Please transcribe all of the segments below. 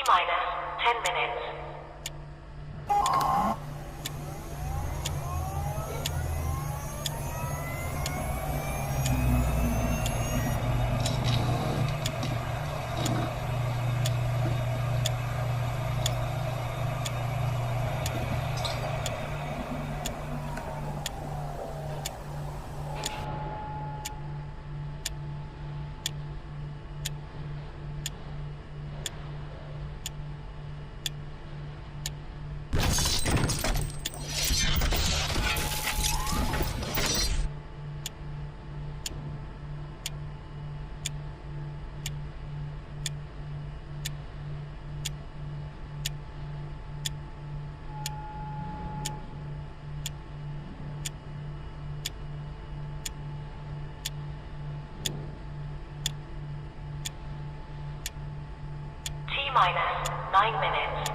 T-minus 10 minutes. T-minus 9 minutes.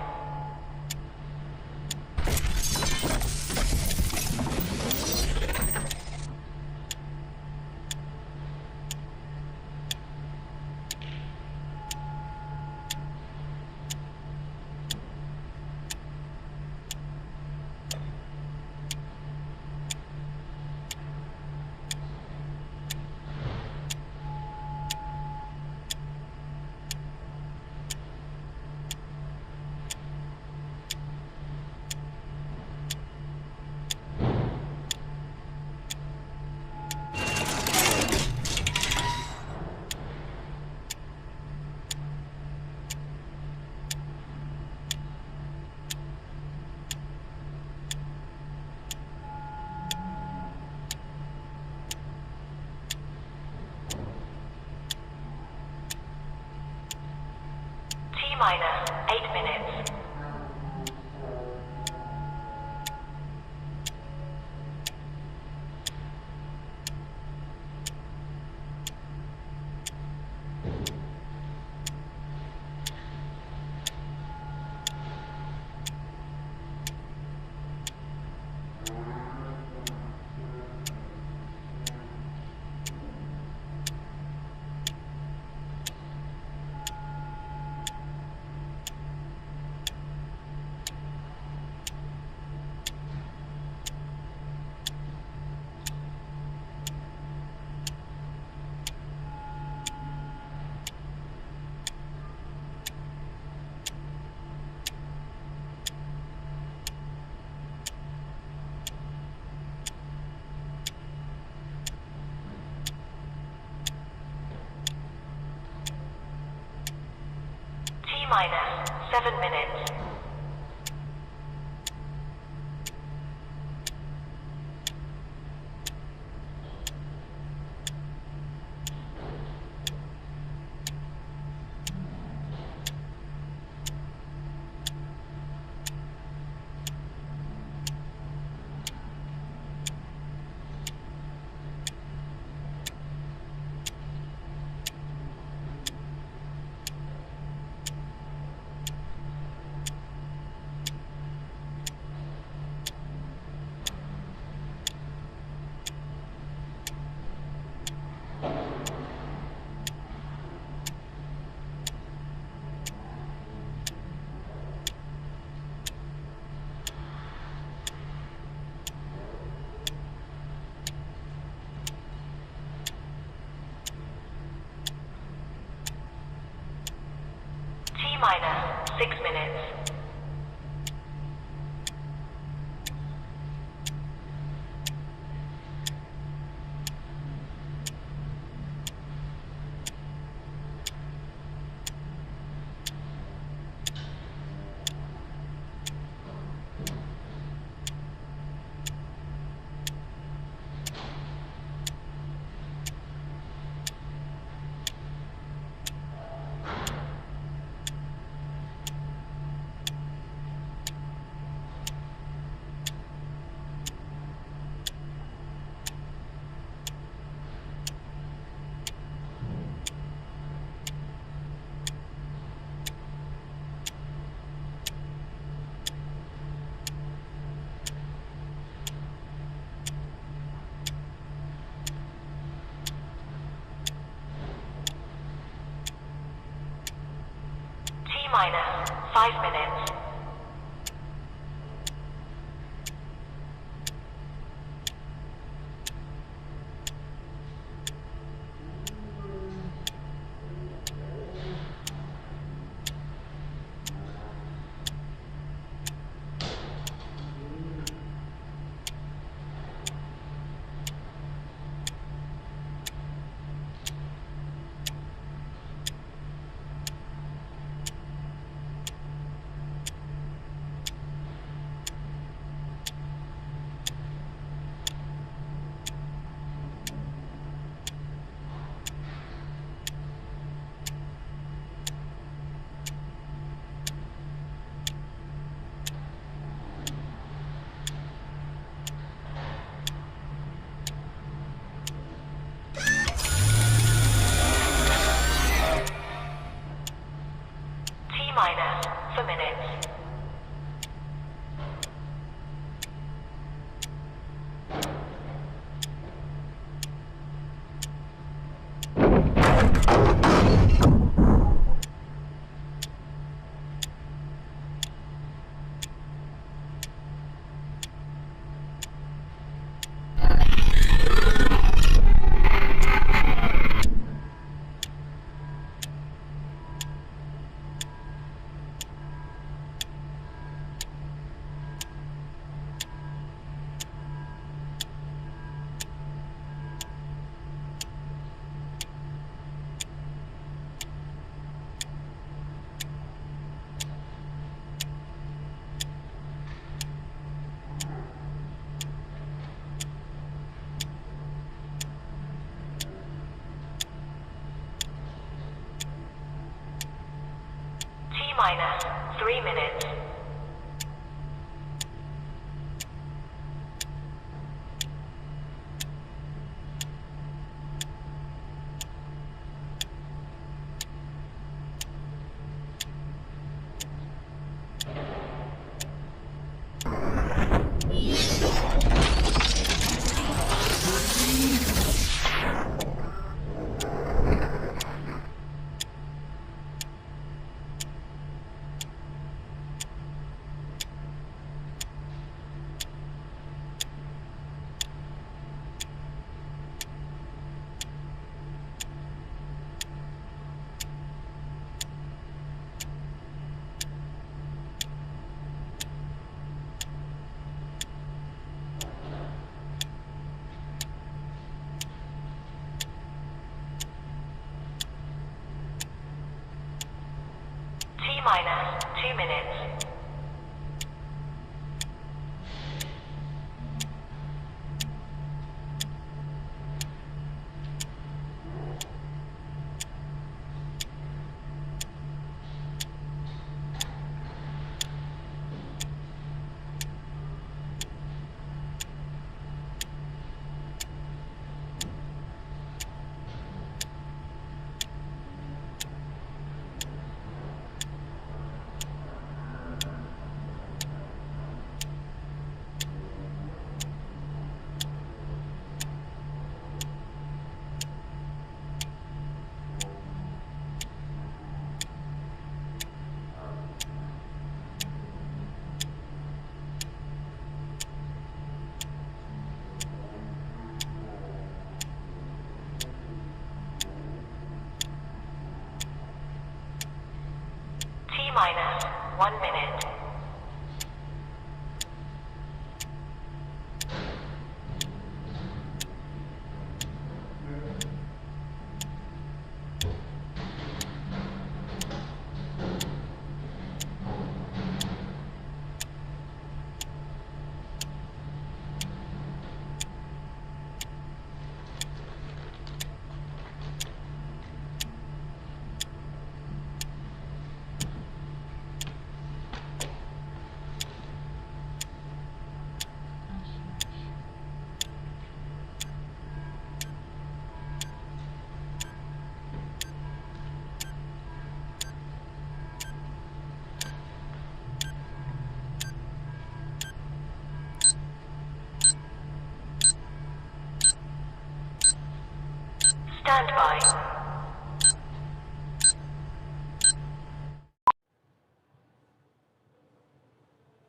T-minus 8 minutes. T-minus 7 minutes. T-minus 6 minutes. minus 5 minutes. Minus for minutes. Minus 3 minutes. Minus 2 minutes. Minus 1 minute. Stand by.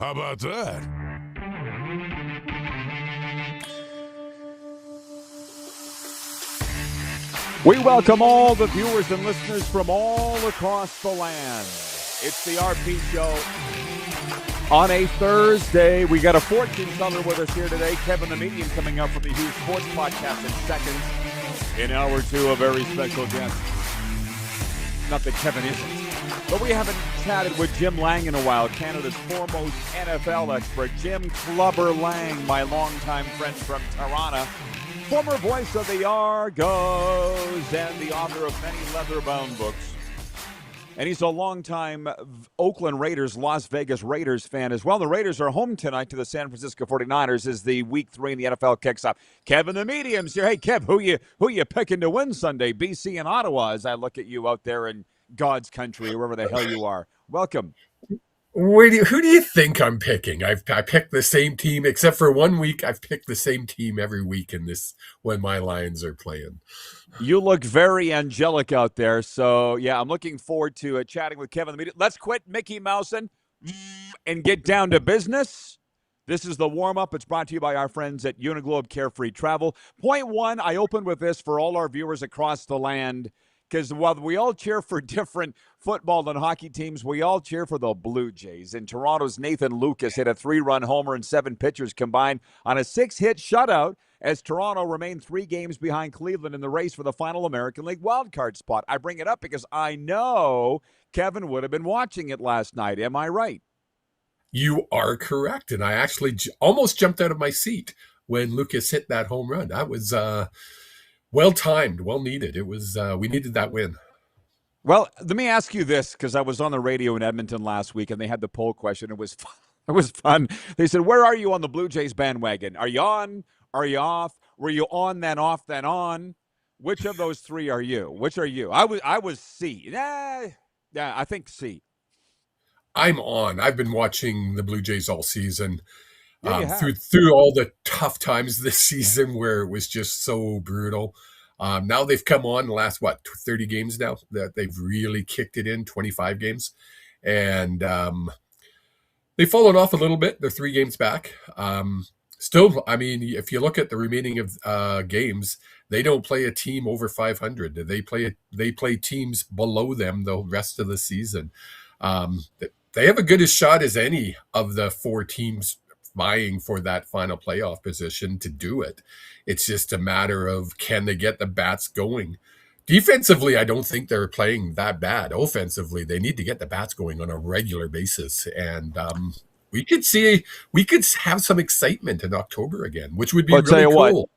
How about that? We welcome all the viewers and listeners from all across the land. It's the RP Show on a Thursday. We got a fortune teller with us here today, Kevin the Medium, coming up from the Hughes Sports Podcast in seconds. In hour two, a very special guest. Not that Kevin isn't, but we haven't chatted with Jim Lang in a while, Canada's foremost NFL expert. Jim Clubber Lang, my longtime friend from Toronto, former voice of the Argos and the author of many leather-bound books. And he's a longtime Oakland Raiders, Las Vegas Raiders fan as well. The Raiders are home tonight to the San Francisco 49ers as the Week 3 in the NFL kicks off. Kevin the Medium's here. Hey, Kev, who you picking to win Sunday? BC and Ottawa, as I look at you out there in God's country, wherever the hell you are. Welcome. Who do you think I'm picking? I picked the same team, except for 1 week. I've picked the same team every week in this when my Lions are playing. You look very angelic out there. So, yeah, I'm looking forward to chatting with Kevin. Let's quit Mickey Mousing and get down to business. This is the warm-up. It's brought to you by our friends at Uniglobe Carefree Travel. Point one, I opened with this for all our viewers across the land, because while we all cheer for different football and hockey teams, we all cheer for the Blue Jays. And Toronto's Nathan Lucas hit a 3-run homer and 7 pitchers combined on a 6-hit shutout as Toronto remained 3 games behind Cleveland in the race for the final American League wildcard spot. I bring it up because I know Kevin would have been watching it last night. Am I right? You are correct. And I actually almost jumped out of my seat when Lucas hit that home run. That was well-timed, well-needed. It was we needed that win. Well, let me ask you this, because I was on the radio in Edmonton last week, and they had the poll question. It was fun. It was fun. They said, where are you on the Blue Jays bandwagon? Are you on? Are you off? Were you on, then off, then on? Which of those three are you? Which are you? I was C. Yeah, I think C. I'm on. I've been watching the Blue Jays all season. Yeah, through all the tough times this season where it was just so brutal. Now they've come on the last, 30 games now that they've really kicked it in, 25 games. And they've fallen off a little bit. They're 3 games back. Still, I mean, if you look at the remaining of games, they don't play a team over 500. They play teams below them the rest of the season. They have a good a shot as any of the 4 teams vying for that final playoff position to do it. It's just a matter of, can they get the bats going? Defensively, I don't think they're playing that bad. Offensively, they need to get the bats going on a regular basis. And we could have some excitement in October again, which would be really cool. What.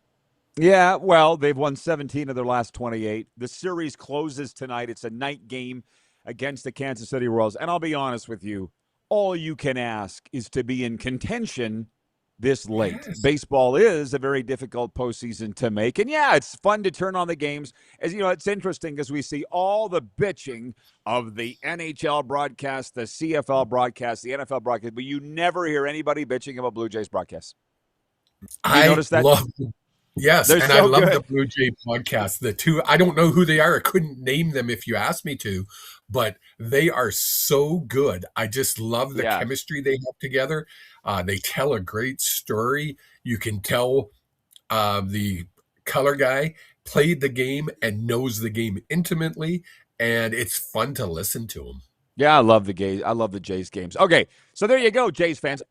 Yeah, well, they've won 17 of their last 28. The series closes tonight. It's a night game against the Kansas City Royals. And I'll be honest with you, all you can ask is to be in contention this late. Yes. Baseball is a very difficult postseason to make. And, yeah, it's fun to turn on the games. As you know, it's interesting because we see all the bitching of the NHL broadcast, the CFL broadcast, the NFL broadcast, but you never hear anybody bitching about Blue Jays broadcasts. You notice that? Yes, They're and so I love good. the Blue Jay podcast. The two, I don't know who they are. I couldn't name them if you asked me to, but they are so good. I just love the chemistry they have together. They tell a great story. You can tell the color guy played the game and knows the game intimately, and it's fun to listen to him. Yeah, I love the Jays games. Okay, so there you go, Jays fans.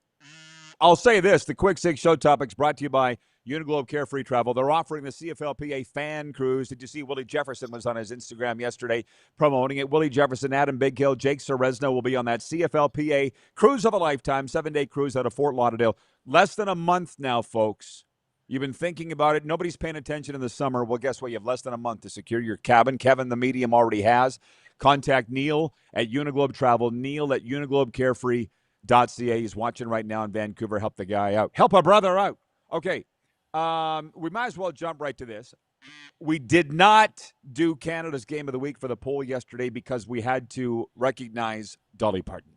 I'll say this, the Quick Six Show Topics brought to you by Uniglobe Carefree Travel. They're offering the CFLPA fan cruise. Did you see Willie Jefferson was on his Instagram yesterday promoting it? Willie Jefferson, Adam Bighill, Jake Ceresno will be on that CFLPA cruise of a lifetime, 7-day cruise out of Fort Lauderdale. Less than a month now, folks. You've been thinking about it. Nobody's paying attention in the summer. Well, guess what? You have less than a month to secure your cabin. Kevin, the medium, already has. Contact Neil at Uniglobe Travel, Neil at uniglobecarefree.ca. He's watching right now in Vancouver. Help the guy out. Help a brother out. Okay. We might as well jump right to this. We did not do Canada's Game of the Week for the poll yesterday because we had to recognize Dolly Parton.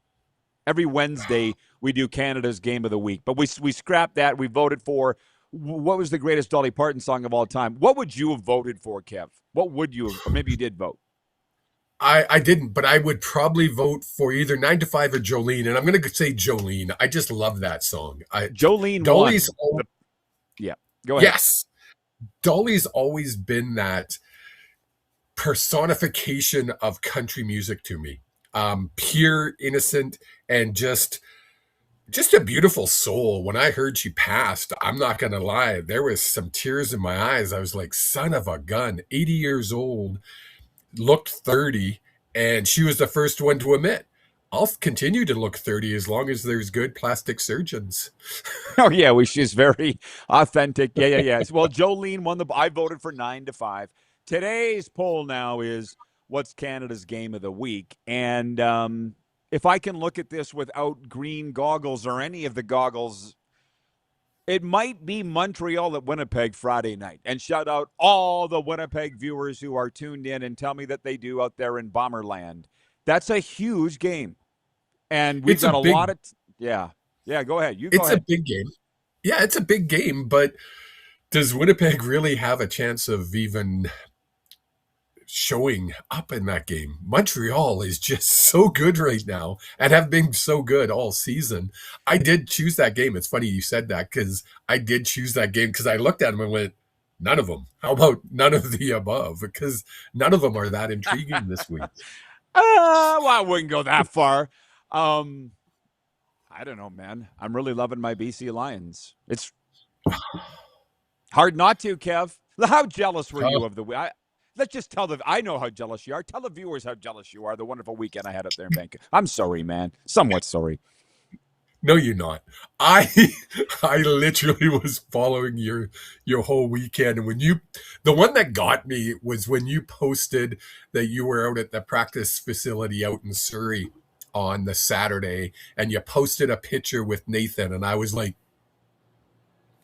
Every Wednesday, we do Canada's Game of the Week. But we scrapped that. We voted for what was the greatest Dolly Parton song of all time. What would you have voted for, Kev? What would you have? Or maybe you did vote. I didn't, but I would probably vote for either 9 to 5 or Jolene. And I'm going to say Jolene. I just love that song. Jolene Dolly's, won. Yeah, go ahead. yes. Dolly's always been that personification of country music to me. Pure, innocent, and just a beautiful soul. When I heard she passed, I'm not going to lie, there was some tears in my eyes. I was like, son of a gun, 80 years old, looked 30, and she was the first one to admit, I'll continue to look 30 as long as there's good plastic surgeons. Oh, yeah, she's very authentic. Yeah. Well, Jolene won I voted for 9 to 5. Today's poll now is what's Canada's game of the week? And if I can look at this without green goggles or any of the goggles, it might be Montreal at Winnipeg Friday night. And shout out all the Winnipeg viewers who are tuned in and tell me that they do out there in Bomberland. That's a huge game. And we've got a lot of yeah, go ahead. It's a big game. Yeah, it's a big game, but does Winnipeg really have a chance of even showing up in that game? Montreal is just so good right now and have been so good all season. I did choose that game. It's funny you said that, because I did choose that game because I looked at them and went, none of them. How about none of the above? Because none of them are that intriguing this week. Well, I wouldn't go that far. I don't know, man. I'm really loving my BC Lions. It's hard not to, Kev. How jealous were you of the week? Let's just tell I know how jealous you are. Tell the viewers how jealous you are. The wonderful weekend I had up there in Vancouver. I'm sorry, man. Somewhat sorry. No, you're not. I literally was following your whole weekend. And the one that got me was when you posted that you were out at the practice facility out in Surrey on the Saturday, and you posted a picture with Nathan. And I was like,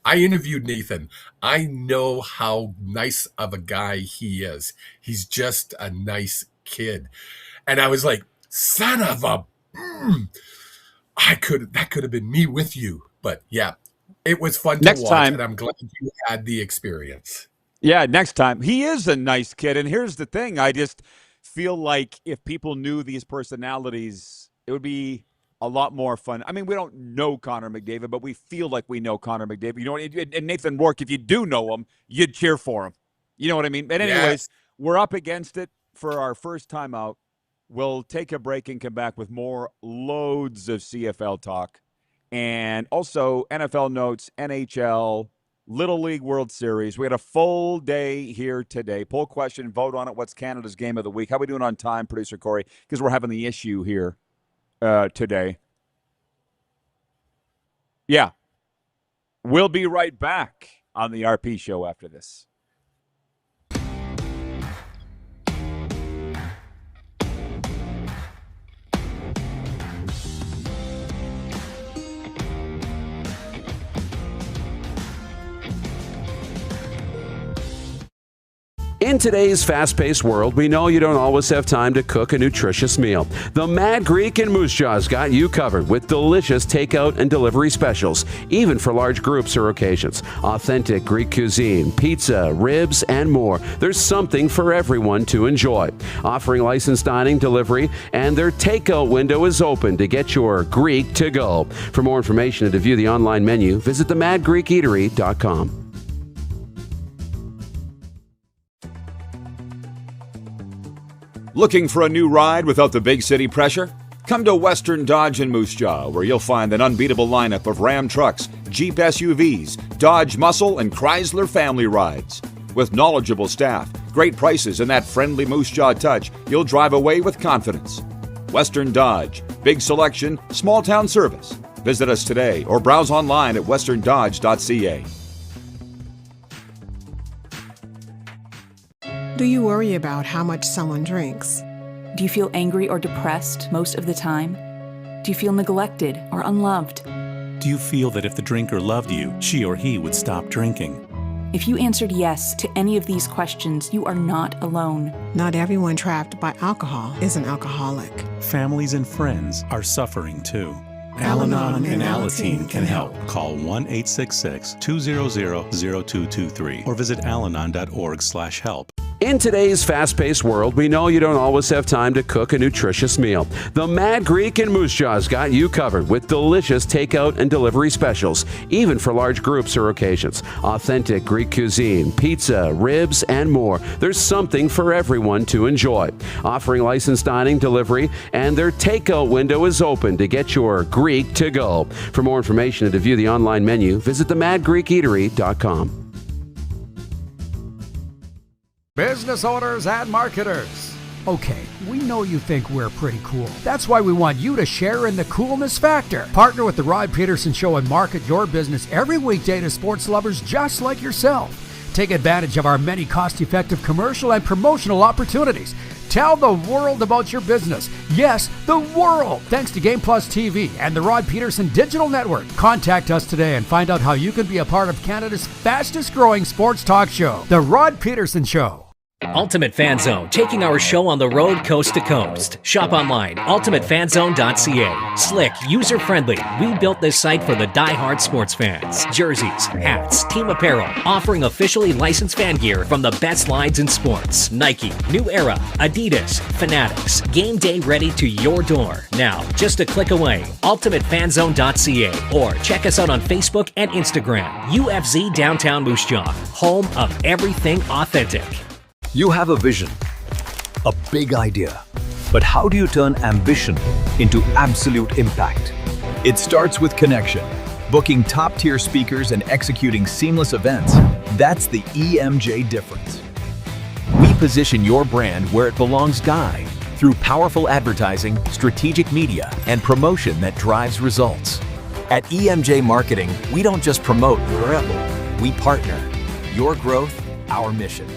I interviewed Nathan. I know how nice of a guy he is. He's just a nice kid. And I was like, son of a... that could have been me with you. But yeah, it was fun to watch, and I'm glad you had the experience. Yeah, next time. He is a nice kid. And here's the thing. I just feel like if people knew these personalities, it would be a lot more fun. I mean, we don't know Connor McDavid, but we feel like we know Connor McDavid. You know, and Nathan Rourke, if you do know him, you'd cheer for him. You know what I mean? But anyways, We're up against it for our first time out. We'll take a break and come back with more loads of CFL talk and also NFL notes, NHL, Little League World Series. We had a full day here today. Poll question, vote on it. What's Canada's game of the week? How are we doing on time, Producer Corey? Because we're having the issue here today. Yeah. We'll be right back on the RP show after this. In today's fast-paced world, we know you don't always have time to cook a nutritious meal. The Mad Greek in Moose Jaw's got you covered with delicious takeout and delivery specials, even for large groups or occasions. Authentic Greek cuisine, pizza, ribs, and more. There's something for everyone to enjoy. Offering licensed dining, delivery, and their takeout window is open to get your Greek to go. For more information and to view the online menu, visit themadgreekeatery.com. Looking for a new ride without the big city pressure? Come to Western Dodge in Moose Jaw, where you'll find an unbeatable lineup of Ram trucks, Jeep SUVs, Dodge Muscle, and Chrysler family rides. With knowledgeable staff, great prices, and that friendly Moose Jaw touch, you'll drive away with confidence. Western Dodge, big selection, small town service. Visit us today or browse online at westerndodge.ca. Do you worry about how much someone drinks? Do you feel angry or depressed most of the time? Do you feel neglected or unloved? Do you feel that if the drinker loved you, she or he would stop drinking? If you answered yes to any of these questions, you are not alone. Not everyone trapped by alcohol is an alcoholic. Families and friends are suffering too. Al-Anon and Alateen can help. Call 1-866-200-0223 or visit alanon.org/help. In today's fast-paced world, we know you don't always have time to cook a nutritious meal. The Mad Greek in Moose Jaw's got you covered with delicious takeout and delivery specials, even for large groups or occasions. Authentic Greek cuisine, pizza, ribs, and more. There's something for everyone to enjoy. Offering licensed dining, delivery, and their takeout window is open to get your Greek to go. For more information and to view the online menu, visit themadgreekeatery.com. Business owners and marketers. Okay, we know you think we're pretty cool. That's why we want you to share in the coolness factor. Partner with the Rod Pedersen Show and market your business every weekday to sports lovers just like yourself. Take advantage of our many cost-effective commercial and promotional opportunities. Tell the world about your business. Yes, the world. Thanks to Game Plus TV and the Rod Pedersen Digital Network. Contact us today and find out how you can be a part of Canada's fastest growing sports talk show, The Rod Pedersen Show. Ultimate Fan Zone, taking our show on the road coast to coast. Shop online, ultimatefanzone.ca. Slick, user-friendly. We built this site for the die-hard sports fans. Jerseys, hats, team apparel, offering officially licensed fan gear from the best lines in sports. Nike, New Era, Adidas, Fanatics. Game day ready to your door. Now, just a click away. ultimatefanzone.ca or check us out on Facebook and Instagram. UFZ Downtown Moose Jaw, home of everything authentic. You have a vision, a big idea, but how do you turn ambition into absolute impact? It starts with connection. Booking top-tier speakers and executing seamless events, that's the EMJ difference. We position your brand where it belongs, Guy, through powerful advertising, strategic media, and promotion that drives results. At EMJ Marketing, we don't just promote, we partner. Your growth, our mission.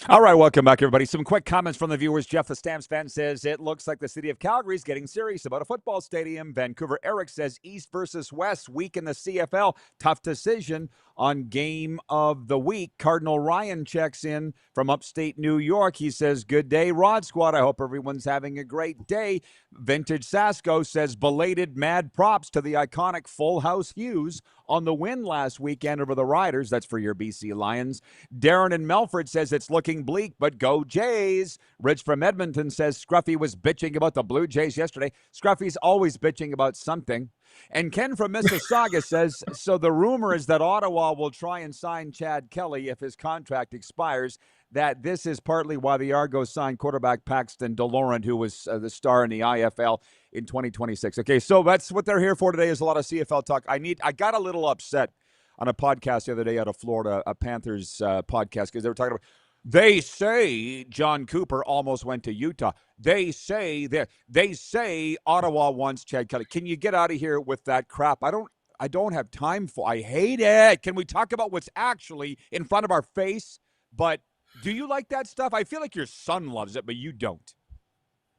All right, welcome back, everybody. Some quick comments from the viewers. Jeff, the Stamps fan, says, it looks like the city of Calgary is getting serious about a football stadium. Vancouver Eric says, East versus West, week in the CFL. Tough decision on game of the week. Cardinal Ryan checks in from upstate New York. He says, good day, Rod Squad. I hope everyone's having a great day. Vintage Sasko says, belated mad props to the iconic Full House Hughes on the win last weekend over the Riders. That's for your BC Lions. Darren in Melford says, it's looking bleak, but go Jays. Rich from Edmonton says, Scruffy was bitching about the Blue Jays yesterday. Scruffy's always bitching about something. And Ken from Mississauga says, so the rumor is that Ottawa will try and sign Chad Kelly if his contract expires, that this is partly why the Argos signed quarterback Paxton DeLaurent, who was the star in the IFL in 2026. Okay, so that's what they're here for today, is a lot of CFL talk. I got a little upset on a podcast the other day out of Florida, a Panthers podcast, because they were talking about, they say John Cooper almost went to Utah. They say Ottawa wants Chad Kelly. Can you get out of here with that crap? I don't have time for. I hate it. Can we talk about what's actually in front of our face? But do you like that stuff? I feel like your son loves it, but you don't.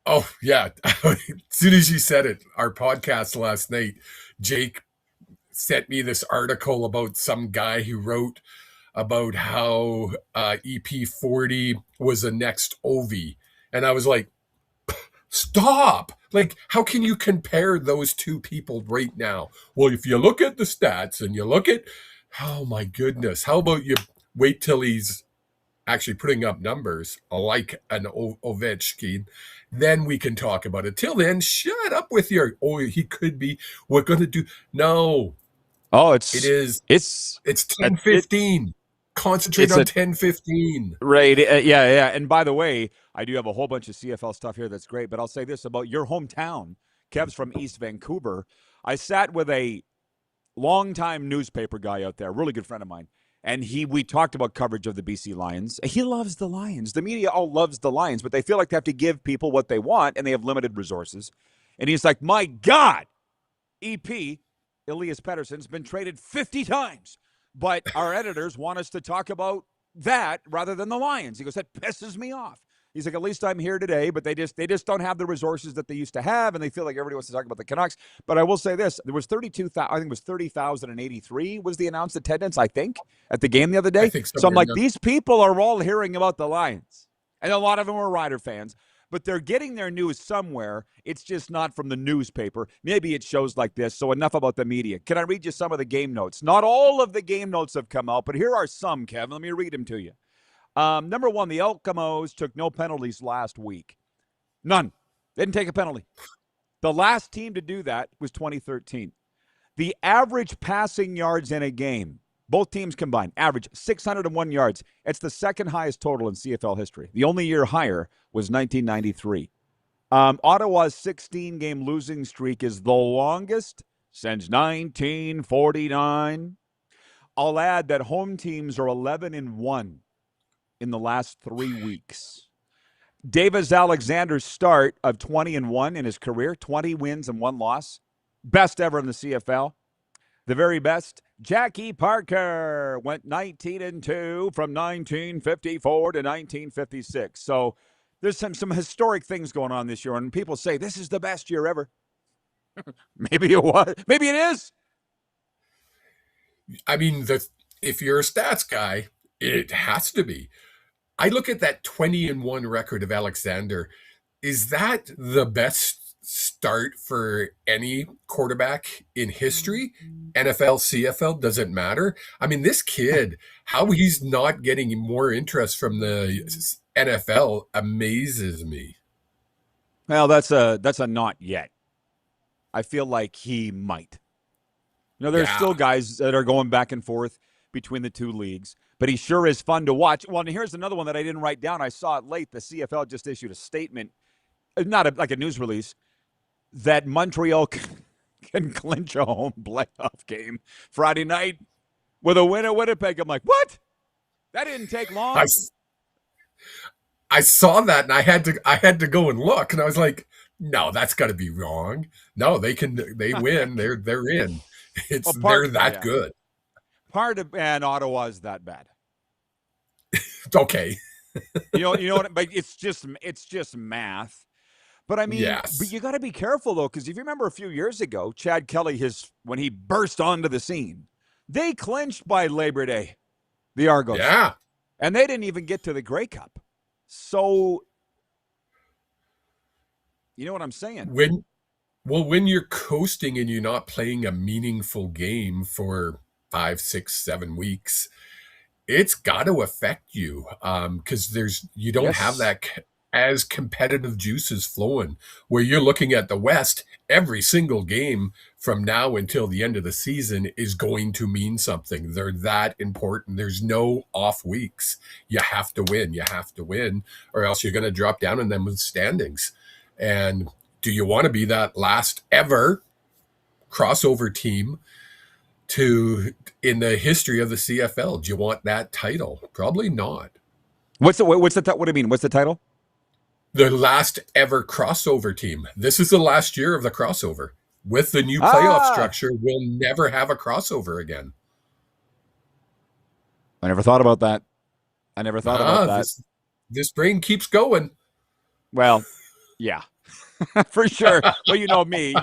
Oh, yeah. As soon as you said it, our podcast last night, Jake sent me this article about some guy who wrote about how EP40 was the next Ovi. And I was like, stop. Like, how can you compare those two people right now? Well, if you look at the stats and you look at, oh my goodness, how about you wait till he's actually putting up numbers like an Ovechkin, then we can talk about it. Till then, shut up with your, he could be, we're going to do, no. Oh, it's 10:15. Concentrate on 10:15. Right. Yeah. And by the way, I do have a whole bunch of CFL stuff here that's great, but I'll say this about your hometown. Kev's from East Vancouver. I sat with a longtime newspaper guy out there, really good friend of mine, and we talked about coverage of the BC Lions. He loves the Lions. The media all loves the Lions, but they feel like they have to give people what they want, and they have limited resources. And he's like, my God, EP, Elias Pedersen's been traded 50 times. But our editors want us to talk about that rather than the Lions. He goes, that pisses me off. He's like, at least I'm here today, but they just don't have the resources that they used to have, and they feel like everybody wants to talk about the Canucks. But I will say this: there was 32,000. I think it was 30,083 was the announced attendance. I think at the game the other day. I think so I'm like, these people are all hearing about the Lions, and a lot of them are Rider fans. But they're getting their news somewhere. It's just not from the newspaper. Maybe it shows like this. So enough about the media. Can I read you some of the game notes? Not all of the game notes have come out, but here are some, Kevin. Let me read them to you. Number one, the Eskimos took no penalties last week. None. Didn't take a penalty. The last team to do that was 2013. The average passing yards in a game, both teams combined, average 601 yards. It's the second highest total in CFL history. The only year higher was 1993. Ottawa's 16-game losing streak is the longest since 1949. I'll add that home teams are 11-1 in the last 3 weeks. Davis Alexander's start of 20-1 in his career, 20 wins and 1 loss, best ever in the CFL. The very best, Jackie Parker went 19-2 from 1954 to 1956. So there's some historic things going on this year, and people say this is the best year ever. Maybe it was. Maybe it is. I mean, if you're a stats guy, it has to be. I look at that 20-1 record of Alexander. Is that the best start for any quarterback in history? NFL, CFL, doesn't matter. I mean, this kid, how he's not getting more interest from the NFL amazes me. Well, that's a not yet. I feel like he might. There's still guys that are going back and forth between the two leagues, but he sure is fun to watch. Well, and here's another one that I didn't write down. I saw it late. The CFL just issued a statement, not like a news release, that Montreal can clinch a home playoff game Friday night with a win at Winnipeg. I'm like, what? That didn't take long. I saw that, and I had to go and look, and I was like, no, that's got to be wrong. No, they win. They're in. They're that good. Part of Ottawa's that bad. Okay. you know what? But it's just math. But I mean, yes. But you got to be careful though, because if you remember a few years ago, Chad Kelly, when he burst onto the scene, they clinched by Labor Day, the Argos. Yeah. And they didn't even get to the Grey Cup. So, you know what I'm saying? When you're coasting and you're not playing a meaningful game for 5, 6, 7 weeks, it's got to affect you because you don't have that as competitive juices flowing. Where you're looking at the West, every single game from now until the end of the season is going to mean something. They're that important. There's no off weeks. You have to win. You have to win, or else you're going to drop down in them standings. And do you want to be that last ever crossover team in the history of the CFL? Do you want that title? Probably not. What do you mean? What's the title? The last ever crossover team. This is the last year of the crossover. With the new playoff structure, we'll never have a crossover again. I never thought about that. This brain keeps going. Well, yeah, for sure. Well, you know me.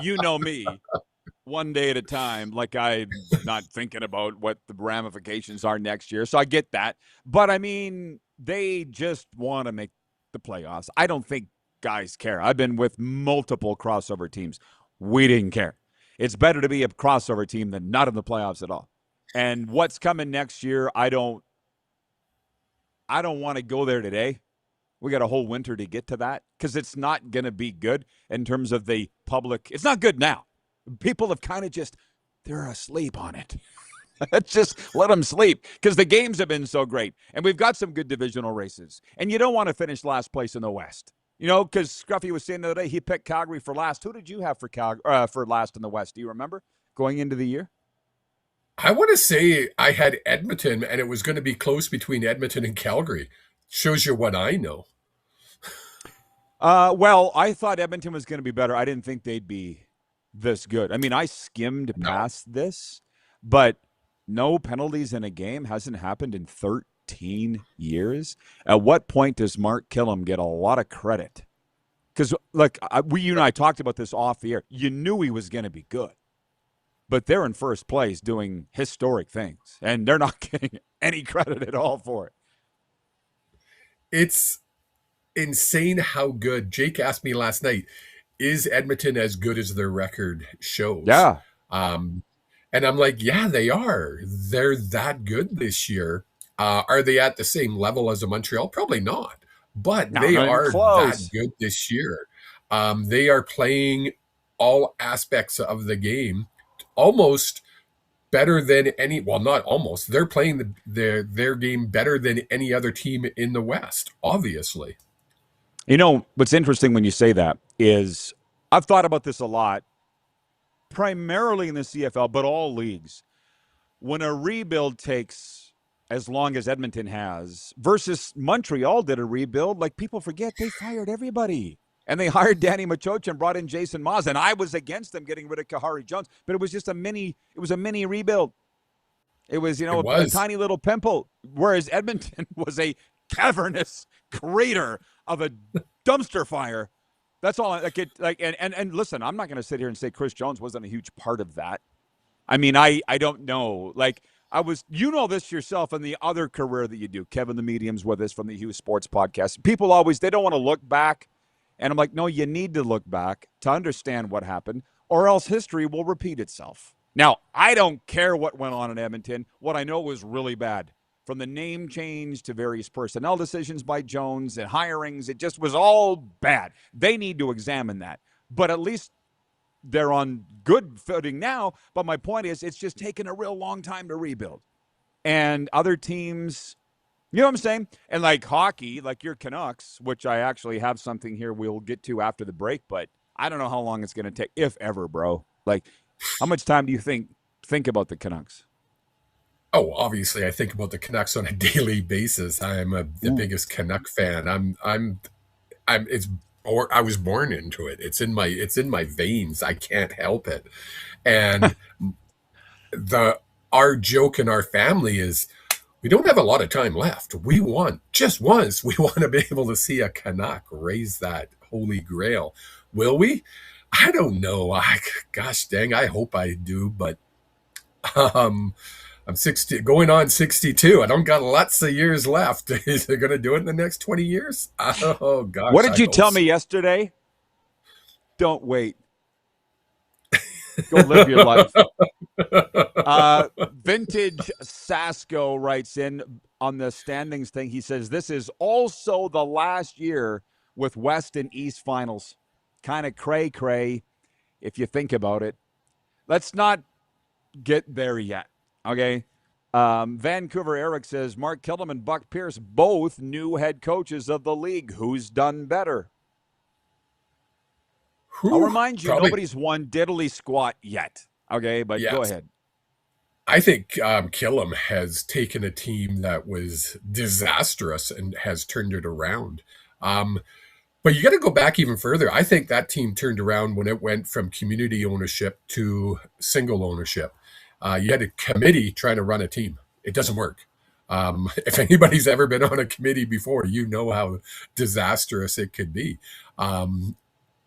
One day at a time, like I'm not thinking about what the ramifications are next year. So I get that. But I mean, they just want to make the playoffs. I don't think guys care. I've been with multiple crossover teams. We didn't care. It's better to be a crossover team than not in the playoffs at all. And what's coming next year, I don't want to go there today. We got a whole winter to get to that because it's not going to be good in terms of the public. It's not good now. People have kind of they're asleep on it. Just let them sleep because the games have been so great. And we've got some good divisional races. And you don't want to finish last place in the West. Because Scruffy was saying the other day, he picked Calgary for last. Who did you have for last in the West? Do you remember going into the year? I want to say I had Edmonton, and it was going to be close between Edmonton and Calgary. Shows you what I know. Well, I thought Edmonton was going to be better. I didn't think they'd be this good. I mean, I skimmed past this, but no penalties in a game hasn't happened in 13 years. At what point does Mark Killam get a lot of credit? Because, look, you and I talked about this off the air. You knew he was going to be good, but they're in first place doing historic things, and they're not getting any credit at all for it. It's insane how good. Jake asked me last night, is Edmonton as good as their record shows? Yeah. And I'm like, yeah, they are. They're that good this year. Are they at the same level as a Montreal? Probably not. But No, they not even are that close. good this year. They are playing all aspects of the game almost better than any. Well, not almost. They're playing their game better than any other team in the West. Obviously, You know, what's interesting when you say that is I've thought about this a lot, primarily in the CFL, but all leagues. When a rebuild takes as long as Edmonton has versus Montreal did a rebuild, like people forget they fired everybody. And they hired Danny Machocha and brought in Jason Maas. And I was against them getting rid of Kahari Jones, but it was just a mini rebuild. It was, a tiny little pimple, whereas Edmonton was a cavernous crater of a dumpster fire. That's all. And listen, I'm not going to sit here and say Chris Jones wasn't a huge part of that. I mean, I don't know. Like you know this yourself in the other career that you do. Kevin the Medium's with us from the Hughes Sports Podcast. People always, they don't want to look back. And I'm like, no, you need to look back to understand what happened, or else history will repeat itself. Now, I don't care what went on in Edmonton. What I know was really bad. From the name change to various personnel decisions by Jones and hirings, it just was all bad. They need to examine that. But at least they're on good footing now. But my point is, it's just taken a real long time to rebuild. And other teams, you know what I'm saying? And like hockey, like your Canucks, which I actually have something here we'll get to after the break, but I don't know how long it's going to take, if ever, bro. Like, how much time do you think about the Canucks? Oh, obviously, I think about the Canucks on a daily basis. I'm the biggest Canuck fan. I was born into it. It's in my veins. I can't help it. And our joke in our family is we don't have a lot of time left. We want just once. We want to be able to see a Canuck raise that holy grail. Will we? I don't know. Gosh dang, I hope I do. But I'm 60, going on 62. I don't got lots of years left. Is it going to do it in the next 20 years? Oh, gosh. What did you tell me yesterday? Don't wait. Go live your life. Vintage Sasko writes in on the standings thing. He says, this is also the last year with West and East finals. Kind of cray-cray if you think about it. Let's not get there yet, okay? Vancouver Eric says, Mark Killam and Buck Pierce, both new head coaches of the league. Who's done better? I'll remind you, nobody's won diddly squat yet. Okay, but go ahead. I think Killam has taken a team that was disastrous and has turned it around. But you got to go back even further. I think that team turned around when it went from community ownership to single ownership. You had a committee trying to run a team. It doesn't work. If anybody's ever been on a committee before, you know how disastrous it could be.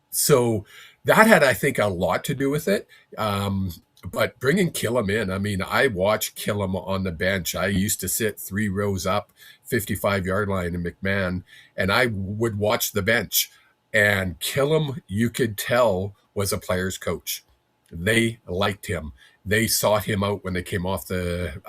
So that had, I think, a lot to do with it. But bringing Killam in, I mean, I watched Killam on the bench. I used to sit 3 rows up, 55-yard line in McMahon, and I would watch the bench. And Killam, you could tell, was a player's coach. They liked him. They sought him out when they came off the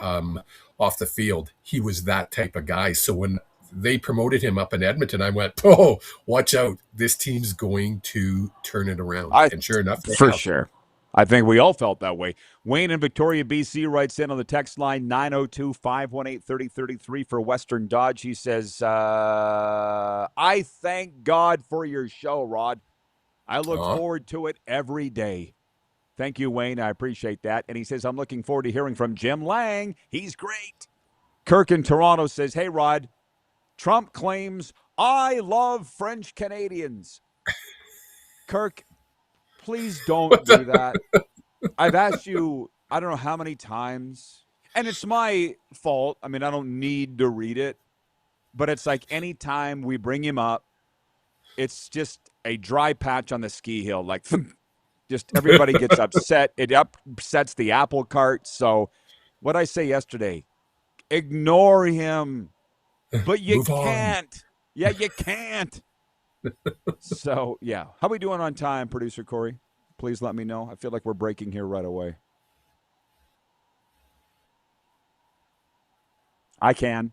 field. He was that type of guy. So when they promoted him up in Edmonton, I went, oh, watch out. This team's going to turn it around. And sure enough, for sure. I think we all felt that way. Wayne in Victoria, BC writes in on the text line 902-518-3033 for Western Dodge. He says, I thank God for your show, Rod. I look forward to it every day. Thank you, Wayne. I appreciate that. And he says, I'm looking forward to hearing from Jim Lang. He's great. Kirk in Toronto says, hey, Rod, Trump claims, I love French Canadians. Kirk, please don't do that. I've asked you, I don't know how many times, and it's my fault. I mean, I don't need to read it, but it's like any time we bring him up, it's just a dry patch on the ski hill. Like, just everybody gets upset. It upsets the apple cart. So what I say yesterday, ignore him, but you can't. Yeah, you can't. So, yeah. How we doing on time, Producer Corey? Please let me know. I feel like we're breaking here right away. I can.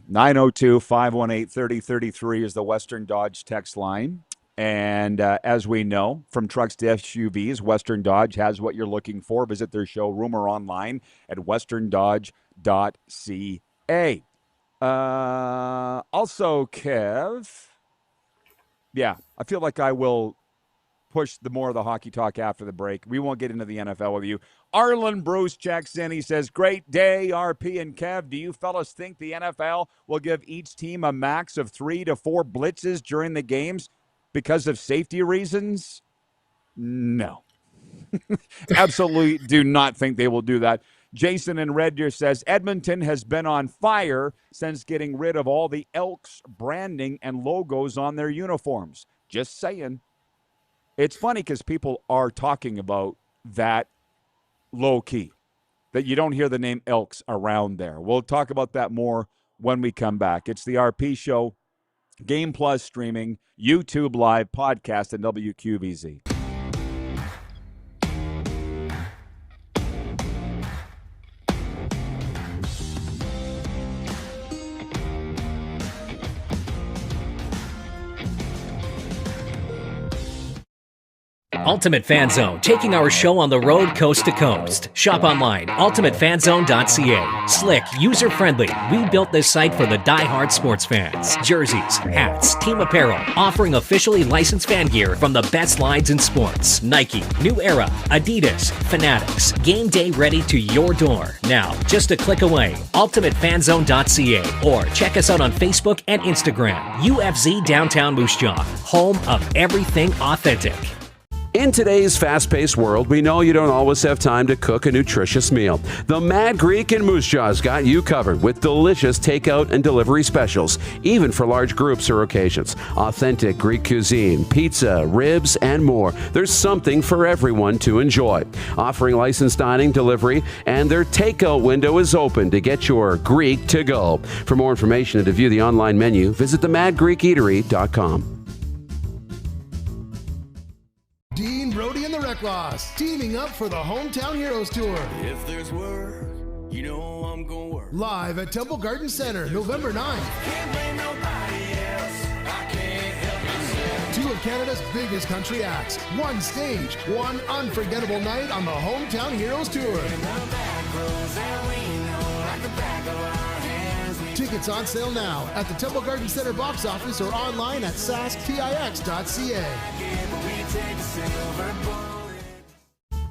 902-518-3033 is the Western Dodge text line. And as we know, from trucks to SUVs, Western Dodge has what you're looking for. Visit their showroom or online at westerndodge.ca. Also, Kev, yeah, I feel like I will push the more of the hockey talk after the break. We won't get into the NFL with you. Arlen Bruce checks in. He says, great day, RP and Kev. Do you fellas think the NFL will give each team a max of 3 to 4 blitzes during the games because of safety reasons? No. Absolutely do not think they will do that. Jason in Red Deer says, Edmonton has been on fire since getting rid of all the Elks branding and logos on their uniforms. Just saying. It's funny because people are talking about that low-key, that you don't hear the name Elks around there. We'll talk about that more when we come back. It's the RP Show, Game Plus streaming, YouTube Live, podcast, and WQVZ. Ultimate Fan Zone, taking our show on the road coast to coast. Shop online, ultimatefanzone.ca. Slick, user-friendly. We built this site for the die-hard sports fans. Jerseys, hats, team apparel, offering officially licensed fan gear from the best lines in sports. Nike, New Era, Adidas, Fanatics. Game day ready to your door. Now, just a click away, ultimatefanzone.ca, or check us out on Facebook and Instagram. UFZ Downtown Moose Jaw, home of everything authentic. In today's fast-paced world, we know you don't always have time to cook a nutritious meal. The Mad Greek in Moose Jaw's got you covered with delicious takeout and delivery specials, even for large groups or occasions. Authentic Greek cuisine, pizza, ribs, and more. There's something for everyone to enjoy. Offering licensed dining, delivery, and their takeout window is open to get your Greek to go. For more information and to view the online menu, visit themadgreekeatery.com. Dean, Brody, and the Recklaws teaming up for the Hometown Heroes Tour. If there's work, you know I'm gonna work. Live at Temple Garden Center, November 9th. Can't blame nobody else. I can't help myself. 2 of Canada's biggest country acts. 1 stage, 1 unforgettable night on the Hometown Heroes Tour. Tickets on sale now at the Temple Garden Center box office or online at saskpix.ca.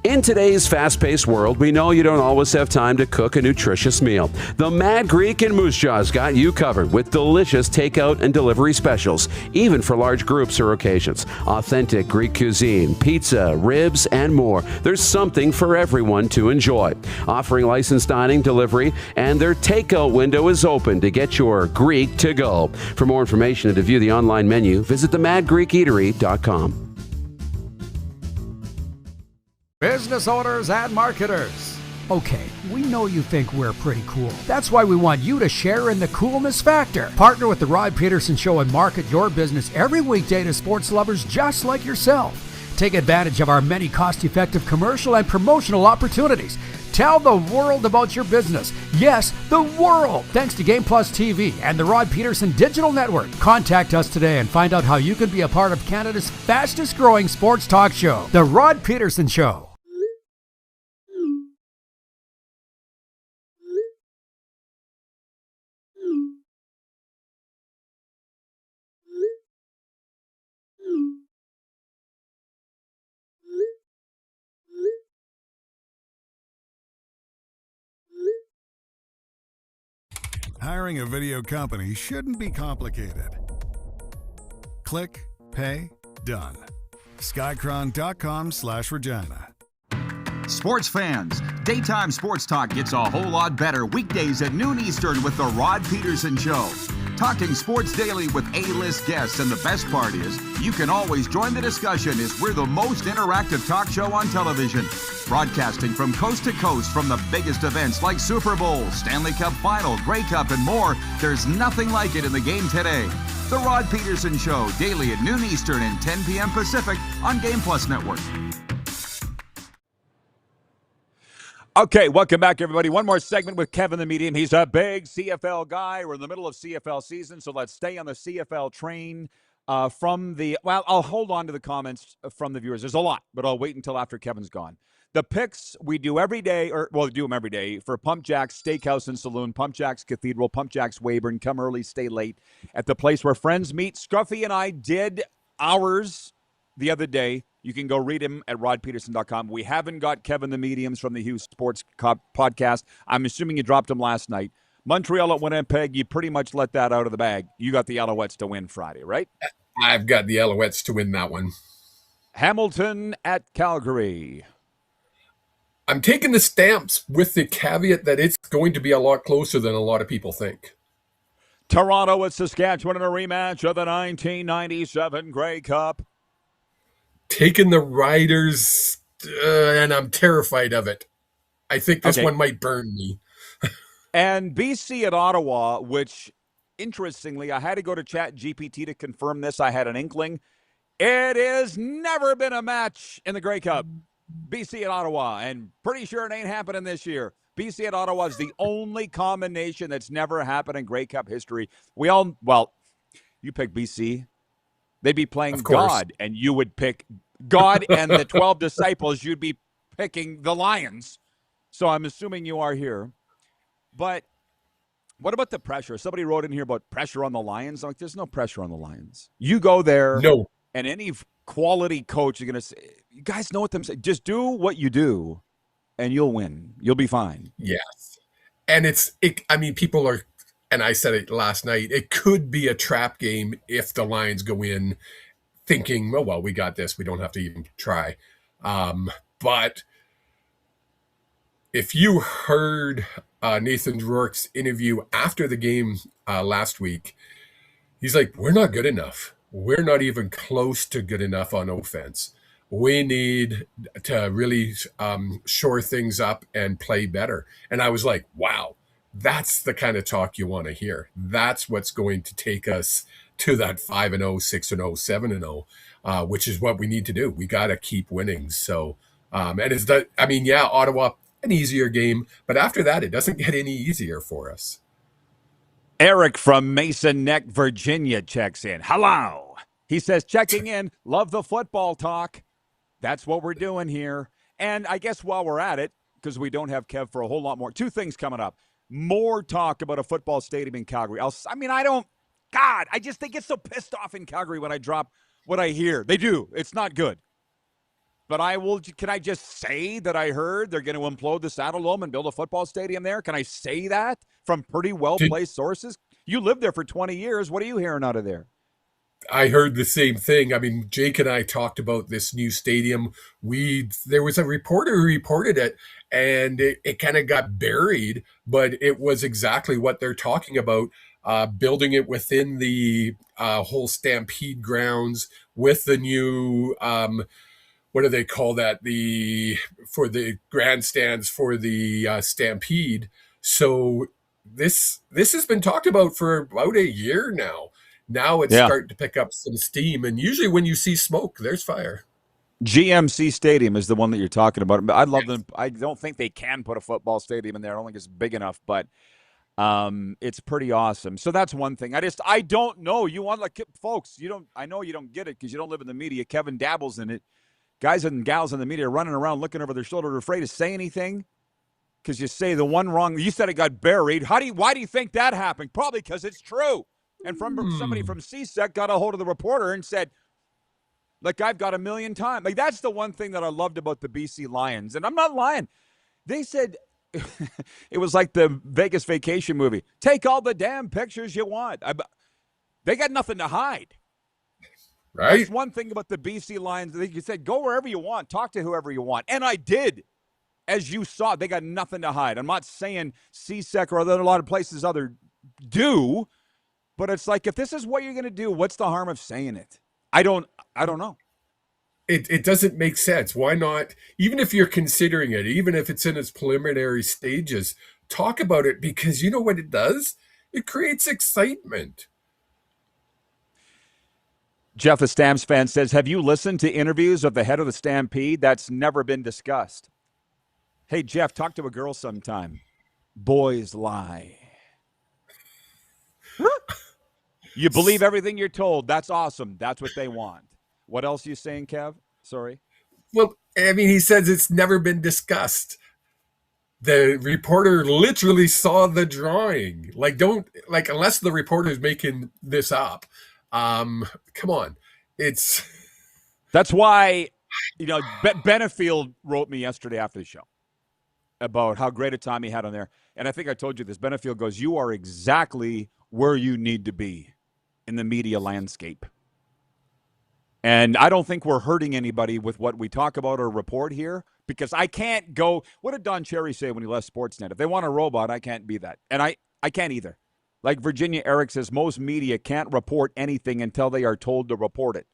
In today's fast-paced world, we know you don't always have time to cook a nutritious meal. The Mad Greek in Moose Jaw's got you covered with delicious takeout and delivery specials, even for large groups or occasions. Authentic Greek cuisine, pizza, ribs, and more. There's something for everyone to enjoy. Offering licensed dining, delivery, and their takeout window is open to get your Greek to go. For more information and to view the online menu, visit themadgreekeatery.com. Business owners and marketers. Okay, we know you think we're pretty cool. That's why we want you to share in the coolness factor. Partner with the Rod Pedersen Show and market your business every weekday to sports lovers just like yourself. Take advantage of our many cost-effective commercial and promotional opportunities. Tell the world about your business. Yes, the world. Thanks to Game Plus TV and the Rod Pedersen Digital Network. Contact us today and find out how you can be a part of Canada's fastest growing sports talk show, The Rod Pedersen Show. Hiring a video company shouldn't be complicated. Click, pay, done. Skycron.com/Regina. Sports fans, daytime sports talk gets a whole lot better weekdays at noon Eastern with The Rod Pedersen Show. Talking sports daily with A-list guests, and the best part is, you can always join the discussion as we're the most interactive talk show on television. Broadcasting from coast to coast from the biggest events like Super Bowl, Stanley Cup Final, Grey Cup, and more, there's nothing like it in the game today. The Rod Pedersen Show, daily at noon Eastern and 10 p.m. Pacific on Game Plus Network. Okay, welcome back, everybody. One more segment with Kevin the Medium. He's a big CFL guy. We're in the middle of CFL season, so let's stay on the CFL train. I'll hold on to the comments from the viewers. There's a lot, but I'll wait until after Kevin's gone. The picks we do every day, we do them every day for PumpJacks Steakhouse and Saloon, PumpJacks Cathedral, PumpJacks Weyburn. Come early, stay late at the place where friends meet. Scruffy and I did ours the other day. You can go read him at rodpeterson.com. We haven't got Kevin the Mediums from the Hughes Sports podcast. I'm assuming you dropped him last night. Montreal at Winnipeg, you pretty much let that out of the bag. You got the Alouettes to win Friday, right? I've got the Alouettes to win that one. Hamilton at Calgary. I'm taking the Stamps with the caveat that it's going to be a lot closer than a lot of people think. Toronto at Saskatchewan in a rematch of the 1997 Grey Cup. Taking the Riders, and I'm terrified of it. I think this one might burn me. And BC at Ottawa, which, interestingly, I had to go to ChatGPT to confirm this. I had an inkling. It has never been a match in the Grey Cup. BC at Ottawa, and pretty sure it ain't happening this year. BC at Ottawa is the only combination that's never happened in Grey Cup history. You pick BC. They'd be playing God, and you would pick God and the 12 disciples. You'd be picking the Lions. So I'm assuming you are here. But what about the pressure? Somebody wrote in here about pressure on the Lions. I'm like, there's no pressure on the Lions. You go there, and any quality coach is going to say, you guys know what them say. Just do what you do, and you'll win. You'll be fine. Yes. And people are, and I said it last night, it could be a trap game if the Lions go in thinking, oh, well, we got this. We don't have to even try. But if you heard Nathan Rourke's interview after the game last week, he's like, we're not good enough. We're not even close to good enough on offense. We need to really shore things up and play better. And I was like, wow. That's the kind of talk you want to hear. That's what's going to take us to that 5-0, 6-0, 7-0, which is what we need to do. We got to keep winning. So, Ottawa, an easier game, but after that, it doesn't get any easier for us. Eric from Mason Neck, Virginia checks in. Hello. He says, checking in, love the football talk. That's what we're doing here. And I guess while we're at it, because we don't have Kev for a whole lot more, two things coming up. More talk about a football stadium in Calgary. I just they get so pissed off in Calgary when I drop what I hear. They do. It's not good. But can I just say that I heard they're going to implode the Saddle Dome and build a football stadium there? Can I say that from pretty well-placed sources? You lived there for 20 years. What are you hearing out of there? I heard the same thing. Jake and I talked about this new stadium. There was a reporter who reported it, and it kind of got buried, but it was exactly what they're talking about, building it within the whole Stampede grounds with the new, what do they call that? For the grandstands for the Stampede. So this has been talked about for about a year now. Now it's starting to pick up some steam, and usually when you see smoke, there's fire. GMC Stadium is the one that you're talking about. I love them. I don't think they can put a football stadium in there. I don't think it's big enough, but it's pretty awesome. So that's one thing. I don't know. Folks, I know you don't get it because you don't live in the media. Kevin dabbles in it. Guys and gals in the media are running around looking over their shoulder, afraid to say anything because you say the one wrong. You said it got buried. Why do you think that happened? Probably because it's true. And somebody from CSEC got a hold of the reporter and said, I've got 1 million times. That's the one thing that I loved about the BC Lions. And I'm not lying. They said it was like the Vegas Vacation movie. Take all the damn pictures you want. They got nothing to hide. Right. That's one thing about the BC Lions. They said, go wherever you want. Talk to whoever you want. And I did. As you saw, they got nothing to hide. I'm not saying CSEC or a lot of places other do. But it's like, if this is what you're going to do, what's the harm of saying it? I don't know. It doesn't make sense. Why not? Even if you're considering it, even if it's in its preliminary stages, talk about it, because you know what it does? It creates excitement. Jeff, a Stamps fan, says, have you listened to interviews of the head of the Stampede? That's never been discussed. Hey, Jeff, talk to a girl sometime. Boys lie. You believe everything you're told. That's awesome. That's what they want. What else are you saying, Kev? Sorry. Well, I mean, he says it's never been discussed. The reporter literally saw the drawing. Unless the reporter's making this up. Come on. That's why, Benefield wrote me yesterday after the show about how great a time he had on there. And I think I told you this. Benefield goes, you are exactly where you need to be in the media landscape. And I don't think we're hurting anybody with what we talk about or report here, because I can't go. What did Don Cherry say when he left Sportsnet? If they want a robot, I can't be that. And I can't either. Like Virginia Eric says, most media can't report anything until they are told to report it.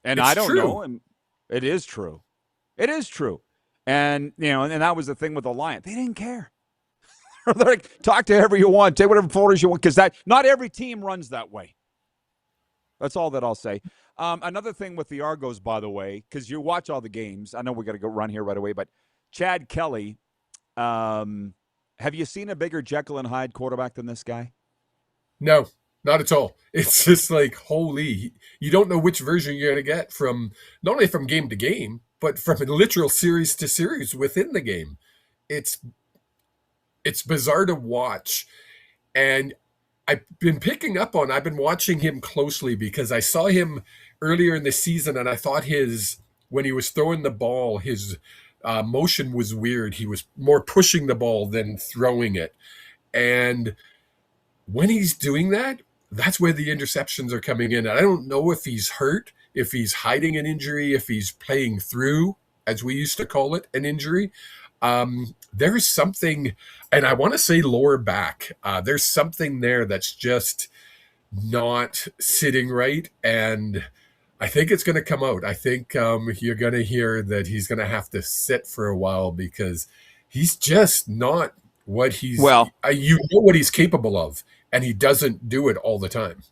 And I don't know. And it is true. It is true. And, and that was the thing with the Lions. They didn't care. They're like, talk to whoever you want. Take whatever photos you want, because not every team runs that way. That's all that I'll say. Another thing with the Argos, by the way, because you watch all the games. I know we got to go run here right away, but Chad Kelly, have you seen a bigger Jekyll and Hyde quarterback than this guy? No, not at all. It's just like, holy, you don't know which version you're going to get from, not only from game to game, but from a literal series to series within the game. It's bizarre to watch. And I've been watching him closely because I saw him earlier in the season, and I thought when he was throwing the ball, his motion was weird. He was more pushing the ball than throwing it. And when he's doing that, that's where the interceptions are coming in. And I don't know if he's hurt, if he's hiding an injury, if he's playing through, as we used to call it, an injury. There's something, and I want to say lower back. There's something there that's just not sitting right, and I think it's going to come out. I think you're going to hear that he's going to have to sit for a while because he's just not what he's. Well, you know what he's capable of, and he doesn't do it all the time.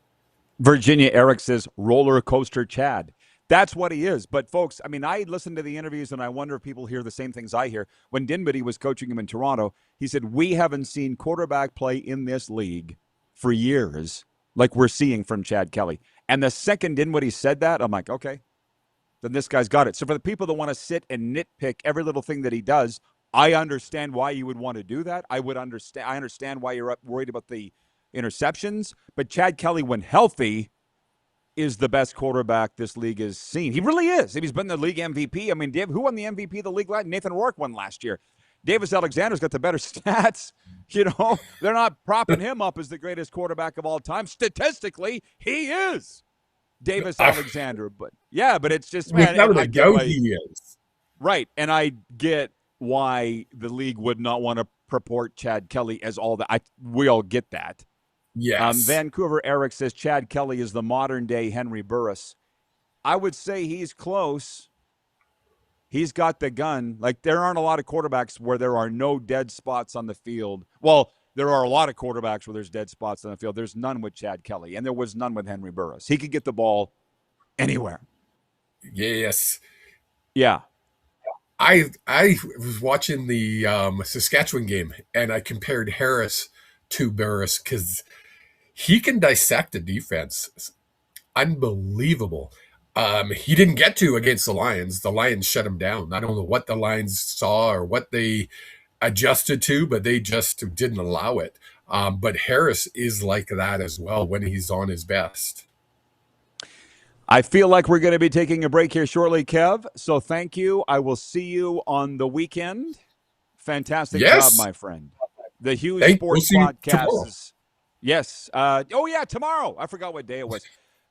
Virginia Eric says roller coaster Chad. That's what he is. But, folks, I mean, I listen to the interviews, and I wonder if people hear the same things I hear. When Dinwiddie was coaching him in Toronto, he said, we haven't seen quarterback play in this league for years like we're seeing from Chad Kelly. And the second Dinwiddie said that, I'm like, okay, then this guy's got it. So for the people that want to sit and nitpick every little thing that he does, I understand why you would want to do that. I understand why you're worried about the interceptions. But Chad Kelly, when healthy, is the best quarterback this league has seen. He really is. He's been the league MVP. I mean, who won the MVP of the league last? Nathan Rourke won last year. Davis Alexander's got the better stats. They're not propping him up as the greatest quarterback of all time. Statistically, he is Davis Alexander. But it's just, man. Without a doubt, he is. Right. And I get why the league would not want to purport Chad Kelly as all that. We all get that. Yes. Vancouver Eric says Chad Kelly is the modern-day Henry Burris. I would say he's close. He's got the gun. Like, there aren't a lot of quarterbacks where there are no dead spots on the field. Well, there are a lot of quarterbacks where there's dead spots on the field. There's none with Chad Kelly, and there was none with Henry Burris. He could get the ball anywhere. Yes. Yeah. I was watching the Saskatchewan game, and I compared Harris to Burris because he can dissect a defense. Unbelievable. He didn't get to against the Lions. The Lions shut him down. I don't know what the Lions saw or what they adjusted to, but they just didn't allow it. But Harris is like that as well when he's on his best. I feel like we're going to be taking a break here shortly, Kev. So thank you. I will see you on the weekend. Fantastic job, my friend. The Hughes Sports Podcast is, yes. Tomorrow. I forgot what day it was.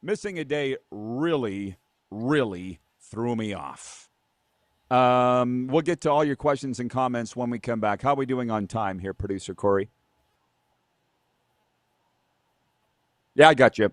Missing a day really, really threw me off. We'll get to all your questions and comments when we come back. How are we doing on time here, Producer Corey? Yeah, I got you.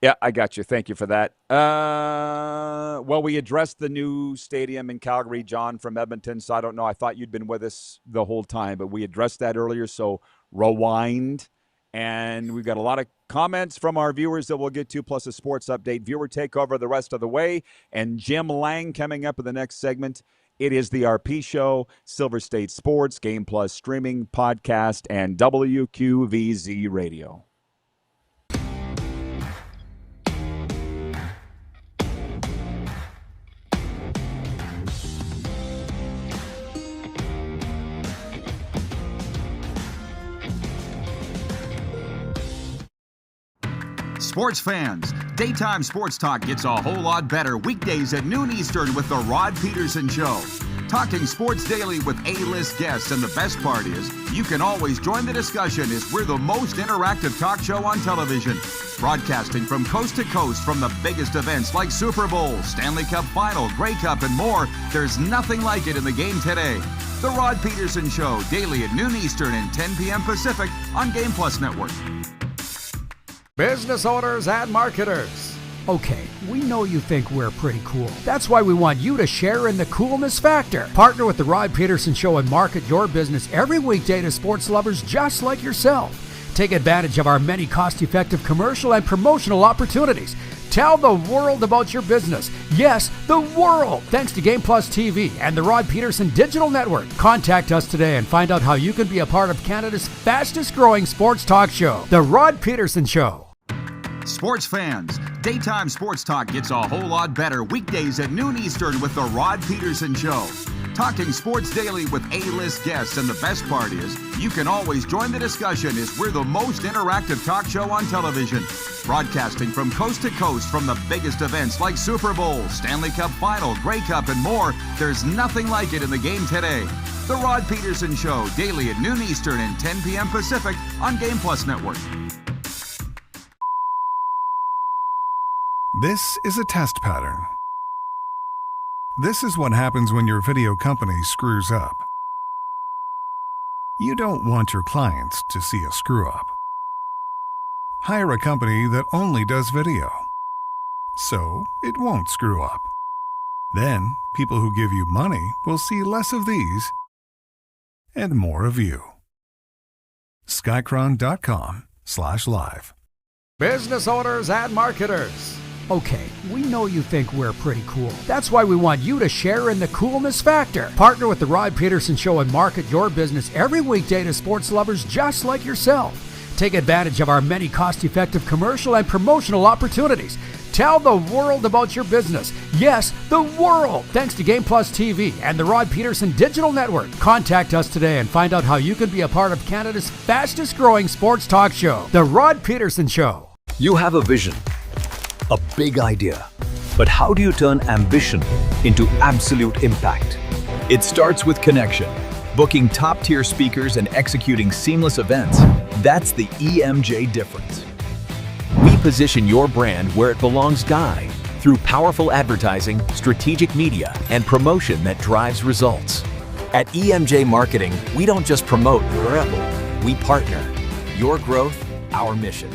Thank you for that. Well, we addressed the new stadium in Calgary, John from Edmonton, so I don't know. I thought you'd been with us the whole time, but we addressed that earlier, so rewind. And we've got a lot of comments from our viewers that we'll get to, plus a sports update, viewer takeover the rest of the way, and Jim Lang coming up in the next segment. It is the RP Show, Silver State Sports, Game Plus streaming, podcast, and WQVZ radio. Sports fans, daytime sports talk gets a whole lot better weekdays at noon Eastern with The Rod Pedersen Show. Talking sports daily with A-list guests, and the best part is, you can always join the discussion as we're the most interactive talk show on television. Broadcasting from coast to coast from the biggest events like Super Bowl, Stanley Cup Final, Grey Cup, and more, there's nothing like it in the game today. The Rod Pedersen Show, daily at noon Eastern and 10 p.m. Pacific on Game Plus Network. Business owners and marketers. Okay, we know you think we're pretty cool. That's why we want you to share in the coolness factor. Partner with the Rod Pedersen Show and market your business every weekday to sports lovers just like yourself. Take advantage of our many cost-effective commercial and promotional opportunities. Tell the world about your business. Yes, the world. Thanks to Game Plus TV and the Rod Pedersen Digital Network. Contact us today and find out how you can be a part of Canada's fastest growing sports talk show, The Rod Pedersen Show. Sports fans, daytime sports talk gets a whole lot better weekdays at noon Eastern with The Rod Pedersen Show. Talking sports daily with A-list guests, and the best part is, you can always join the discussion as we're the most interactive talk show on television. Broadcasting from coast to coast from the biggest events like Super Bowl, Stanley Cup Final, Grey Cup, and more, there's nothing like it in the game today. The Rod Pedersen Show, daily at noon Eastern and 10 p.m. Pacific on Game Plus Network. This is a test pattern. This is what happens when your video company screws up. You don't want your clients to see a screw-up. Hire a company that only does video, so it won't screw up. Then, people who give you money will see less of these and more of you. Skycron.com/live. Business owners and marketers. Okay, we know you think we're pretty cool. That's why we want you to share in the coolness factor. Partner with the Rod Pedersen Show and market your business every weekday to sports lovers just like yourself. Take advantage of our many cost-effective commercial and promotional opportunities. Tell the world about your business. Yes, the world. Thanks to Game Plus TV and the Rod Pedersen Digital Network. Contact us today and find out how you can be a part of Canada's fastest growing sports talk show, The Rod Pedersen Show. You have a vision, a big idea, but how do you turn ambition into absolute impact? It starts with connection. Booking top-tier speakers and executing seamless events. That's the EMJ difference. We position your brand where it belongs, Guy, through powerful advertising, strategic media, and promotion that drives results. At EMJ Marketing, we don't just promote, we partner. Your growth, our mission.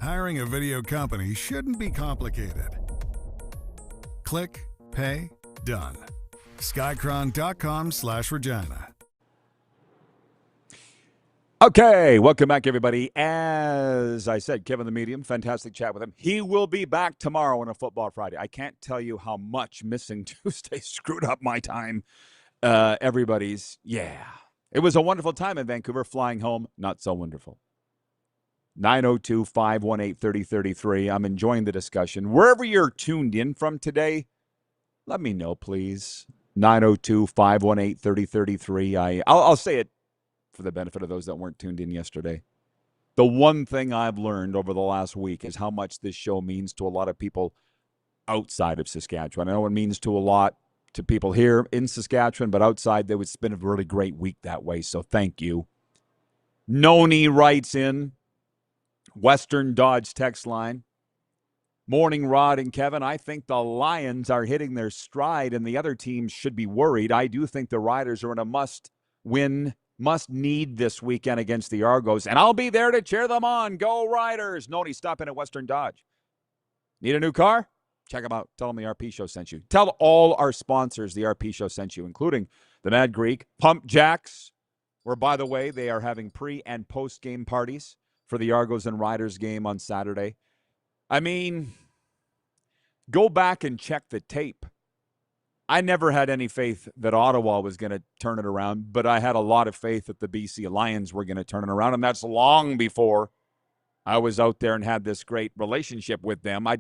Hiring a video company shouldn't be complicated. Click, pay, done. Skycron.com/Regina. Okay, welcome back, everybody. As I said, Kevin the Medium, fantastic chat with him. He will be back tomorrow on a Football Friday. I can't tell you how much missing Tuesday screwed up my time. Everybody's, yeah. It was a wonderful time in Vancouver. Flying home, not so wonderful. 902-518-3033. I'm enjoying the discussion. Wherever you're tuned in from today, let me know, please. 902-518-3033. I'll say it for the benefit of those that weren't tuned in yesterday. The one thing I've learned over the last week is how much this show means to a lot of people outside of Saskatchewan. I know it means to a lot to people here in Saskatchewan, but outside, it's been a really great week that way, so thank you. Noni writes in, Western Dodge text line. Morning, Rod and Kevin. I think the Lions are hitting their stride and the other teams should be worried. I do think the Riders are in a must-win, must-need this weekend against the Argos, and I'll be there to cheer them on. Go Riders! Noni, stop in at Western Dodge. Need a new car? Check them out. Tell them the RP Show sent you. Tell all our sponsors the RP Show sent you, including the Mad Greek, PumpJacks, where, by the way, they are having pre- and post-game parties for the Argos and Riders game on Saturday. I mean, go back and check the tape. I never had any faith that Ottawa was going to turn it around, but I had a lot of faith that the BC Lions were going to turn it around, and that's long before I was out there and had this great relationship with them. I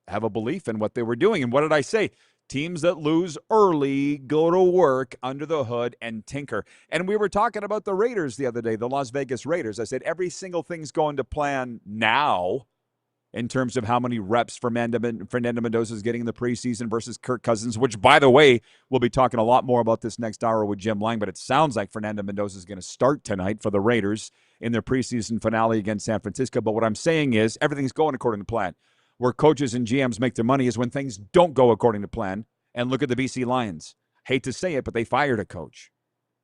have a belief in what they were doing. And what did I say? Teams that lose early go to work under the hood and tinker. And we were talking about the Raiders the other day, the Las Vegas Raiders. I said every single thing's going to plan now in terms of how many reps Fernando Mendoza is getting in the preseason versus Kirk Cousins, which, by the way, we'll be talking a lot more about this next hour with Jim Lang, but it sounds like Fernando Mendoza is going to start tonight for the Raiders in their preseason finale against San Francisco. But what I'm saying is everything's going according to plan. Where coaches and GMs make their money is when things don't go according to plan. And look at the BC Lions. Hate to say it, but they fired a coach.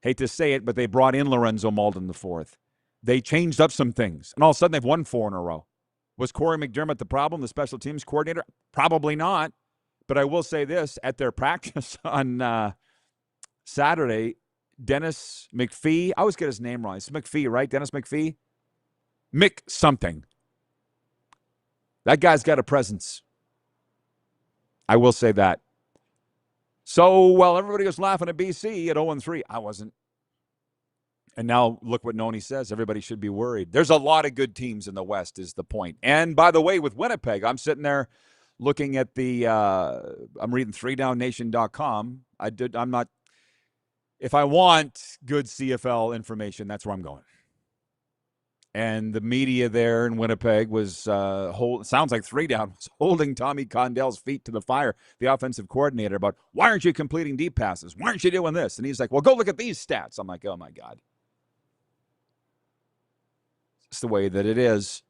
Hate to say it, but they brought in Lorenzo Malden IV. They changed up some things, and all of a sudden they've won 4 in a row. Was Corey McDermott the problem, the special teams coordinator? Probably not. But I will say this, at their practice on Saturday, Dennis McPhee, I always get his name wrong. It's McPhee, right? Dennis McPhee? Mick something. That guy's got a presence. I will say that. So, while everybody was laughing at BC at 0-3, I wasn't. And now look what Noni says. Everybody should be worried. There's a lot of good teams in the West is the point. And by the way, with Winnipeg, I'm sitting there looking at the I'm reading 3downnation.com. If I want good CFL information, that's where I'm going. And the media there in Winnipeg was sounds like 3 Down was holding Tommy Condell's feet to the fire, the offensive coordinator, about why aren't you completing deep passes? Why aren't you doing this? And he's like, well, go look at these stats. I'm like, oh my God. It's the way that it is.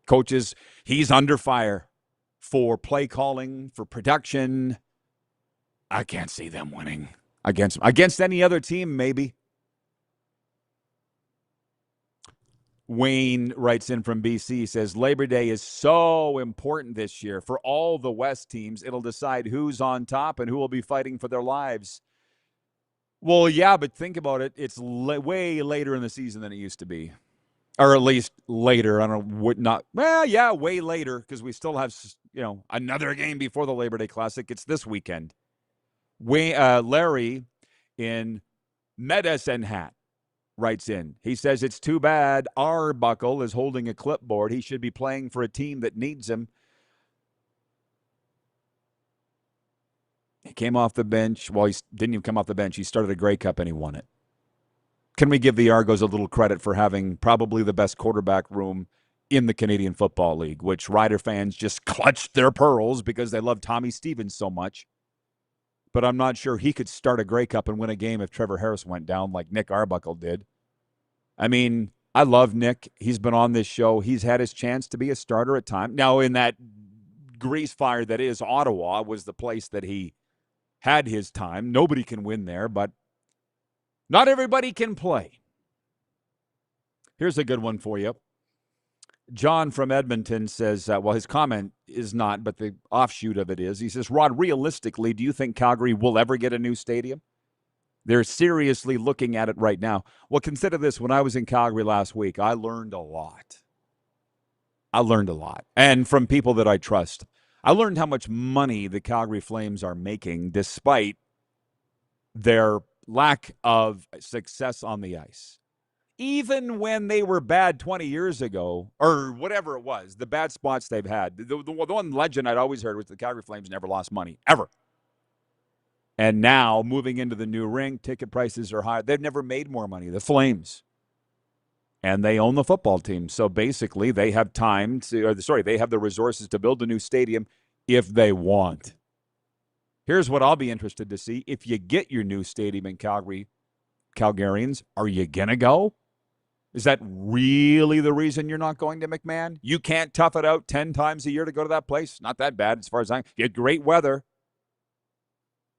Coaches, he's under fire for play calling, for production. I can't see them winning against any other team, maybe. Wayne writes in from BC, says, Labor Day is so important this year. For all the West teams, it'll decide who's on top and who will be fighting for their lives. Well, yeah, but think about it. It's way later in the season than it used to be. Or at least later. I don't know. Way later, because we still have, another game before the Labor Day Classic. It's this weekend. Larry in Medicine Hat writes in. He says, it's too bad Arbuckle is holding a clipboard. He should be playing for a team that needs him. He came off the bench. Well, he didn't even come off the bench. He started a Grey Cup and he won it. Can we give the Argos a little credit for having probably the best quarterback room in the Canadian Football League, which Rider fans just clutched their pearls because they love Tommy Stevens so much. But I'm not sure he could start a Grey Cup and win a game if Trevor Harris went down like Nick Arbuckle did. I mean, I love Nick. He's been on this show. He's had his chance to be a starter at times. Now, in that grease fire that is Ottawa was the place that he had his time. Nobody can win there, but not everybody can play. Here's a good one for you. John from Edmonton says, his comment is not, but the offshoot of it is. He says, Rod, realistically, do you think Calgary will ever get a new stadium? They're seriously looking at it right now. Well, consider this. When I was in Calgary last week, I learned a lot. And from people that I trust. I learned how much money the Calgary Flames are making despite their lack of success on the ice. Even when they were bad 20 years ago, or whatever it was, the bad spots they've had. The one legend I'd always heard was the Calgary Flames never lost money, ever. And now, moving into the new rink, ticket prices are high. They've never made more money, the Flames. And they own the football team. So basically, they have they have the resources to build a new stadium if they want. Here's what I'll be interested to see. If you get your new stadium in Calgary, Calgarians, are you going to go? Is that really the reason you're not going to McMahon? You can't tough it out 10 times a year to go to that place? Not that bad as far as you get great weather.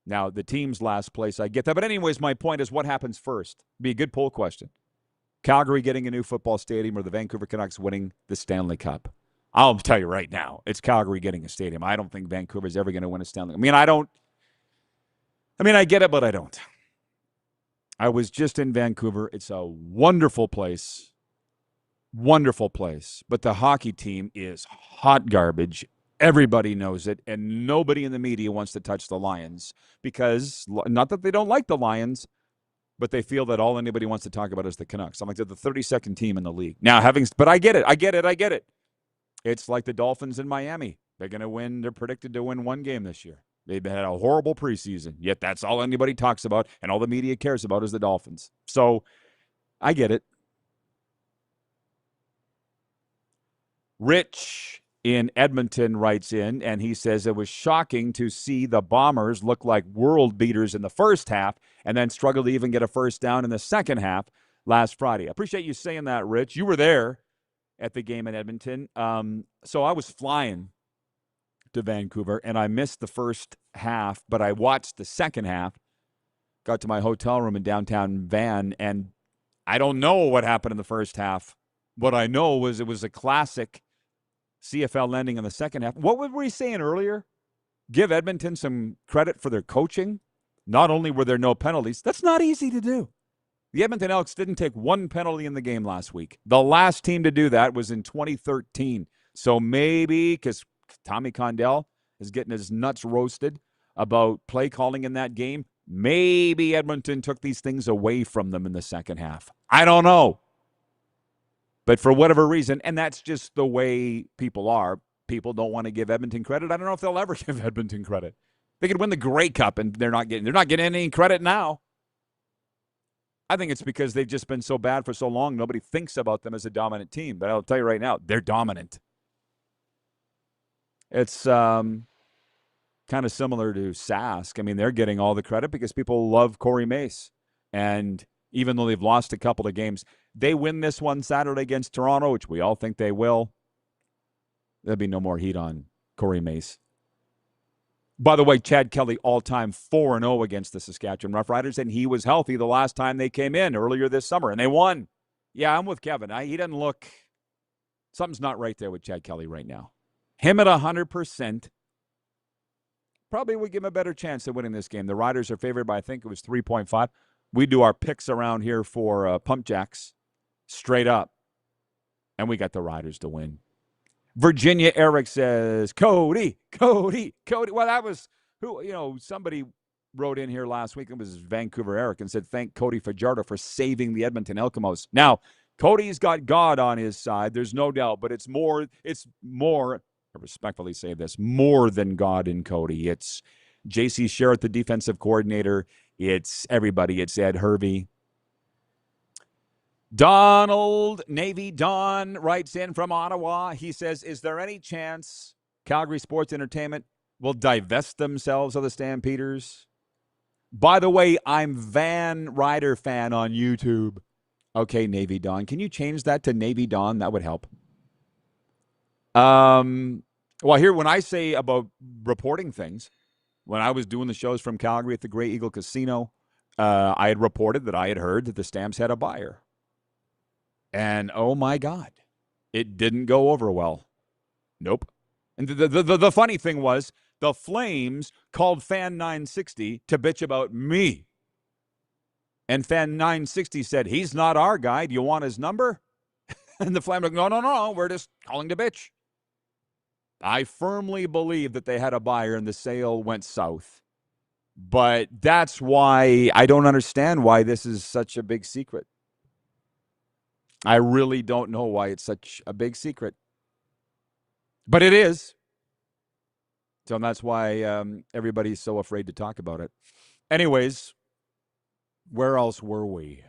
Now, the team's last place, I get that. But anyways, my point is what happens first? Be a good poll question. Calgary getting a new football stadium or the Vancouver Canucks winning the Stanley Cup? I'll tell you right now, it's Calgary getting a stadium. I don't think Vancouver's ever going to win a Stanley. I get it, but I don't. I was just in Vancouver. It's a wonderful place. Wonderful place. But the hockey team is hot garbage. Everybody knows it, and nobody in the media wants to touch the Lions because, not that they don't like the Lions, but they feel that all anybody wants to talk about is the Canucks. I'm like, they're the 32nd team in the league. Now, but I get it. It's like the Dolphins in Miami. They're going to win. They're predicted to win one game this year. They've had a horrible preseason, yet that's all anybody talks about, and all the media cares about is the Dolphins. So, I get it. Rich in Edmonton writes in, and he says it was shocking to see the Bombers look like world beaters in the first half and then struggle to even get a first down in the second half last Friday. I appreciate you saying that, Rich. You were there at the game in Edmonton. So I was flying to Vancouver, and I missed the first half, but I watched the second half, got to my hotel room in downtown Van, and I don't know what happened in the first half. What I know was it was a classic CFL ending in the second half. What were we saying earlier? Give Edmonton some credit for their coaching. Not only were there no penalties, that's not easy to do. The Edmonton Elks didn't take one penalty in the game last week. The last team to do that was in 2013. So maybe, because Tommy Condell is getting his nuts roasted about play calling in that game, maybe Edmonton took these things away from them in the second half. I don't know. But for whatever reason, and that's just the way people are, people don't want to give Edmonton credit. I don't know if they'll ever give Edmonton credit. They could win the Grey Cup, and they're not getting any credit now. I think it's because they've just been so bad for so long, nobody thinks about them as a dominant team. But I'll tell you right now, they're dominant. It's kind of similar to Sask. I mean, they're getting all the credit because people love Corey Mace. And even though they've lost a couple of games, they win this one Saturday against Toronto, which we all think they will. There'll be no more heat on Corey Mace. By the way, Chad Kelly all-time 4-0 against the Saskatchewan Roughriders, and he was healthy the last time they came in earlier this summer, and they won. Yeah, I'm with Kevin. He doesn't look – something's not right there with Chad Kelly right now. Him at 100% probably would give him a better chance of winning this game. The Riders are favored by, I think it was 3.5. We do our picks around here for PumpJacks straight up, and we got the Riders to win. Virginia Eric says, Cody. Well, that was somebody wrote in here last week. It was Vancouver Eric and said, thank Cody Fajardo for saving the Edmonton Eskimos. Now, Cody's got God on his side. There's no doubt, but it's more, I respectfully say this, more than God in Cody. It's J.C. Sherritt, the defensive coordinator. It's everybody. It's Ed Hervey. Donald, Navy Don, writes in from Ottawa. He says, is there any chance Calgary Sports Entertainment will divest themselves of the Stampeders? By the way, I'm Van Ryder fan on YouTube. Okay, Navy Don. Can you change that to Navy Don? That would help. Well, here, when I say about reporting things, when I was doing the shows from Calgary at the Grey Eagle Casino, I had reported that I had heard that the Stamps had a buyer. And, oh, my God, it didn't go over well. Nope. And the funny thing was, the Flames called Fan 960 to bitch about me. And Fan 960 said, he's not our guy. Do you want his number? And the Flames were like, no, we're just calling to bitch. I firmly believe that they had a buyer and the sale went south. But that's why I don't understand why this is such a big secret. I really don't know why it's such a big secret. But it is. So that's why everybody's so afraid to talk about it. Anyways, where else were we?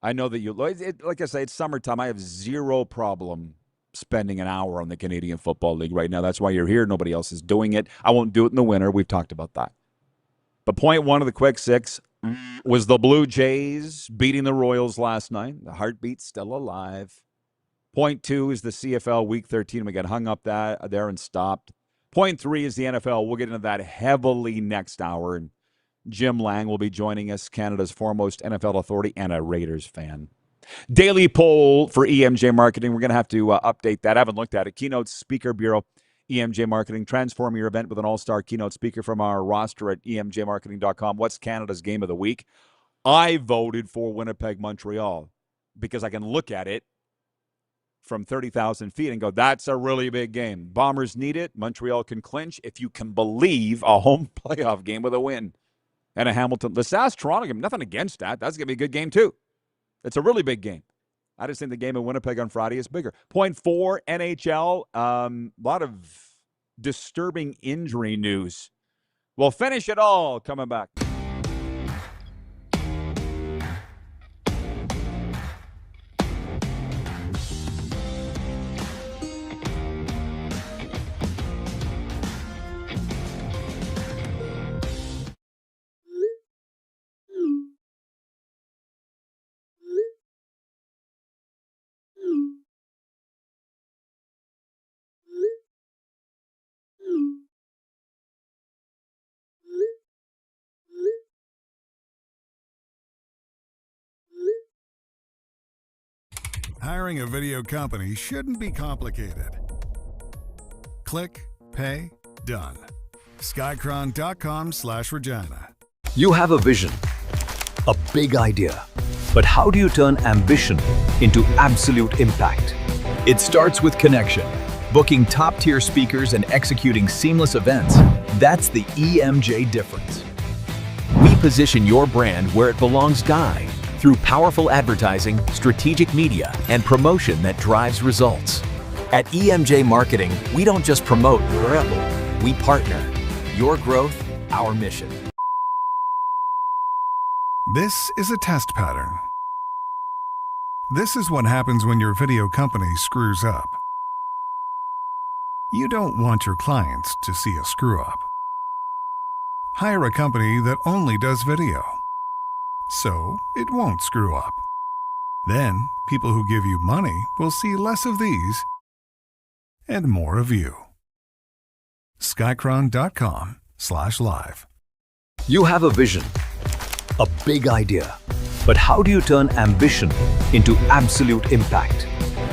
I know that like I say, it's summertime. I have zero problem spending an hour on the Canadian Football League right now. That's why you're here. Nobody else is doing it. I won't do it in the winter. We've talked about that. But point one of the quick six was the Blue Jays beating the Royals last night. The heartbeat's still alive. Point two is the CFL Week 13. We got hung up there and stopped. Point three is the NFL. We'll get into that heavily next hour. And Jim Lang will be joining us, Canada's foremost NFL authority and a Raiders fan. Daily poll for EMJ Marketing. We're going to have to update that. I haven't looked at it. Keynote Speaker Bureau, EMJ Marketing. Transform your event with an all-star keynote speaker from our roster at emjmarketing.com. What's Canada's game of the week? I voted for Winnipeg, Montreal, because I can look at it from 30,000 feet and go, that's a really big game. Bombers need it. Montreal can clinch, if you can believe, a home playoff game with a win. And a Hamilton, LaSalle, Toronto game, nothing against that. That's going to be a good game, too. It's a really big game. I just think the game in Winnipeg on Friday is bigger. Point 4, NHL. A lot of disturbing injury news. We'll finish it all coming back. Hiring a video company shouldn't be complicated. Click, pay, done. Skycron.com/Regina. You have a vision, a big idea, but how do you turn ambition into absolute impact? It starts with connection. Booking top-tier speakers and executing seamless events, that's the EMJ difference. We position your brand where it belongs, Guy, through powerful advertising, strategic media, and promotion that drives results. At EMJ Marketing, we don't just promote, we partner. Your growth, our mission. This is a test pattern. This is what happens when your video company screws up. You don't want your clients to see a screw-up. Hire a company that only does video, so it won't screw up. Then, people who give you money will see less of these and more of you. Skycron.com/live. You have a vision, a big idea, but how do you turn ambition into absolute impact?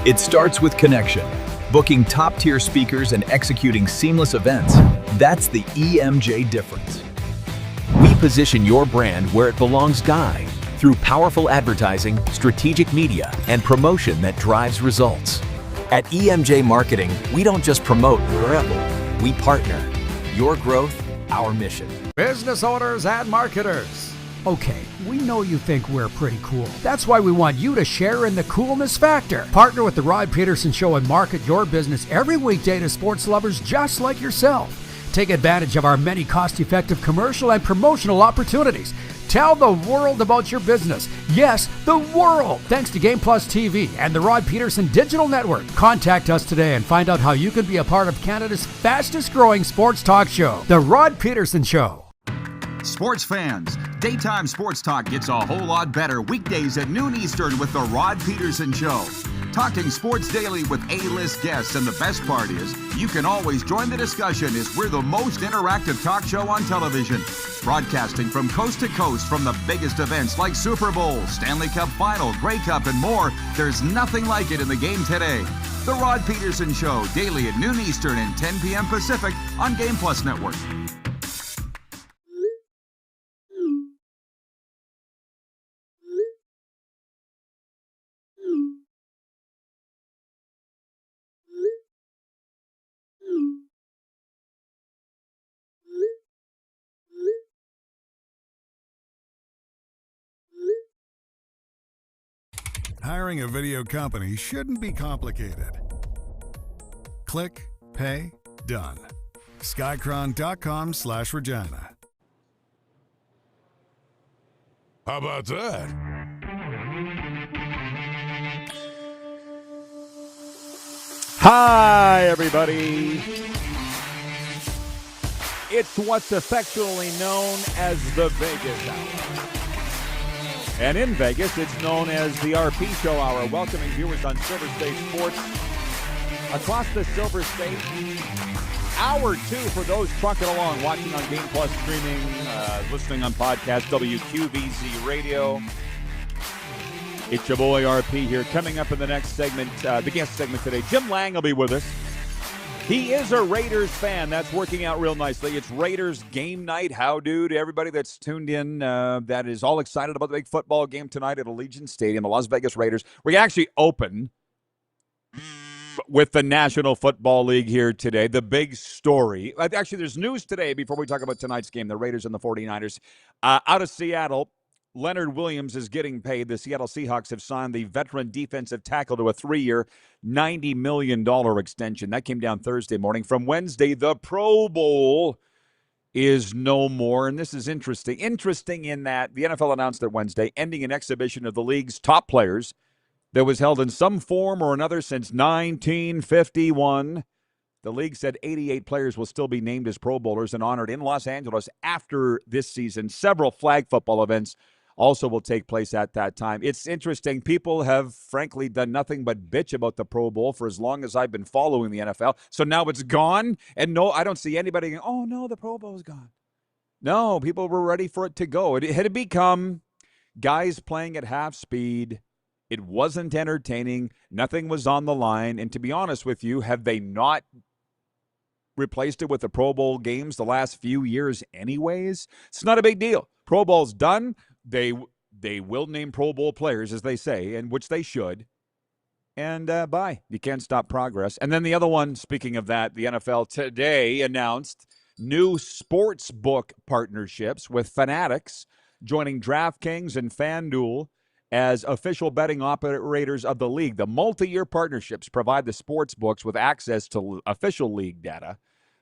It starts with connection. Booking top-tier speakers and executing seamless events, that's the EMJ difference. We position your brand where it belongs, Guy, through powerful advertising, strategic media, and promotion that drives results. At EMJ Marketing, we don't just promote, we partner. Your growth, our mission. Business owners and marketers. Okay, we know you think we're pretty cool. That's why we want you to share in the coolness factor. Partner with the Rod Pedersen Show and market your business every weekday to sports lovers just like yourself. Take advantage of our many cost-effective commercial and promotional opportunities. Tell the world about your business. Yes, the world. Thanks to Game Plus TV and the Rod Pedersen Digital Network. Contact us today and find out how you can be a part of Canada's fastest-growing sports talk show, The Rod Pedersen Show. Sports fans, daytime sports talk gets a whole lot better weekdays at noon Eastern with the Rod Pedersen Show. Talking sports daily with A-list guests, and the best part is, you can always join the discussion as we're the most interactive talk show on television. Broadcasting from coast to coast from the biggest events like Super Bowl, Stanley Cup Final, Grey Cup, and more, there's nothing like it in the game today. The Rod Pedersen Show, daily at noon Eastern and 10 p.m. Pacific on Game Plus Network. Hiring a video company shouldn't be complicated. Click, pay, done. Skycron.com/Regina. How about that? Hi, everybody. It's what's affectionately known as the Vegas Hour. And in Vegas, it's known as the RP Show Hour, welcoming viewers on Silver State Sports across the Silver State. Hour 2 for those trucking along, watching on Game Plus streaming, listening on podcast, WQVZ Radio. It's your boy RP here. Coming up in the next segment, the guest segment today, Jim Lang will be with us. He is a Raiders fan. That's working out real nicely. It's Raiders game night. How do to everybody that's tuned in that is all excited about the big football game tonight at Allegiant Stadium, the Las Vegas Raiders. We actually open with the National Football League here today. The big story. Actually, there's news today before we talk about tonight's game, the Raiders and the 49ers. Out of Seattle, Leonard Williams is getting paid. The Seattle Seahawks have signed the veteran defensive tackle to a 3-year, $90 million extension. That came down Thursday morning. From Wednesday, the Pro Bowl is no more. And this is interesting. Interesting in that the NFL announced it Wednesday, ending an exhibition of the league's top players that was held in some form or another since 1951. The league said 88 players will still be named as Pro Bowlers and honored in Los Angeles after this season. Several flag football events also will take place at that time. It's interesting. People have, frankly, done nothing but bitch about the Pro Bowl for as long as I've been following the NFL. So now it's gone, and no, I don't see anybody going, oh, no, the Pro Bowl is gone. No, people were ready for it to go. It had become guys playing at half speed. It wasn't entertaining. Nothing was on the line. And to be honest with you, have they not replaced it with the Pro Bowl games the last few years anyways? It's not a big deal. Pro Bowl's done. They will name Pro Bowl players, as they say, and which they should. And bye. You can't stop progress. And then the other one, speaking of that, the NFL today announced new sports book partnerships with Fanatics, joining DraftKings and FanDuel as official betting operators of the league. The multi-year partnerships provide the sports books with access to official league data,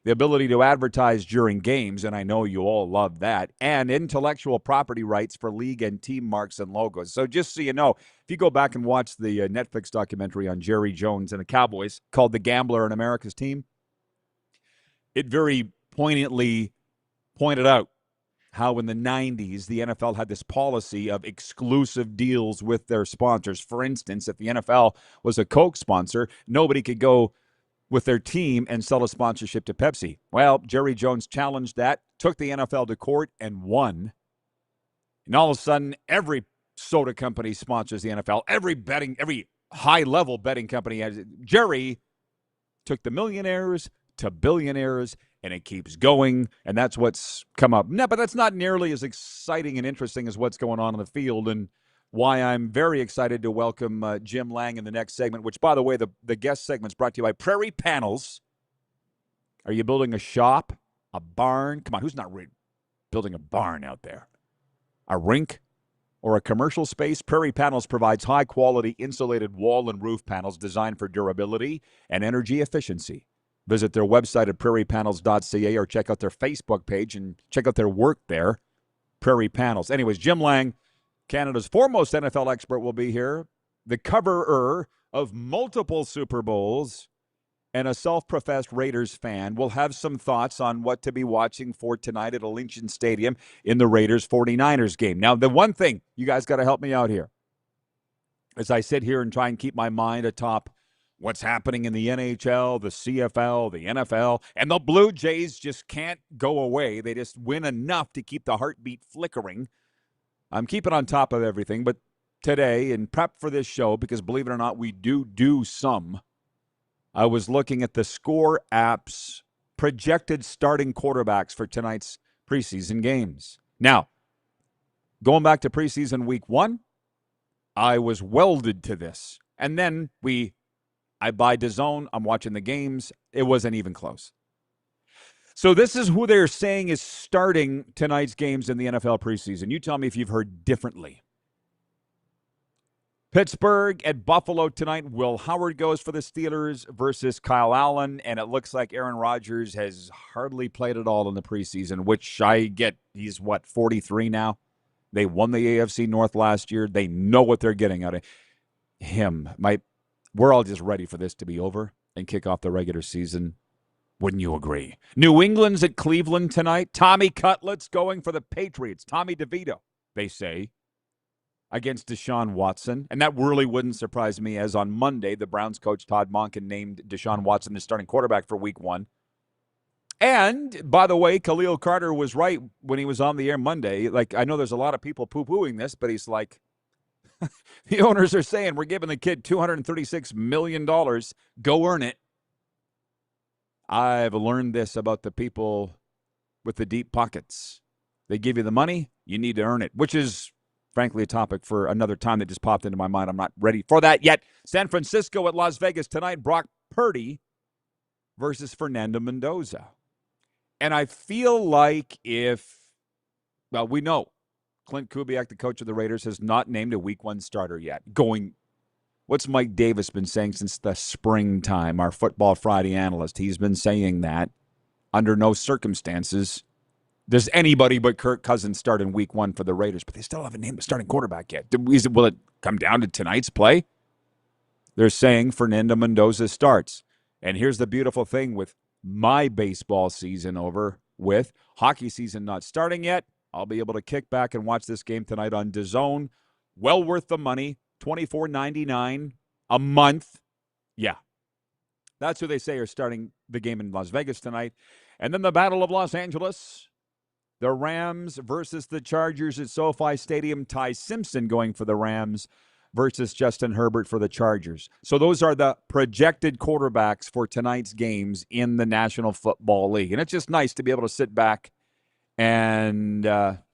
the ability to advertise during games, and I know you all love that, and intellectual property rights for league and team marks and logos. So just so you know, if you go back and watch the Netflix documentary on Jerry Jones and the Cowboys called The Gambler and America's Team, it very poignantly pointed out how in the 90s the NFL had this policy of exclusive deals with their sponsors. For instance, if the NFL was a Coke sponsor, nobody could go with their team and sell a sponsorship to Pepsi. Well, Jerry Jones challenged that, took the NFL to court, and won. And all of a sudden, every soda company sponsors the NFL. Every high-level betting company has it. Jerry took the millionaires to billionaires, and it keeps going, and that's what's come up. No, but that's not nearly as exciting and interesting as what's going on in the field, and why I'm very excited to welcome Jim Lang in the next segment, which, by the way, the guest segment's brought to you by Prairie Panels. Are you building a shop, a barn? Come on, who's not building a barn out there? A rink or a commercial space? Prairie Panels provides high-quality insulated wall and roof panels designed for durability and energy efficiency. Visit their website at prairiepanels.ca or check out their Facebook page and check out their work there, Prairie Panels. Anyways, Jim Lang, Canada's foremost NFL expert, will be here, the coverer of multiple Super Bowls, and a self-professed Raiders fan. Will have some thoughts on what to be watching for tonight at Allegiant Stadium in the Raiders-49ers game. Now, the one thing, you guys got to help me out here, as I sit here and try and keep my mind atop what's happening in the NHL, the CFL, the NFL, and the Blue Jays just can't go away. They just win enough to keep the heartbeat flickering. I'm keeping on top of everything, but today, in prep for this show, because believe it or not, we do some, I was looking at the Score app's projected starting quarterbacks for tonight's preseason games. Now, going back to preseason week 1, I was welded to this. And then I buy DAZN, I'm watching the games. It wasn't even close. So this is who they're saying is starting tonight's games in the NFL preseason. You tell me if you've heard differently. Pittsburgh at Buffalo tonight. Will Howard goes for the Steelers versus Kyle Allen, and it looks like Aaron Rodgers has hardly played at all in the preseason, which I get. He's, 43 now? They won the AFC North last year. They know what they're getting out of him. We're all just ready for this to be over and kick off the regular season. Wouldn't you agree? New England's at Cleveland tonight. Tommy Cutlett's going for the Patriots. Tommy DeVito, they say, against Deshaun Watson. And that really wouldn't surprise me, as on Monday, the Browns coach Todd Monken named Deshaun Watson the starting quarterback for week 1. And, by the way, Khalil Carter was right when he was on the air Monday. I know there's a lot of people poo-pooing this, but he's like, The owners are saying we're giving the kid $236 million. Go earn it. I've learned this about the people with the deep pockets. They give you the money, you need to earn it, which is, frankly, a topic for another time that just popped into my mind. I'm not ready for that yet. San Francisco at Las Vegas tonight. Brock Purdy versus Fernando Mendoza. And I feel like we know Clint Kubiak, the coach of the Raiders, has not named a week 1 starter yet. What's Mike Davis been saying since the springtime, our Football Friday analyst? He's been saying that under no circumstances does anybody but Kirk Cousins start in week 1 for the Raiders, but they still haven't named a starting quarterback yet. Will it come down to tonight's play? They're saying Fernando Mendoza starts. And here's the beautiful thing with my baseball season over with, hockey season not starting yet. I'll be able to kick back and watch this game tonight on DAZN. Well worth the money, $24.99 a month. Yeah, that's who they say are starting the game in Las Vegas tonight. And then the Battle of Los Angeles, the Rams versus the Chargers at SoFi Stadium. Ty Simpson going for the Rams versus Justin Herbert for the Chargers. So those are the projected quarterbacks for tonight's games in the National Football League. And it's just nice to be able to sit back and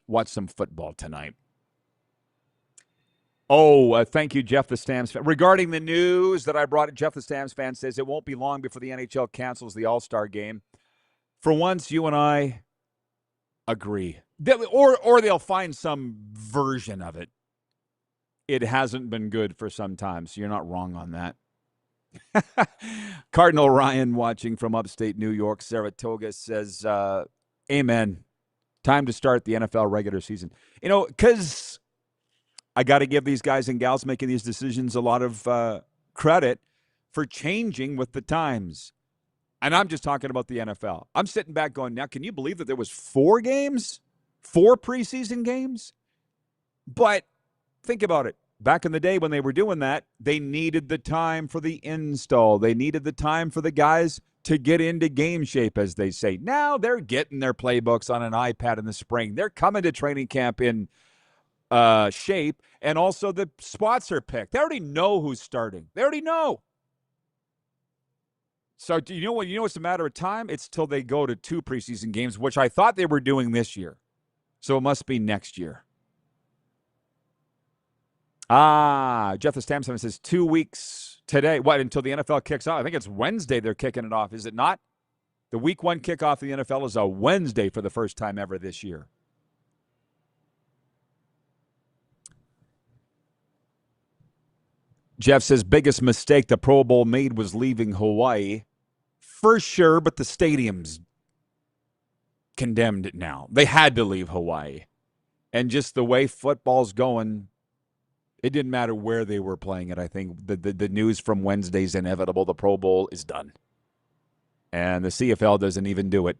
watch some football tonight. Thank you, Jeff the Stamps fan. Regarding the news that I brought, Jeff the Stamps fan says it won't be long before the NHL cancels the All-Star game. For once, you and I agree. Or they'll find some version of it. It hasn't been good for some time, so you're not wrong on that. Cardinal Ryan watching from upstate New York, Saratoga, says, amen. Time to start the NFL regular season. Because I got to give these guys and gals making these decisions a lot of credit for changing with the times. And I'm just talking about the NFL. I'm sitting back going, now, can you believe that there was 4 games? 4 preseason games? But think about it. Back in the day when they were doing that, they needed the time for the install. They needed the time for the guys to get into game shape, as they say. Now they're getting their playbooks on an iPad in the spring. They're coming to training camp in shape, and also the spots are picked. They already know who's starting. They already know. So do you know what? You know it's a matter of time? It's till they go to 2 preseason games, which I thought they were doing this year. So it must be next year. Jeff the Stamps says 2 weeks today. What, until the NFL kicks off? I think it's Wednesday they're kicking it off, is it not? The week 1 kickoff of the NFL is a Wednesday for the first time ever this year. Jeff says, biggest mistake the Pro Bowl made was leaving Hawaii. For sure, but the stadium's condemned it now. They had to leave Hawaii. And just the way football's going, it didn't matter where they were playing it. I think the news from Wednesday's inevitable. The Pro Bowl is done. And the CFL doesn't even do it.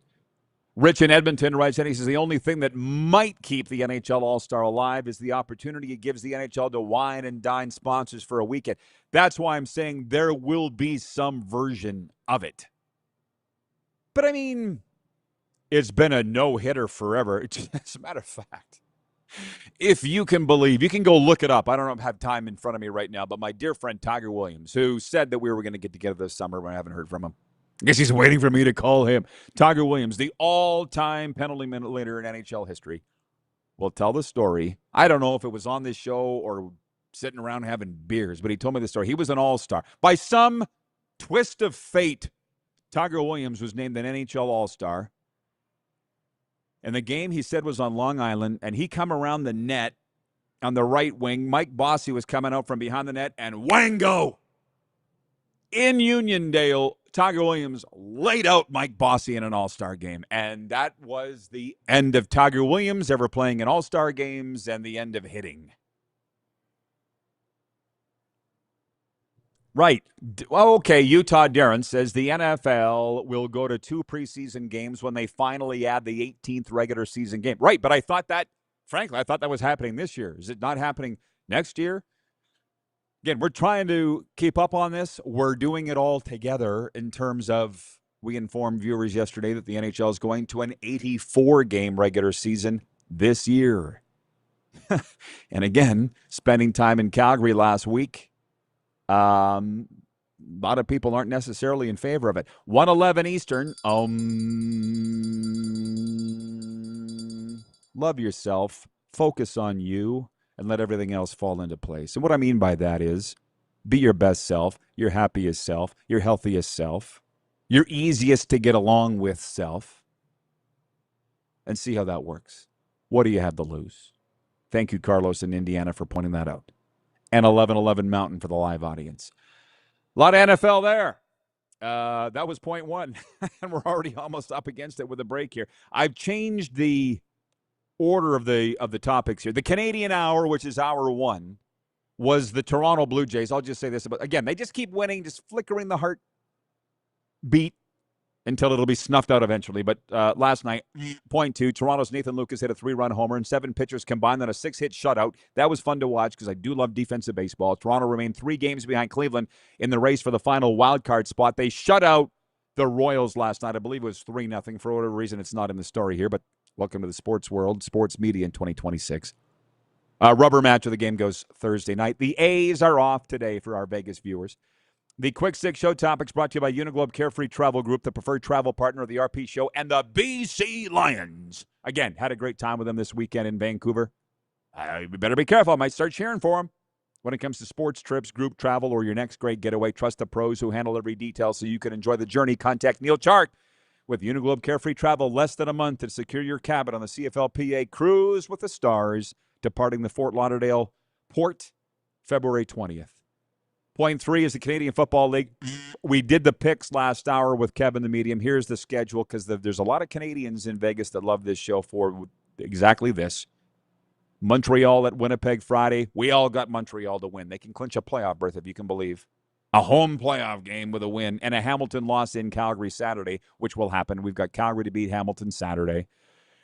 Rich in Edmonton writes in, he says, the only thing that might keep the NHL All-Star alive is the opportunity it gives the NHL to wine and dine sponsors for a weekend. That's why I'm saying there will be some version of it. But, I mean, it's been a no-hitter forever. As a matter of fact, if you can believe, you can go look it up. I don't have time in front of me right now, but my dear friend Tiger Williams, who said that we were going to get together this summer, but I haven't heard from him. I guess he's waiting for me to call him. Tiger Williams, the all-time penalty minute leader in NHL history, will tell the story. I don't know if it was on this show or sitting around having beers, but he told me the story. He was an all-star. By some twist of fate, Tiger Williams was named an NHL all-star. And the game, he said, was on Long Island, and he come around the net on the right wing. Mike Bossy was coming out from behind the net, and wango! In Uniondale, Tiger Williams laid out Mike Bossy in an all-star game. And that was the end of Tiger Williams ever playing in all-star games and the end of hitting. Right. Okay, Utah Darren says the NFL will go to 2 preseason games when they finally add the 18th regular season game. Right, but I thought that was happening this year. Is it not happening next year? Again, we're trying to keep up on this. We're doing it all together in terms of, we informed viewers yesterday that the NHL is going to an 84-game regular season this year. And again, spending time in Calgary last week, a lot of people aren't necessarily in favor of it. 1:11 Eastern. Love yourself, focus on you, and let everything else fall into place. And what I mean by that is be your best self, your happiest self, your healthiest self, your easiest to get along with self, and see how that works. What do you have to lose? Thank you, Carlos in Indiana, for pointing that out. And 1111 Mountain for the live audience. A lot of NFL there. That was point one, and we're already almost up against it with a break here. I've changed the order of the topics here. The Canadian Hour, which is hour one, was the Toronto Blue Jays. I'll just say this about, again, they just keep winning, just flickering the heart beat until it'll be snuffed out eventually. But last night, point two, Toronto's Nathan Lucas hit a 3-run homer and 7 pitchers combined on a 6-hit shutout. That was fun to watch because I do love defensive baseball. Toronto remained 3 games behind Cleveland in the race for the final wild card spot. They shut out the Royals last night. I believe it was 3-0. For whatever reason, it's not in the story here, but welcome to the sports world, sports media in 2026. Rubber match of the game goes Thursday night. The A's are off today for our Vegas viewers. The Quick Six Show topics brought to you by Uniglobe Carefree Travel Group, the preferred travel partner of the RP Show, and the BC Lions. Again, had a great time with them this weekend in Vancouver. You better be careful. I might start cheering for them. When it comes to sports trips, group travel, or your next great getaway, trust the pros who handle every detail so you can enjoy the journey. Contact Neil Chart with Uniglobe Carefree Travel. Less than a month to secure your cabin on the CFLPA Cruise with the Stars, departing the Fort Lauderdale port February 20th. Point 3 is the Canadian Football League. We did the picks last hour with Kevin the Medium. Here's the schedule because there's a lot of Canadians in Vegas that love this show for exactly this. Montreal at Winnipeg Friday. We all got Montreal to win. They can clinch a playoff berth if you can believe. A home playoff game with a win and a Hamilton loss in Calgary Saturday, which will happen. We've got Calgary to beat Hamilton Saturday.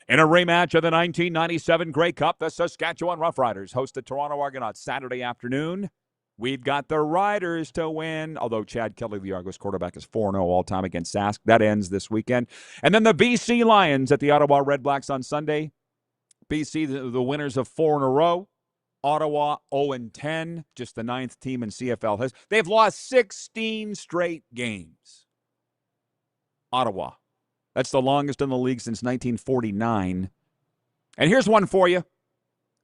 In a rematch of the 1997 Grey Cup, the Saskatchewan Roughriders host the Toronto Argonauts Saturday afternoon. We've got the Riders to win, although Chad Kelly, the Argos quarterback, is 4-0 all-time against Sask. That ends this weekend. And then the BC Lions at the Ottawa Redblacks on Sunday. BC, the winners of 4 in a row. Ottawa 0-10, just the 9th team in CFL. They've lost 16 straight games. Ottawa. That's the longest in the league since 1949. And here's one for you.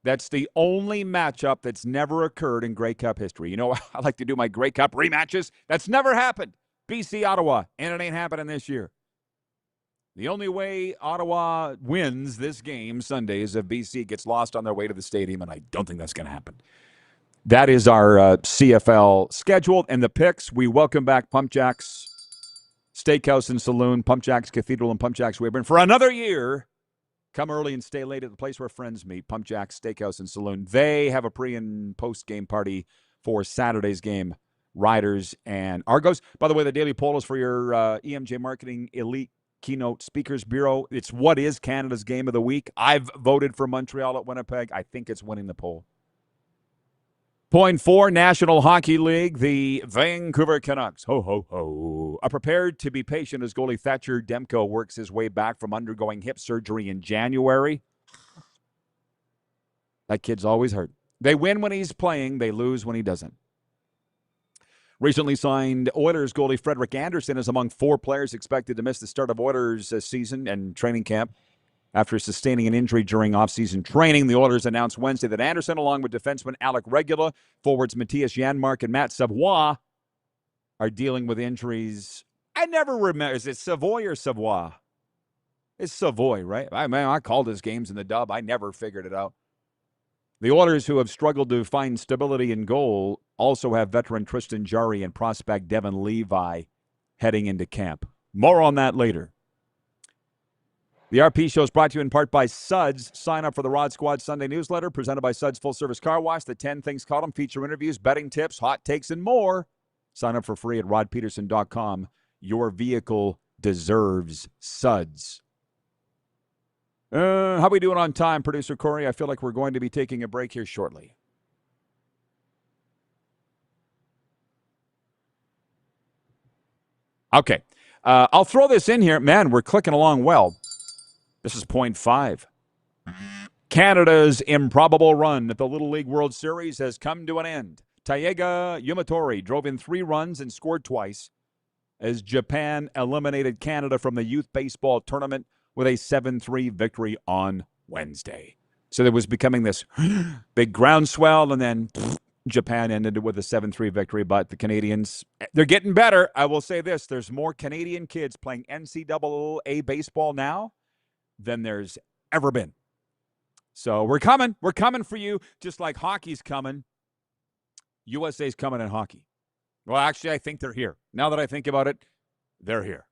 That's the only matchup that's never occurred in Grey Cup history. You know, I like to do my Grey Cup rematches. That's never happened. BC, Ottawa, and it ain't happening this year. The only way Ottawa wins this game Sunday is if BC gets lost on their way to the stadium, and I don't think that's going to happen. That is our CFL schedule and the picks. We welcome back PumpJacks Steakhouse and Saloon, PumpJacks Cathedral, and PumpJacks Weyburn for another year. Come early and stay late at the place where friends meet, PumpJacks Steakhouse and Saloon. They have a pre- and post-game party for Saturday's game, Riders and Argos. By the way, the daily poll is for your EMJ Marketing Elite Keynote Speakers Bureau. It's what is Canada's game of the week. I've voted for Montreal at Winnipeg. I think it's winning the poll. Point 4, National Hockey League. The Vancouver Canucks, ho, ho, ho, are prepared to be patient as goalie Thatcher Demko works his way back from undergoing hip surgery in January. That kid's always hurt. They win when he's playing. They lose when he doesn't. Recently signed Oilers goalie Frederik Andersen is among 4 players expected to miss the start of Oilers' season and training camp. After sustaining an injury during offseason training, the Oilers announced Wednesday that Andersen, along with defenseman Alec Regula, forwards Matthias Janmark, and Matt Savoie, are dealing with injuries. I never remember. Is it Savoy or Savoie? It's Savoy, right? I called his games in the dub. I never figured it out. The Oilers, who have struggled to find stability in goal, also have veteran Tristan Jarry and prospect Devin Levi heading into camp. More on that later. The RP Show is brought to you in part by Suds. Sign up for the Rod Squad Sunday newsletter presented by Suds Full Service Car Wash. The 10 Things Column feature interviews, betting tips, hot takes, and more. Sign up for free at rodpeterson.com. Your vehicle deserves Suds. How we doing on time, Producer Corey? I feel like we're going to be taking a break here shortly. Okay. I'll throw this in here. Man, we're clicking along well. This is point 5. Canada's improbable run at the Little League World Series has come to an end. Taiga Yumatori drove in 3 runs and scored twice as Japan eliminated Canada from the youth baseball tournament with a 7-3 victory on Wednesday. So there was becoming this big groundswell, and then Japan ended it with a 7-3 victory. But the Canadians, they're getting better. I will say this. There's more Canadian kids playing NCAA baseball now than there's ever been. So we're coming. We're coming for you, just like hockey's coming. USA's coming in hockey. Well, actually, I think they're here. Now that I think about it, they're here.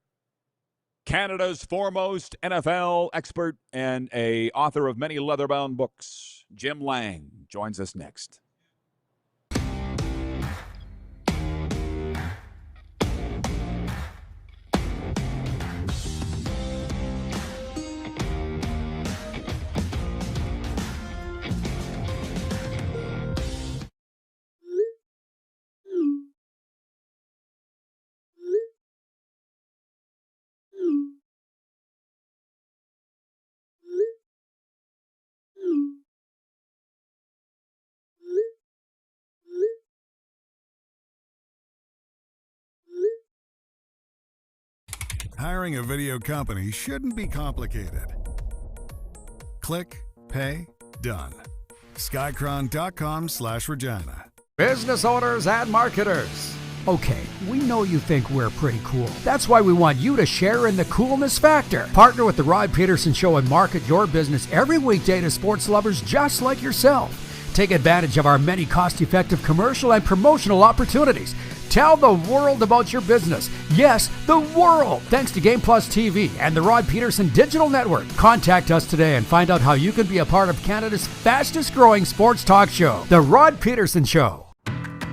Canada's foremost NFL expert and a author of many leather-bound books, Jim Lang, joins us next. Hiring a video company shouldn't be complicated. Click, pay, done. Skycron.com/Regina. Business owners and marketers. Okay, we know you think we're pretty cool. That's why we want you to share in the coolness factor. Partner with the Rod Pedersen Show and market your business every weekday to sports lovers just like yourself. Take advantage of our many cost-effective commercial and promotional opportunities. Tell the world about your business. Yes, the world. Thanks to Game Plus TV and the Rod Pedersen Digital Network. Contact us today and find out how you can be a part of Canada's fastest-growing sports talk show, The Rod Pedersen Show.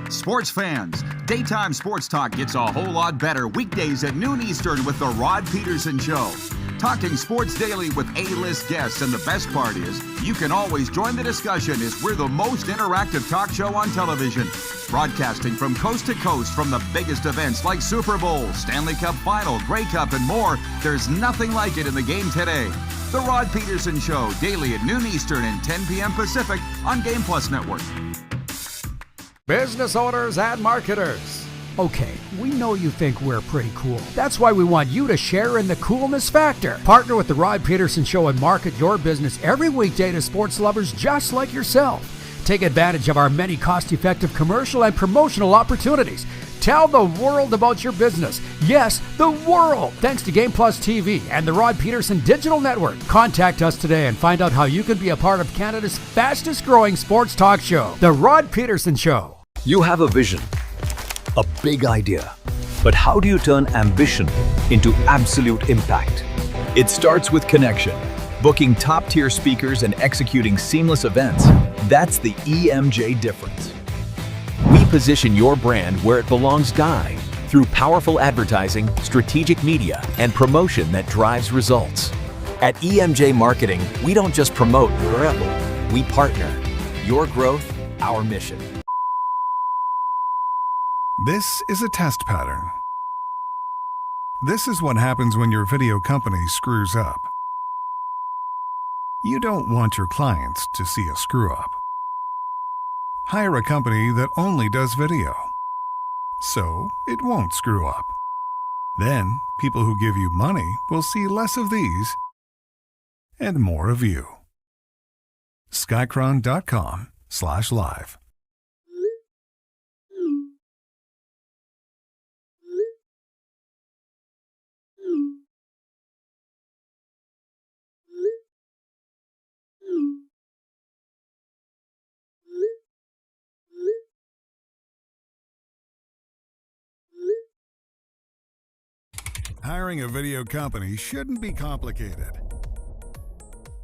Sports fans, daytime sports talk gets a whole lot better weekdays at noon Eastern with The Rod Pedersen Show. Talking sports daily with A-list guests, and the best part is, you can always join the discussion as we're the most interactive talk show on television. Broadcasting from coast to coast from the biggest events like Super Bowl, Stanley Cup Final, Grey Cup, and more, there's nothing like it in the game today. The Rod Pedersen Show, daily at noon Eastern and 10 p.m. Pacific on Game Plus Network. Business owners and marketers. Okay, we know you think we're pretty cool. That's why we want you to share in the coolness factor. Partner with the Rod Pedersen Show and market your business every weekday to sports lovers just like yourself. Take advantage of our many cost-effective commercial and promotional opportunities. Tell the world about your business. Yes, the world. Thanks to Game Plus TV and the Rod Pedersen Digital Network. Contact us today and find out how you can be a part of Canada's fastest-growing sports talk show, The Rod Pedersen Show. You have a vision, a big idea. But how do you turn ambition into absolute impact? It starts with connection. Booking top-tier speakers and executing seamless events. That's the EMJ difference. We position your brand where it belongs, Guy, through powerful advertising, strategic media, and promotion that drives results. At EMJ Marketing, we don't just promote, we partner. Your growth, our mission. This is a test pattern. This is what happens when your video company screws up. You don't want your clients to see a screw-up. Hire a company that only does video, so it won't screw up. Then, people who give you money will see less of these and more of you. Skycron.com/live. Hiring a video company shouldn't be complicated.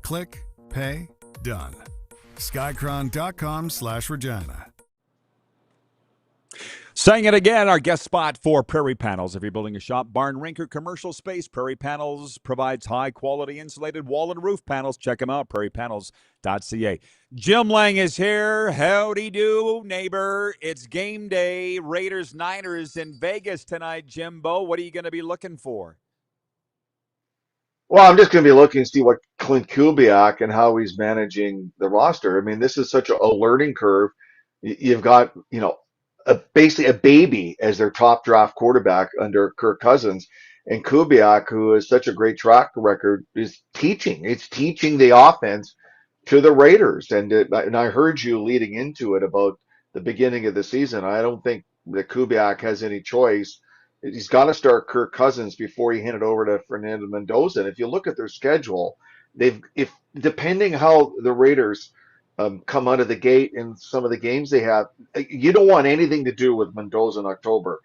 Click, pay, done. Skycron.com/Regina. Saying it again, our guest spot for Prairie Panels. If you're building a shop, barn, rink, or commercial space, Prairie Panels provides high-quality insulated wall and roof panels. Check them out, prairiepanels.ca. Jim Lang is here. Howdy do, neighbor. It's game day. Raiders-Niners in Vegas tonight, Jimbo. What are you going to be looking for? Well, I'm just going to be looking to see what Clint Kubiak and how he's managing the roster. I mean, this is such a learning curve. You've got, basically a baby as their top draft quarterback under Kirk Cousins. And Kubiak, who has such a great track record, is teaching. It's teaching the offense to the Raiders. And I heard you leading into it about the beginning of the season. I don't think that Kubiak has any choice. He's got to start Kirk Cousins before he handed over to Fernando Mendoza. And if you look at their schedule, if depending how the Raiders come out of the gate in some of the games they have, you don't want anything to do with Mendoza in October.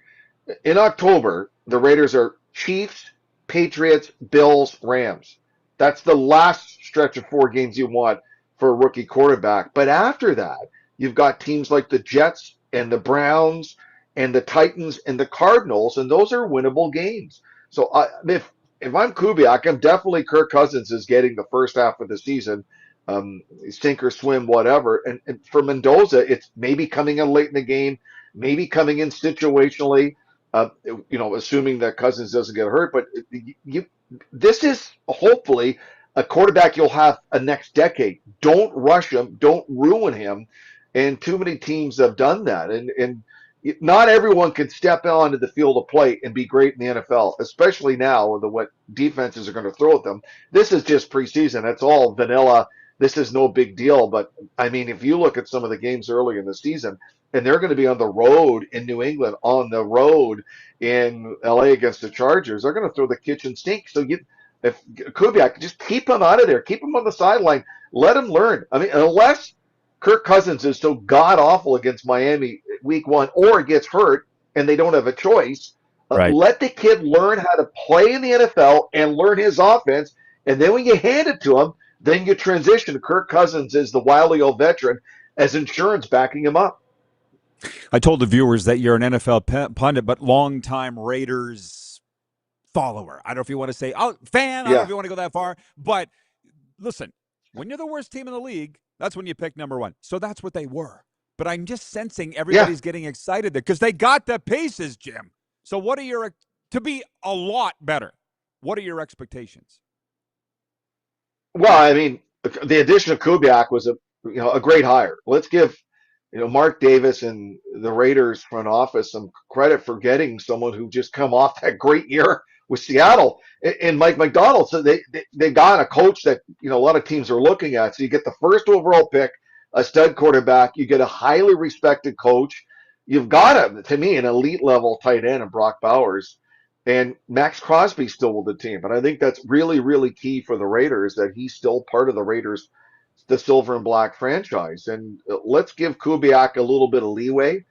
In October, the Raiders are Chiefs, Patriots, Bills, Rams. That's the last stretch of 4 games you want for a rookie quarterback. But after that, you've got teams like the Jets and the Browns and the Titans and the Cardinals, and those are winnable games. So if I'm Kubiak, I'm definitely Kirk Cousins is getting the first half of the season, sink or swim, whatever. And for Mendoza, it's maybe coming in late in the game, maybe coming in situationally, assuming that Cousins doesn't get hurt. But this is hopefully a quarterback you'll have a next decade. Don't rush him. Don't ruin him. And too many teams have done that. And not everyone can step onto the field of play and be great in the NFL, especially now with what defenses are going to throw at them. This is just preseason. It's all vanilla. This is no big deal. But, I mean, if you look at some of the games early in the season, and they're going to be on the road in New England, on the road in LA against the Chargers, they're going to throw the kitchen sink. So if Kubiak, just keep him out of there. Keep him on the sideline. Let him learn. I mean, unless Kirk Cousins is so god awful against Miami week 1 or gets hurt and they don't have a choice, Right. let the kid learn how to play in the NFL and learn his offense. And then when you hand it to him, then you transition. Kirk Cousins is the wily old veteran as insurance backing him up. I told the viewers that you're an NFL pundit, but longtime Raiders follower. I don't know if you want to say fan. I don't know if you want to go that far. But listen, when you're the worst team in the league, that's when you pick number 1. So that's what they were. But I'm just sensing everybody's getting excited there because they got the pieces, Jim. So what are to be a lot better, what are your expectations? Well, I mean, the addition of Kubiak was a great hire. Let's give Mark Davis and the Raiders front office some credit for getting someone who just come off that great year with Seattle and Mike McDonald. So they got a coach that a lot of teams are looking at. So you get the first overall pick, a stud quarterback. You get a highly respected coach. You've got to me, an elite level tight end in Brock Bowers. And Max Crosby's still with the team. But I think that's really, really key for the Raiders that he's still part of the Raiders, the silver and black franchise. And let's give Kubiak a little bit of leeway.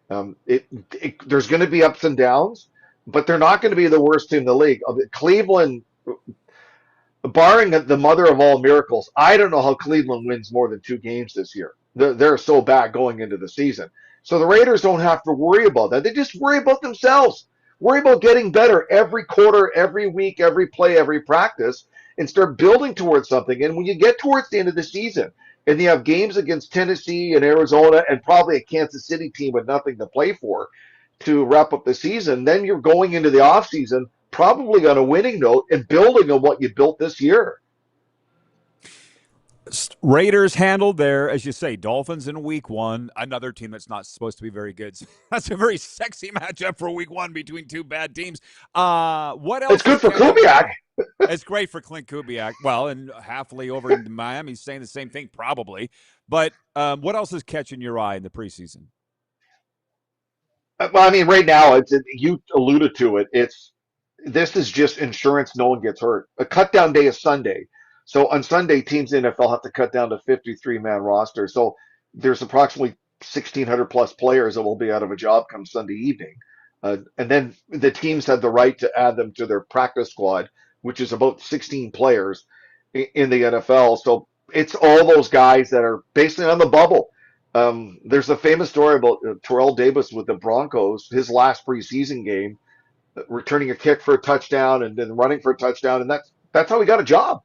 There's going to be ups and downs, but they're not going to be the worst team in the league. Cleveland, barring the mother of all miracles, I don't know how Cleveland wins more than 2 games this year. They're so bad going into the season. So the Raiders don't have to worry about that. They just worry about themselves. Worry about getting better every quarter, every week, every play, every practice, and start building towards something. And when you get towards the end of the season and you have games against Tennessee and Arizona and probably a Kansas City team with nothing to play for to wrap up the season, then you're going into the offseason probably on a winning note and building on what you built this year. Raiders handled their, as you say, Dolphins in week 1, another team that's not supposed to be very good. That's a very sexy matchup for week 1 between 2 bad teams. What else? It's good for Kubiak. It's great for Clint Kubiak. Well, and Halfley over in Miami is saying the same thing probably. But what else is catching your eye in the preseason? Well, I mean, right now, you alluded to it. This is just insurance. No one gets hurt. A cut down day is Sunday. So on Sunday, teams in the NFL have to cut down to 53-man roster. So there's approximately 1,600 plus players that will be out of a job come Sunday evening. And then the teams have the right to add them to their practice squad, which is about 16 players in the NFL. So it's all those guys that are basically on the bubble. There's a famous story about Terrell Davis with the Broncos, his last preseason game, returning a kick for a touchdown and then running for a touchdown. And that's how he got a job.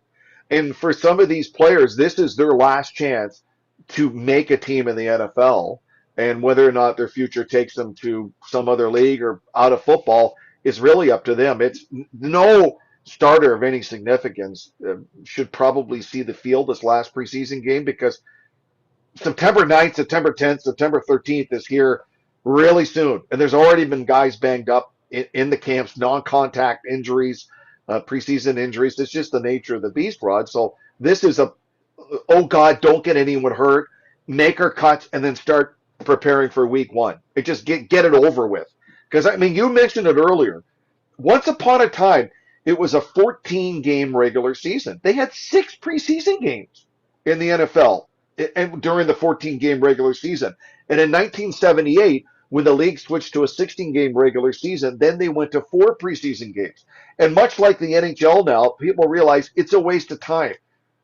And for some of these players, this is their last chance to make a team in the NFL. And whether or not their future takes them to some other league or out of football is really up to them. It's no starter of any significance should probably see the field this last preseason game, because September 9th, September 10th, September 13th is here really soon. And there's already been guys banged up in the camps, non-contact injuries, preseason injuries. It's just the nature of the beast, Rod. So this is oh God, don't get anyone hurt, make our cuts, and then start preparing for week one. It just get it over with. Because, I mean, you mentioned it earlier. Once upon a time, it was a 14-game regular season. They had 6 preseason games in the NFL and during the 14-game regular season. And in 1978, when the league switched to a 16-game regular season, then they went to 4 preseason games. And much like the NHL now, people realize it's a waste of time.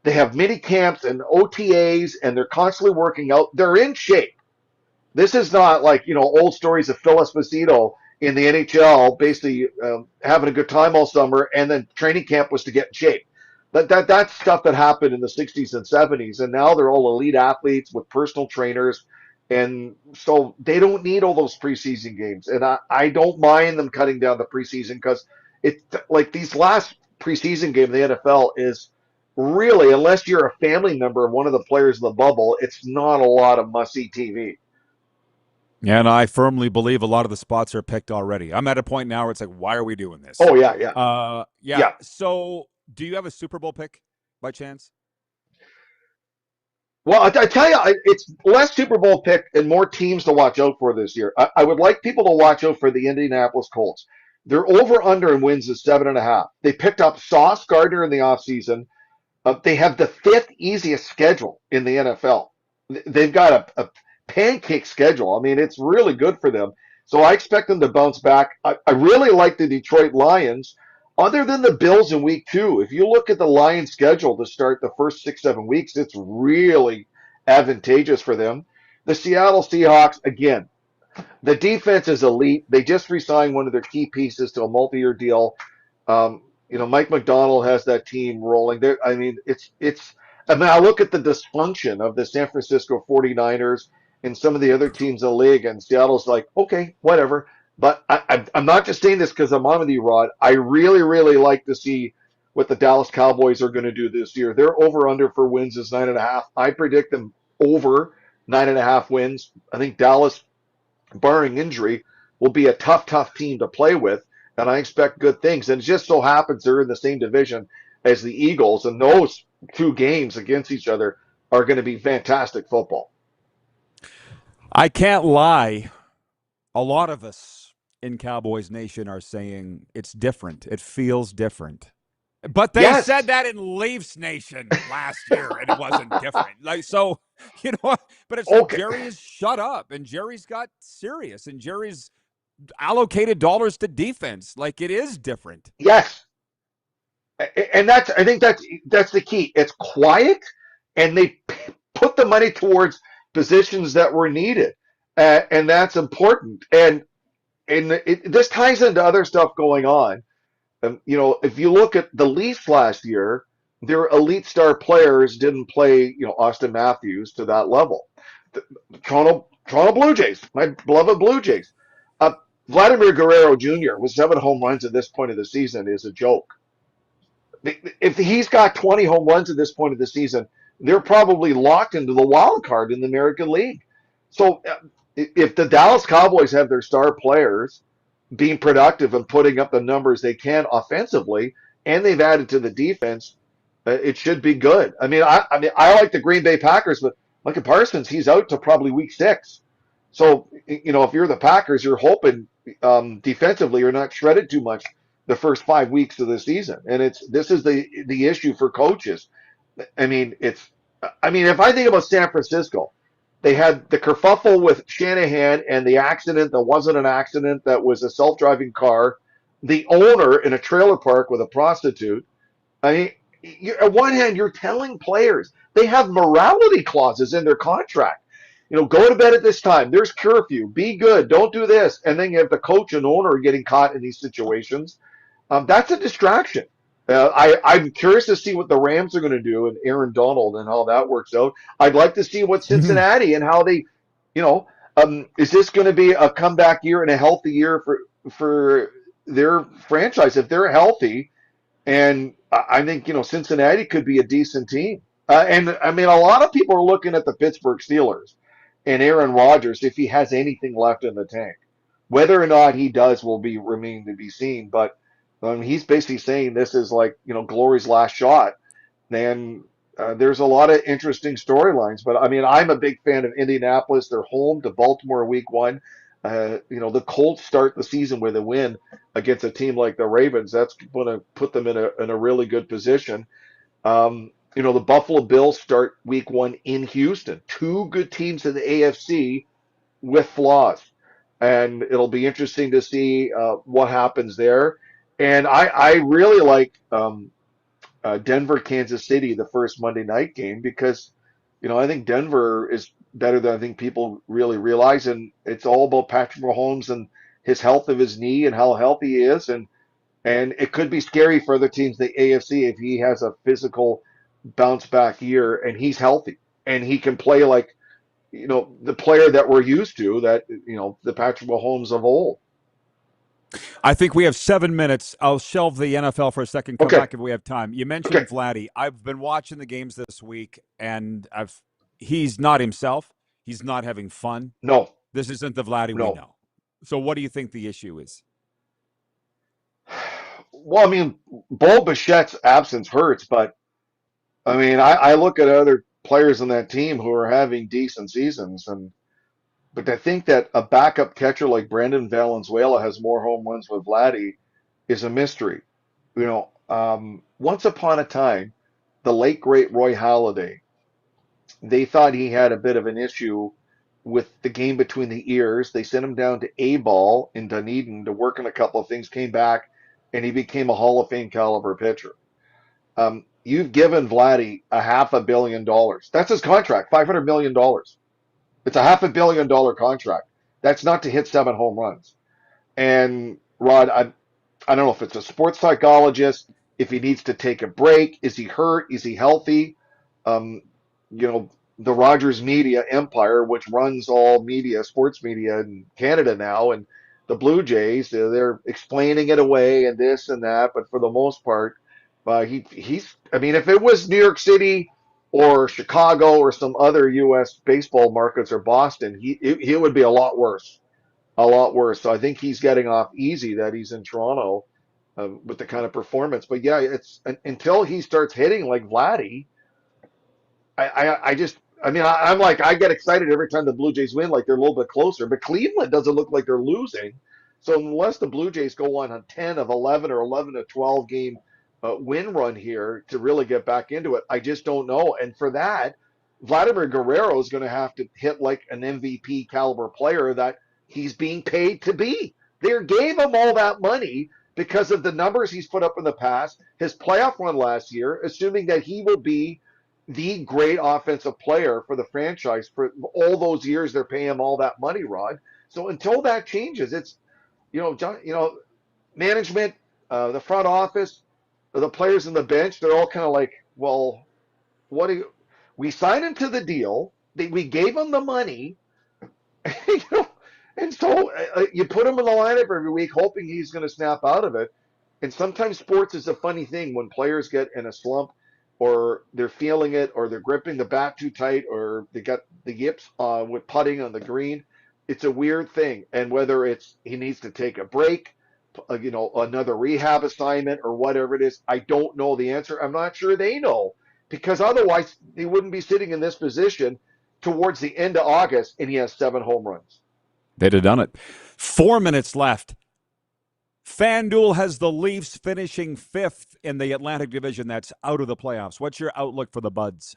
They have mini camps and OTAs, and they're constantly working out. They're in shape. This is not like, old stories of Phil Esposito in the NHL, basically having a good time all summer, and then training camp was to get in shape. That's stuff that happened in the 60s and 70s, and now they're all elite athletes with personal trainers, and so they don't need all those preseason games. And I don't mind them cutting down the preseason, because it's like these last preseason game in the NFL is really, unless you're a family member of one of the players in the bubble, it's not a lot of must-see TV. And I firmly believe a lot of the spots are picked already. I'm at a point now where it's like, why are we doing this? Oh, yeah. Yeah. So do you have a Super Bowl pick by chance? Well, I tell you, it's less Super Bowl pick and more teams to watch out for this year. I would like people to watch out for the Indianapolis Colts. Their over-under in wins is 7.5. They picked up Sauce Gardner in the offseason. They have the 5th easiest schedule in the NFL. They've got a pancake schedule. I mean, it's really good for them. So I expect them to bounce back. I really like the Detroit Lions. Other than the Bills in week 2, if you look at the Lions schedule to start the first 6-7 weeks, it's really advantageous for them. The Seattle Seahawks, again, the defense is elite. They just re-signed one of their key pieces to a multi-year deal. Mike McDonald has that team rolling. I look at the dysfunction of the San Francisco 49ers and some of the other teams in the league, and Seattle's like, okay, whatever. But I'm not just saying this because I'm on with you, Rod. I really, really like to see what the Dallas Cowboys are going to do this year. Their over-under for wins is 9.5. I predict them over 9.5 wins. I think Dallas, barring injury, will be a tough team to play with, and I expect good things. And it just so happens they're in the same division as the Eagles, and those 2 games against each other are going to be fantastic football. I can't lie. A lot of us in Cowboys Nation are saying it's different. It feels different. But they said that in Leafs Nation last year, and it wasn't different. But it's okay. Jerry is shut up, and Jerry's got serious, and Jerry's allocated dollars to defense. Like, it is different. Yes. And I think that's the key. It's quiet, and they put the money towards positions that were needed, and that's important. And this ties into other stuff going on. If you look at the Leafs last year, their elite star players didn't play, Austin Matthews to that level. The Toronto Blue Jays, my beloved Blue Jays. Vladimir Guerrero Jr. with 7 home runs at this point of the season is a joke. If he's got 20 home runs at this point of the season, they're probably locked into the wild card in the American League. So if the Dallas Cowboys have their star players being productive and putting up the numbers they can offensively, and they've added to the defense, it should be good. I like the Green Bay Packers, but look at Parsons. He's out to probably week 6. So, if you're the Packers, you're hoping defensively you're not shredded too much the first 5 weeks of the season. And this is the issue for coaches. If I think about San Francisco, they had the kerfuffle with Shanahan and the accident that wasn't an accident, that was a self-driving car, the owner in a trailer park with a prostitute. On one hand, you're telling players they have morality clauses in their contract. Go to bed at this time. There's curfew. Be good. Don't do this. And then you have the coach and owner getting caught in these situations. That's a distraction. I'm curious to see what the Rams are going to do and Aaron Donald and how that works out. I'd like to see what Cincinnati and how they, is this going to be a comeback year and a healthy year for their franchise? If they're healthy And I think, Cincinnati could be a decent team. And I mean, a lot of people are looking at the Pittsburgh Steelers and Aaron Rodgers if he has anything left in the tank. Whether or not he does will be remain to be seen. But he's basically saying this is like, Glory's last shot. And there's a lot of interesting storylines. But I mean, I'm a big fan of Indianapolis. They're home to Baltimore week 1. The Colts start the season with a win against a team like the Ravens. That's going to put them in a really good position. The Buffalo Bills start week 1 in Houston. Two good teams in the AFC with flaws. And it'll be interesting to see what happens there. And I really like Denver, Kansas City, the first Monday night game, because, I think Denver is better than I think people really realize. And it's all about Patrick Mahomes and his health of his knee and how healthy he is. And it could be scary for other teams, the AFC, if he has a physical bounce back year and he's healthy and he can play like, the player that we're used to, that, the Patrick Mahomes of old. I think we have 7 minutes. I'll shelve the NFL for a second. Come back if we have time. You mentioned Vladdy. I've been watching the games this week, and he's not himself. He's not having fun. No. This isn't the Vladdy we know. So what do you think the issue is? Well, I mean, Bo Bichette's absence hurts, but I mean, I look at other players on that team who are having decent seasons, but I think that a backup catcher like Brandon Valenzuela has more home runs with Vladdy is a mystery. Once upon a time, the late great Roy Halladay, they thought he had a bit of an issue with the game between the ears. They sent him down to A-ball in Dunedin to work on a couple of things, came back, and he became a Hall of Fame caliber pitcher. You've given Vladdy $500 million. That's his contract, $500 million. It's a $500 million contract. That's not to hit 7 home runs. And Rod, I don't know if it's a sports psychologist, if he needs to take a break. Is he hurt? Is he healthy? The Rogers media empire, which runs all media, sports media in Canada now, and the Blue Jays, they're explaining it away and this and that. But for the most part, he's. I mean, if it was New York City or Chicago or some other U.S. baseball markets or Boston, he would be a lot worse. A lot worse. So I think he's getting off easy that he's in Toronto with the kind of performance. But yeah, it's until he starts hitting like Vladdy, I'm like, I get excited every time the Blue Jays win, like they're a little bit closer. But Cleveland doesn't look like they're losing. So unless the Blue Jays go on a 10 of 11 or 11 of 12 game win run here to really get back into it, I just don't know. And for that, Vladimir Guerrero is going to have to hit like an MVP caliber player that he's being paid to be. They gave him all that money because of the numbers he's put up in the past, his playoff run last year, assuming that he will be the great offensive player for the franchise for all those years they're paying him all that money, Rod. So until that changes, it's, management, the front office, the players in the bench, they're all kind of like, well, we signed him to the deal. We gave him the money, and so you put him in the lineup every week, hoping he's going to snap out of it. And sometimes sports is a funny thing when players get in a slump, or they're feeling it, or they're gripping the bat too tight, or they got the yips with putting on the green. It's a weird thing. And whether it's he needs to take a break, another rehab assignment or whatever it is, I don't know the answer. I'm not sure they know, because otherwise he wouldn't be sitting in this position towards the end of August and he has 7 home runs. They'd have done it. 4 minutes left. FanDuel has the Leafs finishing 5th in the Atlantic Division. That's out of the playoffs. What's your outlook for the Buds?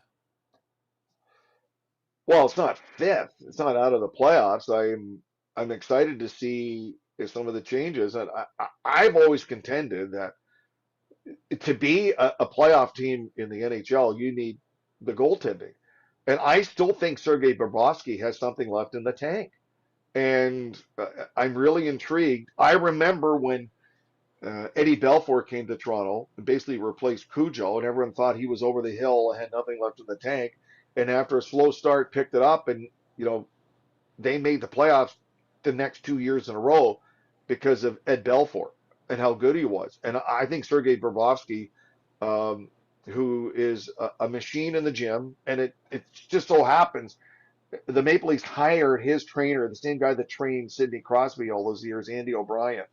Well, it's not 5th. It's not out of the playoffs. I'm excited to see some of the changes. And I've always contended that to be a playoff team in the NHL, you need the goaltending. And I still think Sergei Bobrovsky has something left in the tank. And I'm really intrigued. I remember when Eddie Belfour came to Toronto and basically replaced Cujo, and everyone thought he was over the hill and had nothing left in the tank. And after a slow start, picked it up, and they made the playoffs the next 2 years in a row because of Ed Belfour. and how good he was. And I think Sergei Bobrovsky, who is a machine in the gym, and it just so happens the Maple Leafs hired his trainer, the same guy that trained Sidney Crosby all those years, Andy O'Brien,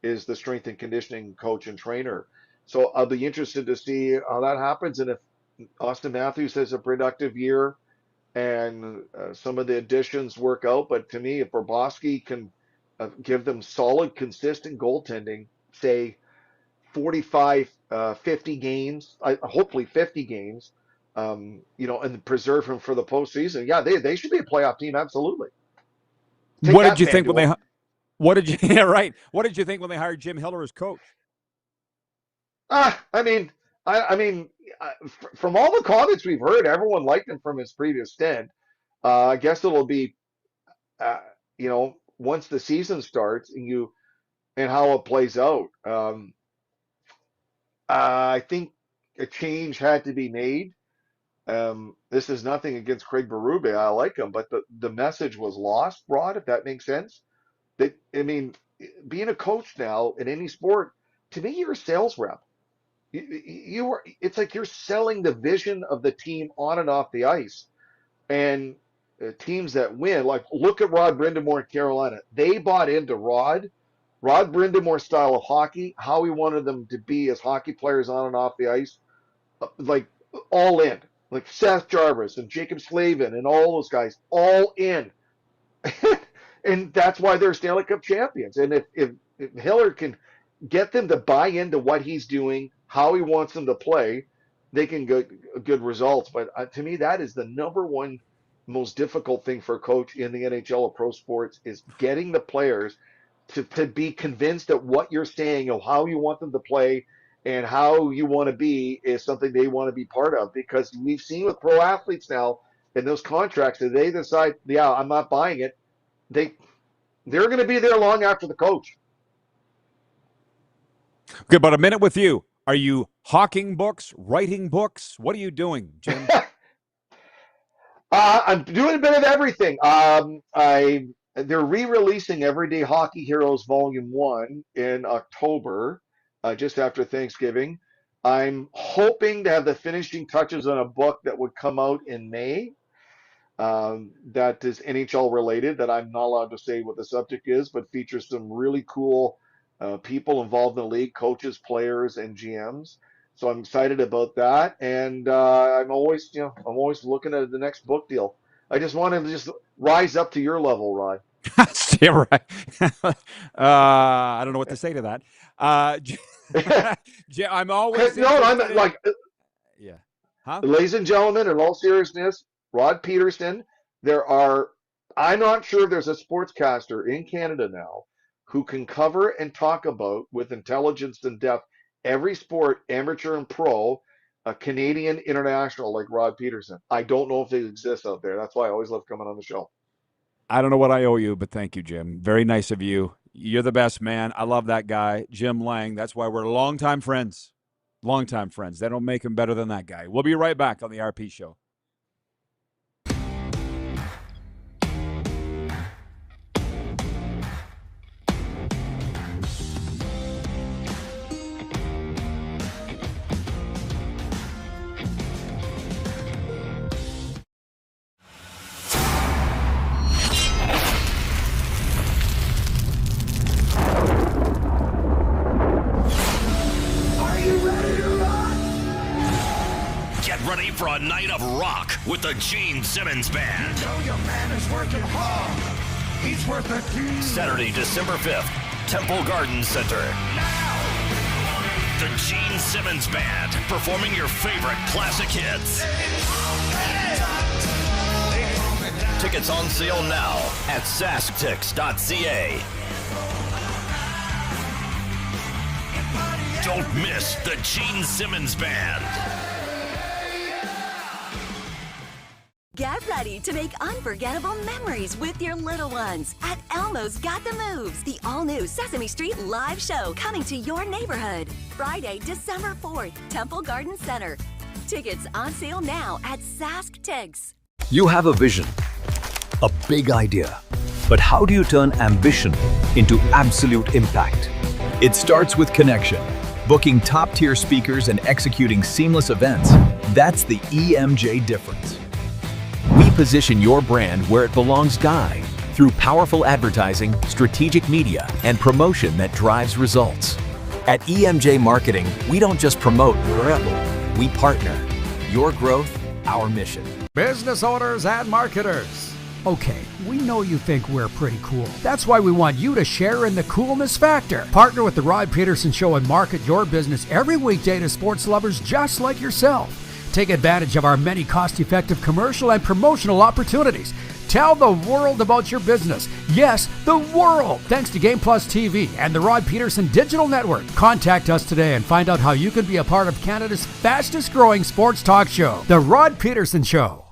is the strength and conditioning coach and trainer. So I'll be interested to see how that happens, and if Austin Matthews has a productive year and some of the additions work out. But to me, if Bobrovsky can give them solid, consistent goaltending, say 45, 50 games, hopefully 50 games, and preserve him for the postseason. Yeah, they should be a playoff team, absolutely. What did you think when they? What did you? Yeah, right. What did you think when they hired Jim Hiller as coach? From all the comments we've heard, everyone liked him from his previous stint. I guess it'll be, once the season starts and how it plays out. I think a change had to be made. This is nothing against Craig Berube. I like him, but the message was lost, Rod, if that makes sense. Being a coach now in any sport, to me, you're a sales rep. It's like you're selling the vision of the team on and off the ice. And teams that win, like look at Rod Brindamore in Carolina. They bought into Rod Brindamore's style of hockey, how he wanted them to be as hockey players on and off the ice, like all in. Like Seth Jarvis and Jacob Slavin and all those guys, all in. And that's why they're Stanley Cup champions. And if Hiller can get them to buy into what he's doing, how he wants them to play, they can get good results. But to me, that is the number one most difficult thing for a coach in the NHL or pro sports, is getting the players to be convinced that what you're saying of how you want them to play and how you want to be is something they want to be part of. Because we've seen with pro athletes now in those contracts that they decide, yeah, I'm not buying it. They're going to be there long after the coach. Okay, about a minute with you. Are you hawking books, writing books? What are you doing, Jim? I'm doing a bit of everything. They're re-releasing Everyday Hockey Heroes Volume 1 in October, just after Thanksgiving. I'm hoping to have the finishing touches on a book that would come out in May that is NHL related, that I'm not allowed to say what the subject is, but features some really cool people involved in the league, coaches, players, and GMs. So I'm excited about that, and I'm always looking at the next book deal. I just want to just rise up to your level, Rod. Yeah, right. I don't know what to say to that. I'm always yeah. Huh? Ladies and gentlemen, in all seriousness, Rod Pedersen. I'm not sure there's a sportscaster in Canada now who can cover and talk about with intelligence and depth every sport, amateur and pro, a Canadian international like Rod Pedersen. I don't know if they exist out there. That's why I always love coming on the show. I don't know what I owe you, but thank you, Jim. Very nice of you. You're the best, man. I love that guy, Jim Lang. That's why we're longtime friends. Longtime friends. They don't make him better than that guy. We'll be right back on the RP Show. For a night of rock with the Gene Simmons Band. You know your man is working hard. He's worth a team. Saturday, December 5th, Temple Garden Center. Now. The Gene Simmons Band performing your favorite classic hits. Tickets on sale now at sasktix.ca. Don't miss the Gene Simmons Band. Get ready to make unforgettable memories with your little ones at Elmo's Got the Moves, the all-new Sesame Street live show coming to your neighborhood. Friday, December 4th, Temple Garden Center. Tickets on sale now at SaskTix. You have a vision, a big idea, but how do you turn ambition into absolute impact? It starts with connection. Booking top-tier speakers and executing seamless events, that's the EMJ difference. We position your brand where it belongs, Guy, through powerful advertising, strategic media, and promotion that drives results. At EMJ Marketing, we don't just promote, we partner. Your growth, our mission. Business owners and marketers. Okay, we know you think we're pretty cool. That's why we want you to share in the coolness factor. Partner with the Rod Pedersen Show and market your business every weekday to sports lovers just like yourself. Take advantage of our many cost-effective commercial and promotional opportunities. Tell the world about your business. Yes, the world! Thanks to Game Plus TV and the Rod Pedersen Digital Network. Contact us today and find out how you can be a part of Canada's fastest-growing sports talk show, The Rod Pedersen Show.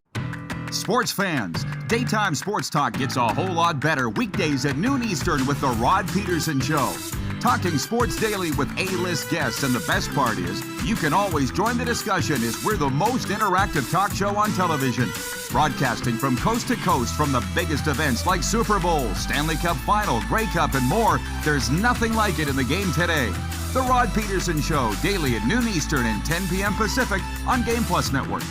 Sports fans, daytime sports talk gets a whole lot better weekdays at noon Eastern with The Rod Pedersen Show. Talking sports daily with A-list guests, and the best part is, you can always join the discussion as we're the most interactive talk show on television. Broadcasting from coast to coast from the biggest events like Super Bowl, Stanley Cup Final, Grey Cup, and more, there's nothing like it in the game today. The Rod Pedersen Show, daily at noon Eastern and 10 p.m. Pacific on Game Plus Network.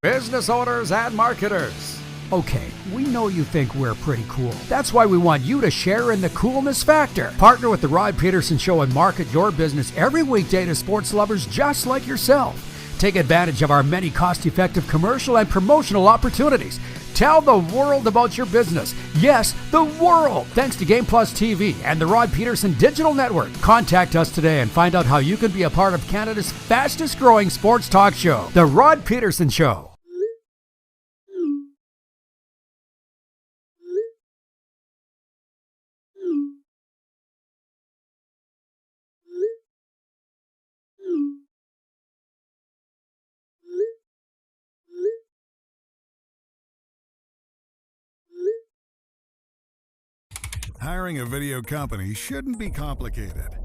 Business owners and marketers. Okay, we know you think we're pretty cool. That's why we want you to share in the coolness factor. Partner with the Rod Pedersen Show and market your business every weekday to sports lovers just like yourself. Take advantage of our many cost-effective commercial and promotional opportunities. Tell the world about your business. Yes, the world! Thanks to Game Plus TV and the Rod Pedersen Digital Network. Contact us today and find out how you can be a part of Canada's fastest-growing sports talk show, The Rod Pedersen Show. Hiring a video company shouldn't be complicated.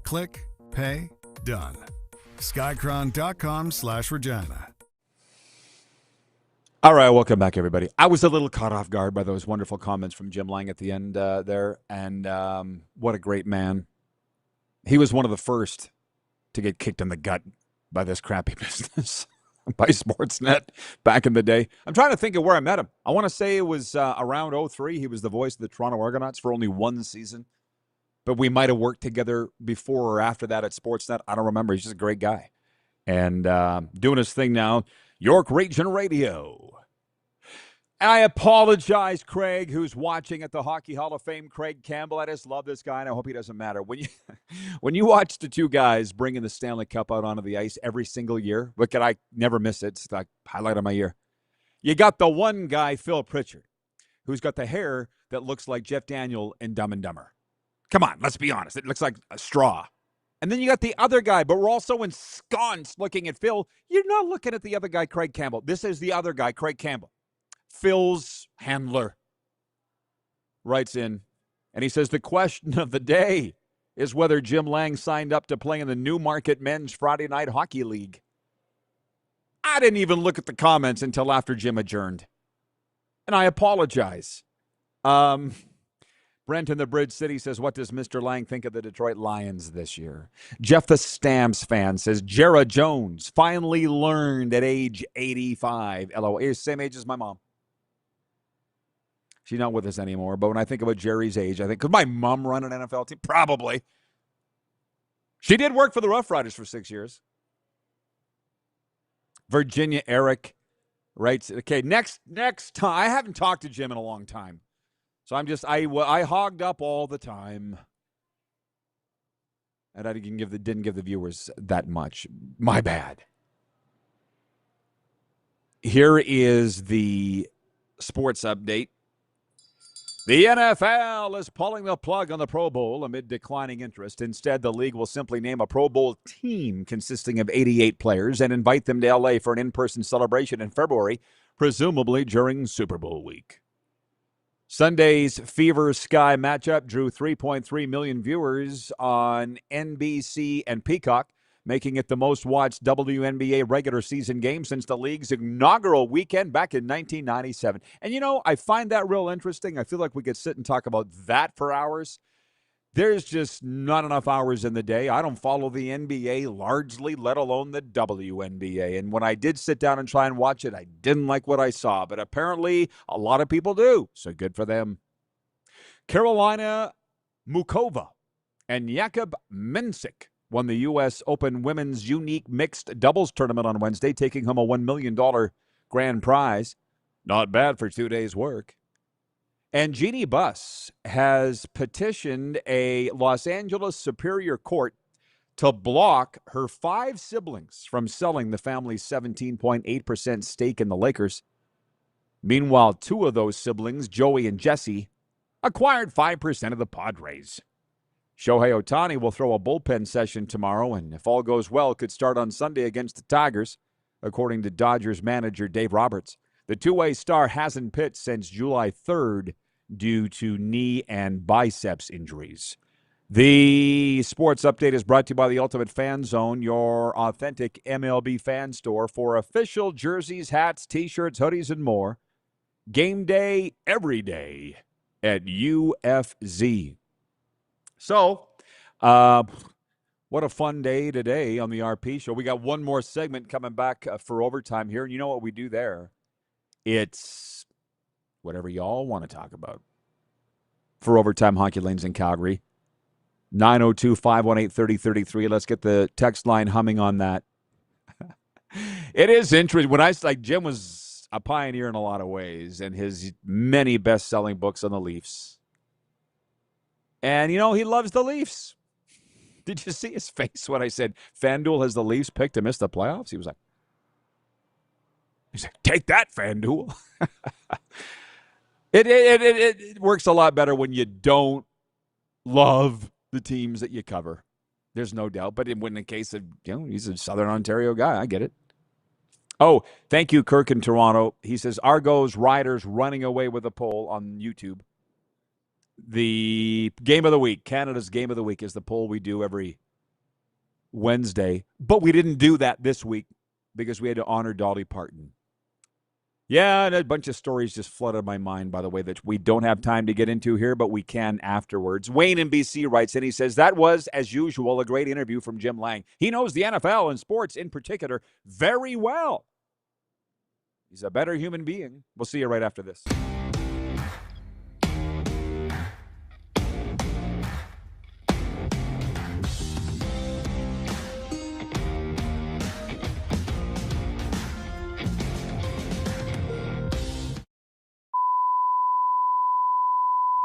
Click, pay, done. Skycron.com/Regina. All right, welcome back, everybody. I was a little caught off guard by those wonderful comments from Jim Lang at the end there, and what a great man. He was one of the first to get kicked in the gut by this crappy business, by Sportsnet back in the day. I'm trying to think of where I met him. I want to say it was around 03. He was the voice of the Toronto Argonauts for only one season, but we might have worked together before or after that at Sportsnet. I don't remember. He's just a great guy. And doing his thing now, York Region Radio. I apologize, Craig, who's watching at the Hockey Hall of Fame. Craig Campbell, I just love this guy, and I hope he doesn't matter. When you watch the two guys bringing the Stanley Cup out onto the ice every single year, look at I never miss it. It's like highlight of my year. You got the one guy, Phil Pritchard, who's got the hair that looks like Jeff Daniel in Dumb and Dumber. Come on, let's be honest. It looks like a straw. And then you got the other guy, but we're also ensconced looking at Phil. You're not looking at the other guy, Craig Campbell. This is the other guy, Craig Campbell. Phil's handler writes in, and he says, the question of the day is whether Jim Lang signed up to play in the Newmarket Men's Friday Night Hockey League. I didn't even look at the comments until after Jim adjourned. And I apologize. Brent in the Bridge City says, what does Mr. Lang think of the Detroit Lions this year? Jeff the Stamps fan says, Jara Jones finally learned at age 85. LOL. Same age as my mom. She's not with us anymore. But when I think about Jerry's age, I think, could my mom run an NFL team? Probably. She did work for the Rough Riders for 6 years. Virginia Eric writes, okay, next time. I haven't talked to Jim in a long time. So I'm just, I hogged up all the time. And I didn't give the viewers that much. My bad. Here is the sports update. The NFL is pulling the plug on the Pro Bowl amid declining interest. Instead, the league will simply name a Pro Bowl team consisting of 88 players and invite them to L.A. for an in-person celebration in February, presumably during Super Bowl week. Sunday's Fever Sky matchup drew 3.3 million viewers on NBC and Peacock, making it the most-watched WNBA regular season game since the league's inaugural weekend back in 1997. And, I find that real interesting. I feel like we could sit and talk about that for hours. There's just not enough hours in the day. I don't follow the NBA largely, let alone the WNBA. And when I did sit down and try and watch it, I didn't like what I saw. But apparently, a lot of people do. So good for them. Carolina Mukova and Jakub Mensik won the U.S. Open Women's Unique Mixed Doubles Tournament on Wednesday, taking home a $1 million grand prize. Not bad for 2 days' work. And Jeannie Buss has petitioned a Los Angeles Superior Court to block her 5 siblings from selling the family's 17.8% stake in the Lakers. Meanwhile, 2 of those siblings, Joey and Jesse, acquired 5% of the Padres. Shohei Ohtani will throw a bullpen session tomorrow, and if all goes well, could start on Sunday against the Tigers, according to Dodgers manager Dave Roberts. The two-way star hasn't pitched since July 3rd due to knee and biceps injuries. The sports update is brought to you by the Ultimate Fan Zone, your authentic MLB fan store for official jerseys, hats, T-shirts, hoodies, and more. Game day every day at UFZ. So, what a fun day today on the RP show. We got one more segment coming back for overtime here. And you know what we do there? It's whatever y'all want to talk about. For Overtime Hockey Lanes in Calgary, 902-518-3033. Let's get the text line humming on that. It is interesting. When Jim was a pioneer in a lot of ways, and his many best-selling books on the Leafs. And, he loves the Leafs. Did you see his face when I said FanDuel has the Leafs picked to miss the playoffs? He's like, take that, FanDuel. It works a lot better when you don't love the teams that you cover. There's no doubt. But in the case of, he's a Southern Ontario guy. I get it. Oh, thank you, Kirk in Toronto. He says, Argos Riders running away with a poll on YouTube. The game of the week, Canada's game of the week, is the poll we do every Wednesday. But we didn't do that this week because we had to honor Dolly Parton. Yeah, and a bunch of stories just flooded my mind, by the way, that we don't have time to get into here, but we can afterwards. Wayne in BC writes in, he says, that was, as usual, a great interview from Jim Lang. He knows the NFL and sports in particular very well. He's a better human being. We'll see you right after this.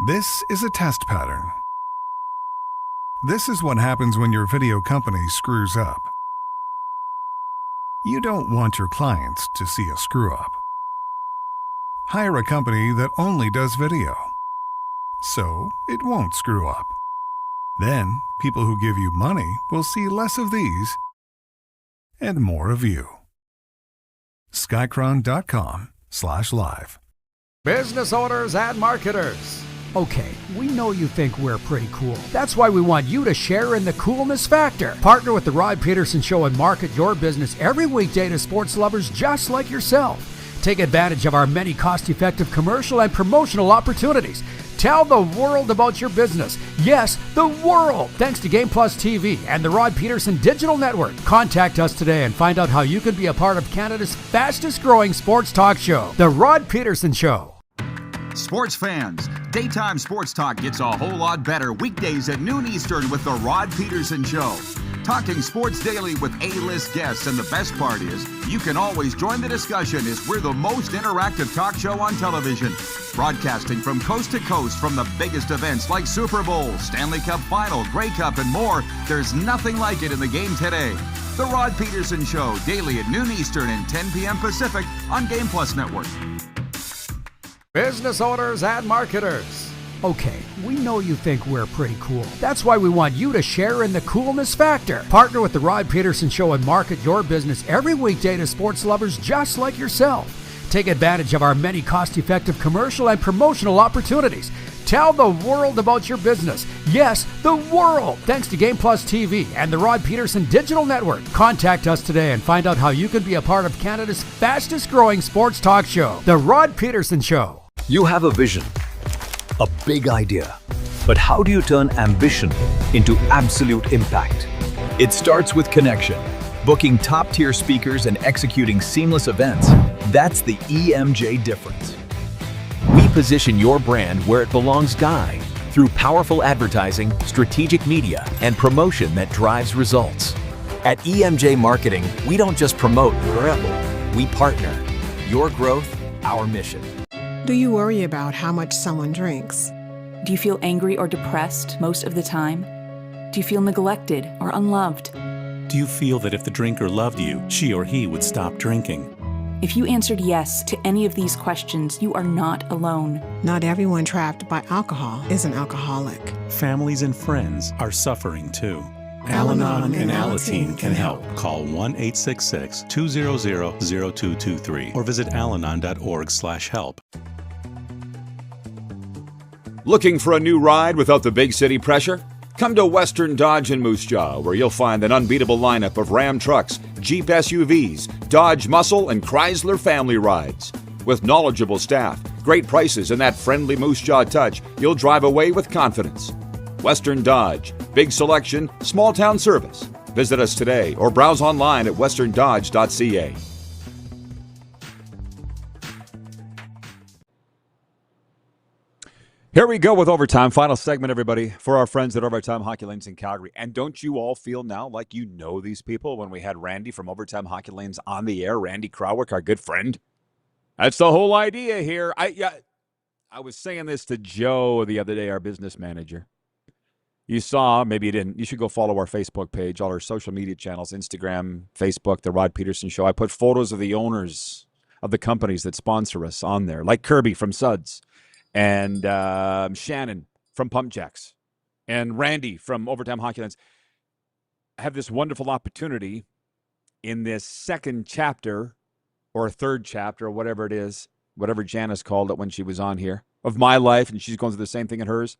This is a test pattern. This is what happens when your video company screws up. You don't want your clients to see a screw-up. Hire a company that only does video, so it won't screw up. Then, people who give you money will see less of these and more of you. Skycron.com/live. Business owners and marketers. Okay, we know you think we're pretty cool. That's why we want you to share in the coolness factor. Partner with the Rod Pedersen Show and market your business every weekday to sports lovers just like yourself. Take advantage of our many cost-effective commercial and promotional opportunities. Tell the world about your business. Yes, the world. Thanks to Game Plus TV and the Rod Pedersen Digital Network. Contact us today and find out how you can be a part of Canada's fastest-growing sports talk show, The Rod Pedersen Show. Sports fans, daytime sports talk gets a whole lot better weekdays at noon Eastern with The Rod Pedersen Show. Talking sports daily with A-list guests, and the best part is, you can always join the discussion as we're the most interactive talk show on television. Broadcasting from coast to coast from the biggest events like Super Bowl, Stanley Cup Final, Grey Cup, and more, there's nothing like it in the game today. The Rod Pedersen Show, daily at noon Eastern and 10 p.m. Pacific on Game Plus Network. Business owners and marketers. Okay, we know you think we're pretty cool. That's why we want you to share in the coolness factor. Partner with the Rod Pedersen Show and market your business every weekday to sports lovers just like yourself. Take advantage of our many cost-effective commercial and promotional opportunities. Tell the world about your business. Yes, the world. Thanks to Game Plus TV and the Rod Pedersen Digital Network. Contact us today and find out how you can be a part of Canada's fastest-growing sports talk show, The Rod Pedersen Show. You have a vision, a big idea. But how do you turn ambition into absolute impact? It starts with connection. Booking top-tier speakers and executing seamless events. That's the EMJ difference. We position your brand where it belongs, Guy, through powerful advertising, strategic media, and promotion that drives results. At EMJ Marketing, we don't just promote, we partner. Your growth, our mission. Do you worry about how much someone drinks? Do you feel angry or depressed most of the time? Do you feel neglected or unloved? Do you feel that if the drinker loved you, she or he would stop drinking? If you answered yes to any of these questions, you are not alone. Not everyone trapped by alcohol is an alcoholic. Families and friends are suffering too. Al-Anon and Alateen can help. Call 1-866-200-0223 or visit alanon.org/help. Looking for a new ride without the big city pressure? Come to Western Dodge in Moose Jaw, where you'll find an unbeatable lineup of Ram trucks, Jeep SUVs, Dodge Muscle, and Chrysler family rides. With knowledgeable staff, great prices, and that friendly Moose Jaw touch, you'll drive away with confidence. Western Dodge. Big selection, small town service. Visit us today or browse online at westerndodge.ca. Here we go with Overtime. Final segment, everybody, for our friends at Overtime Hockey Lanes in Calgary. And don't you all feel now like you know these people when we had Randy from Overtime Hockey Lanes on the air, Randy Krawick, our good friend? That's the whole idea here. I was saying this to Joe the other day, our business manager. You saw, maybe you didn't, you should go follow our Facebook page, all our social media channels, Instagram, Facebook, The Rod Pedersen Show. I put photos of the owners of the companies that sponsor us on there, like Kirby from Suds, and Shannon from PumpJacks, and Randy from Overtime Hockey Lanes. I have this wonderful opportunity in this second chapter, or third chapter, or whatever it is, whatever Janice called it when she was on here, of my life, and she's going through the same thing in hers.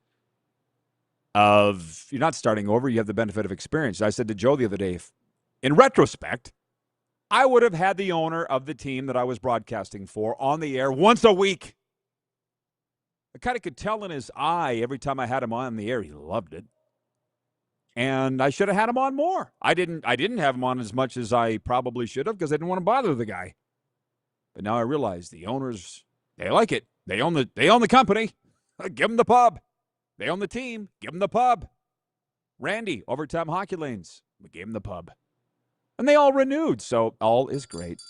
Of you're not starting over, you have the benefit of experience. I said to Joe the other day, in retrospect, I would have had the owner of the team that I was broadcasting for on the air once a week. I kind of could tell in his eye every time I had him on the air, he loved it. And I should have had him on more. I didn't have him on as much as I probably should have because I didn't want to bother the guy. But now I realize the owners, they like it. They own the company. Give them the pub. They own the team. Give them the pub. Randy, Overtime Hockey Lanes. We gave him the pub. And they all renewed, so all is great.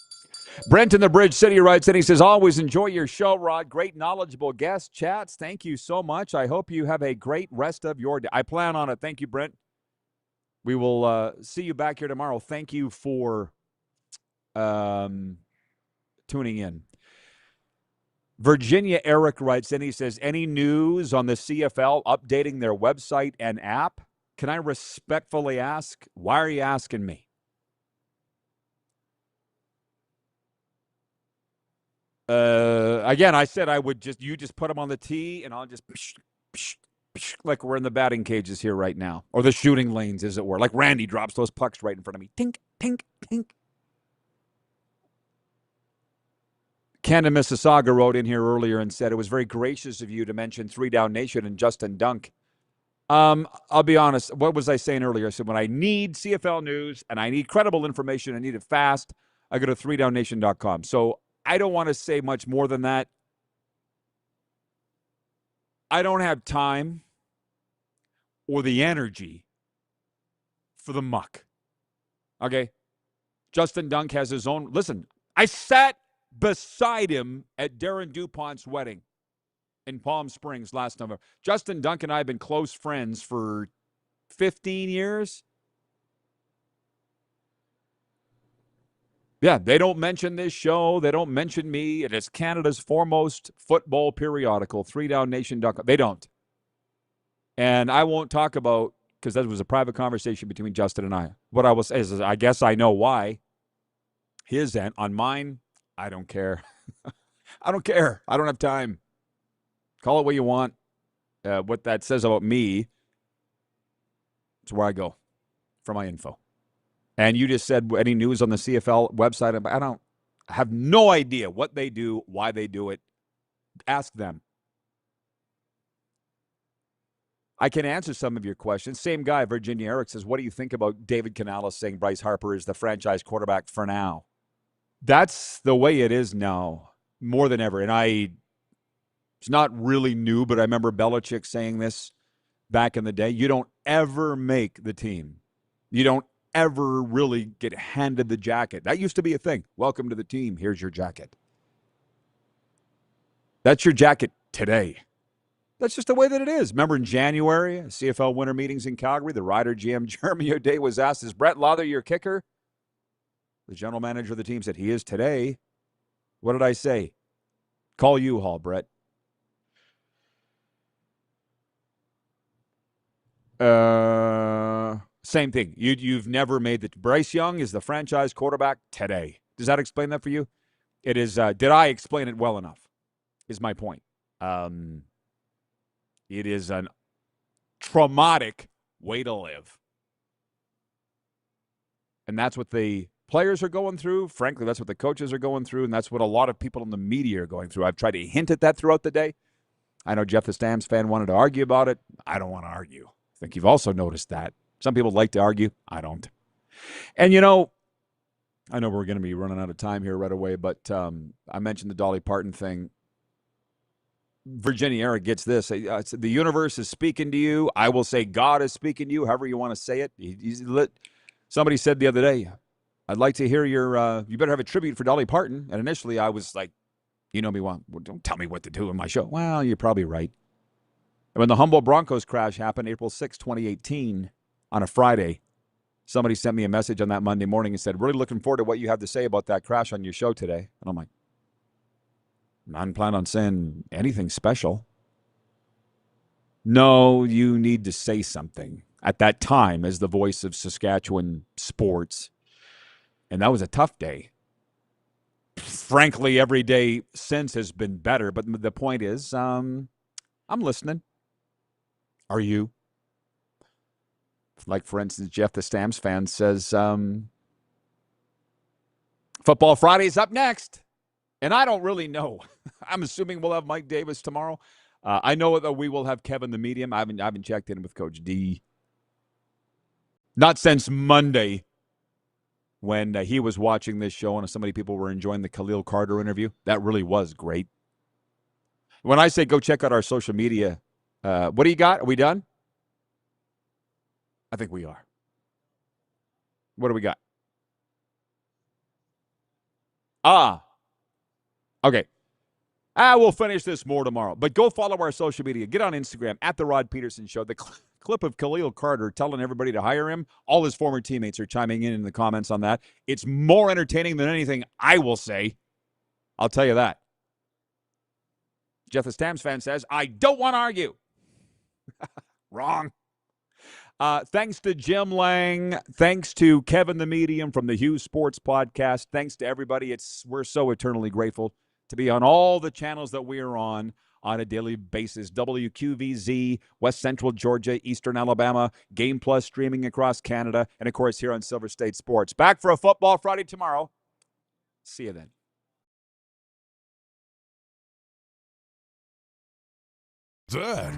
Brent in the Bridge City writes in, he says, always enjoy your show, Rod. Great, knowledgeable guest chats. Thank you so much. I hope you have a great rest of your day. I plan on it. Thank you, Brent. We will see you back here tomorrow. Thank you for tuning in. Virginia Eric writes in, he says, any news on the CFL updating their website and app? Can I respectfully ask, why are you asking me? Again, I said I would you just put them on the tee and I'll just like we're in the batting cages here right now. Or the shooting lanes, as it were. Like Randy drops those pucks right in front of me. Tink, tink, tink. Ken in Mississauga wrote in here earlier and said, it was very gracious of you to mention 3 Down Nation and Justin Dunk. I'll be honest. What was I saying earlier? I said, when I need CFL news and I need credible information, I need it fast, I go to 3downnation.com. So I don't want to say much more than that. I don't have time or the energy for the muck. Okay? Justin Dunk has his own. Listen, I sat beside him at Darren DuPont's wedding in Palm Springs last November. Justin Dunk and I have been close friends for 15 years. Yeah, they don't mention this show. They don't mention me. It is Canada's foremost football periodical, 3downnation.com. They don't. And I won't talk about, because that was a private conversation between Justin and I. What I will say is I guess I know why. His end. On mine, I don't care. I don't care. I don't have time. Call it what you want. What that says about me, it's where I go for my info. And you just said any news on the CFL website. I have no idea what they do, why they do it. Ask them. I can answer some of your questions. Same guy, Virginia Eric, says, what do you think about David Canales saying Bryce Harper is the franchise quarterback for now? That's the way it is now, more than ever. And it's not really new, but I remember Belichick saying this back in the day. You don't ever make the team. You don't ever really get handed the jacket. That used to be a thing. Welcome to the team. Here's your jacket. That's your jacket today. That's just the way that it is. Remember in January, CFL winter meetings in Calgary, the Rider GM Jeremy O'Day was asked, is Brett Lather your kicker? The general manager of the team said, he is today. What did I say? Call U-Haul, Brett. Same thing. You've never made the... Bryce Young is the franchise quarterback today. Does that explain that for you? It is... did I explain it well enough? Is my point. It is a traumatic way to live. And that's what the players are going through. Frankly, that's what the coaches are going through, and that's what a lot of people in the media are going through. I've tried to hint at that throughout the day. I know Jeff the Stamps fan wanted to argue about it. I don't want to argue. I think you've also noticed that. Some people like to argue. I don't. And, I know we're going to be running out of time here right away, but I mentioned the Dolly Parton thing. Virginia Eric gets this. The universe is speaking to you. I will say God is speaking to you, however you want to say it. Somebody said the other day, I'd like to hear you better have a tribute for Dolly Parton. And initially I was like, me, well, don't tell me what to do in my show. Well, you're probably right. And when the Humboldt Broncos crash happened, April 6, 2018, on a Friday, somebody sent me a message on that Monday morning and said, really looking forward to what you have to say about that crash on your show today. And I'm like, I didn't plan on saying anything special. No, you need to say something at that time as the voice of Saskatchewan sports. And that was a tough day. Frankly, every day since has been better. But the point is, I'm listening. Are you? Like, for instance, Jeff the Stamps fan says, Football Friday's up next. And I don't really know. I'm assuming we'll have Mike Davis tomorrow. I know that we will have Kevin the Medium. I haven't checked in with Coach D. Not since Monday when he was watching this show and so many people were enjoying the Khalil Carter interview. That really was great. When I say go check out our social media, what do you got? Are we done? I think we are. What do we got? Okay. We'll finish this more tomorrow. But go follow our social media. Get on Instagram, at The Rod Pedersen Show. The clip of Khalil Carter telling everybody to hire him. All his former teammates are chiming in the comments on that. It's more entertaining than anything I will say. I'll tell you that. Jeff the Stamps fan says, I don't want to argue. Wrong. Thanks to Jim Lang. Thanks to Kevin the Medium from the Hughes Sports Podcast. Thanks to everybody. We're so eternally grateful to be on all the channels that we are on a daily basis. WQVZ, West Central Georgia, Eastern Alabama, Game Plus streaming across Canada, and, of course, here on Silver State Sports. Back for a Football Friday tomorrow. See you then. That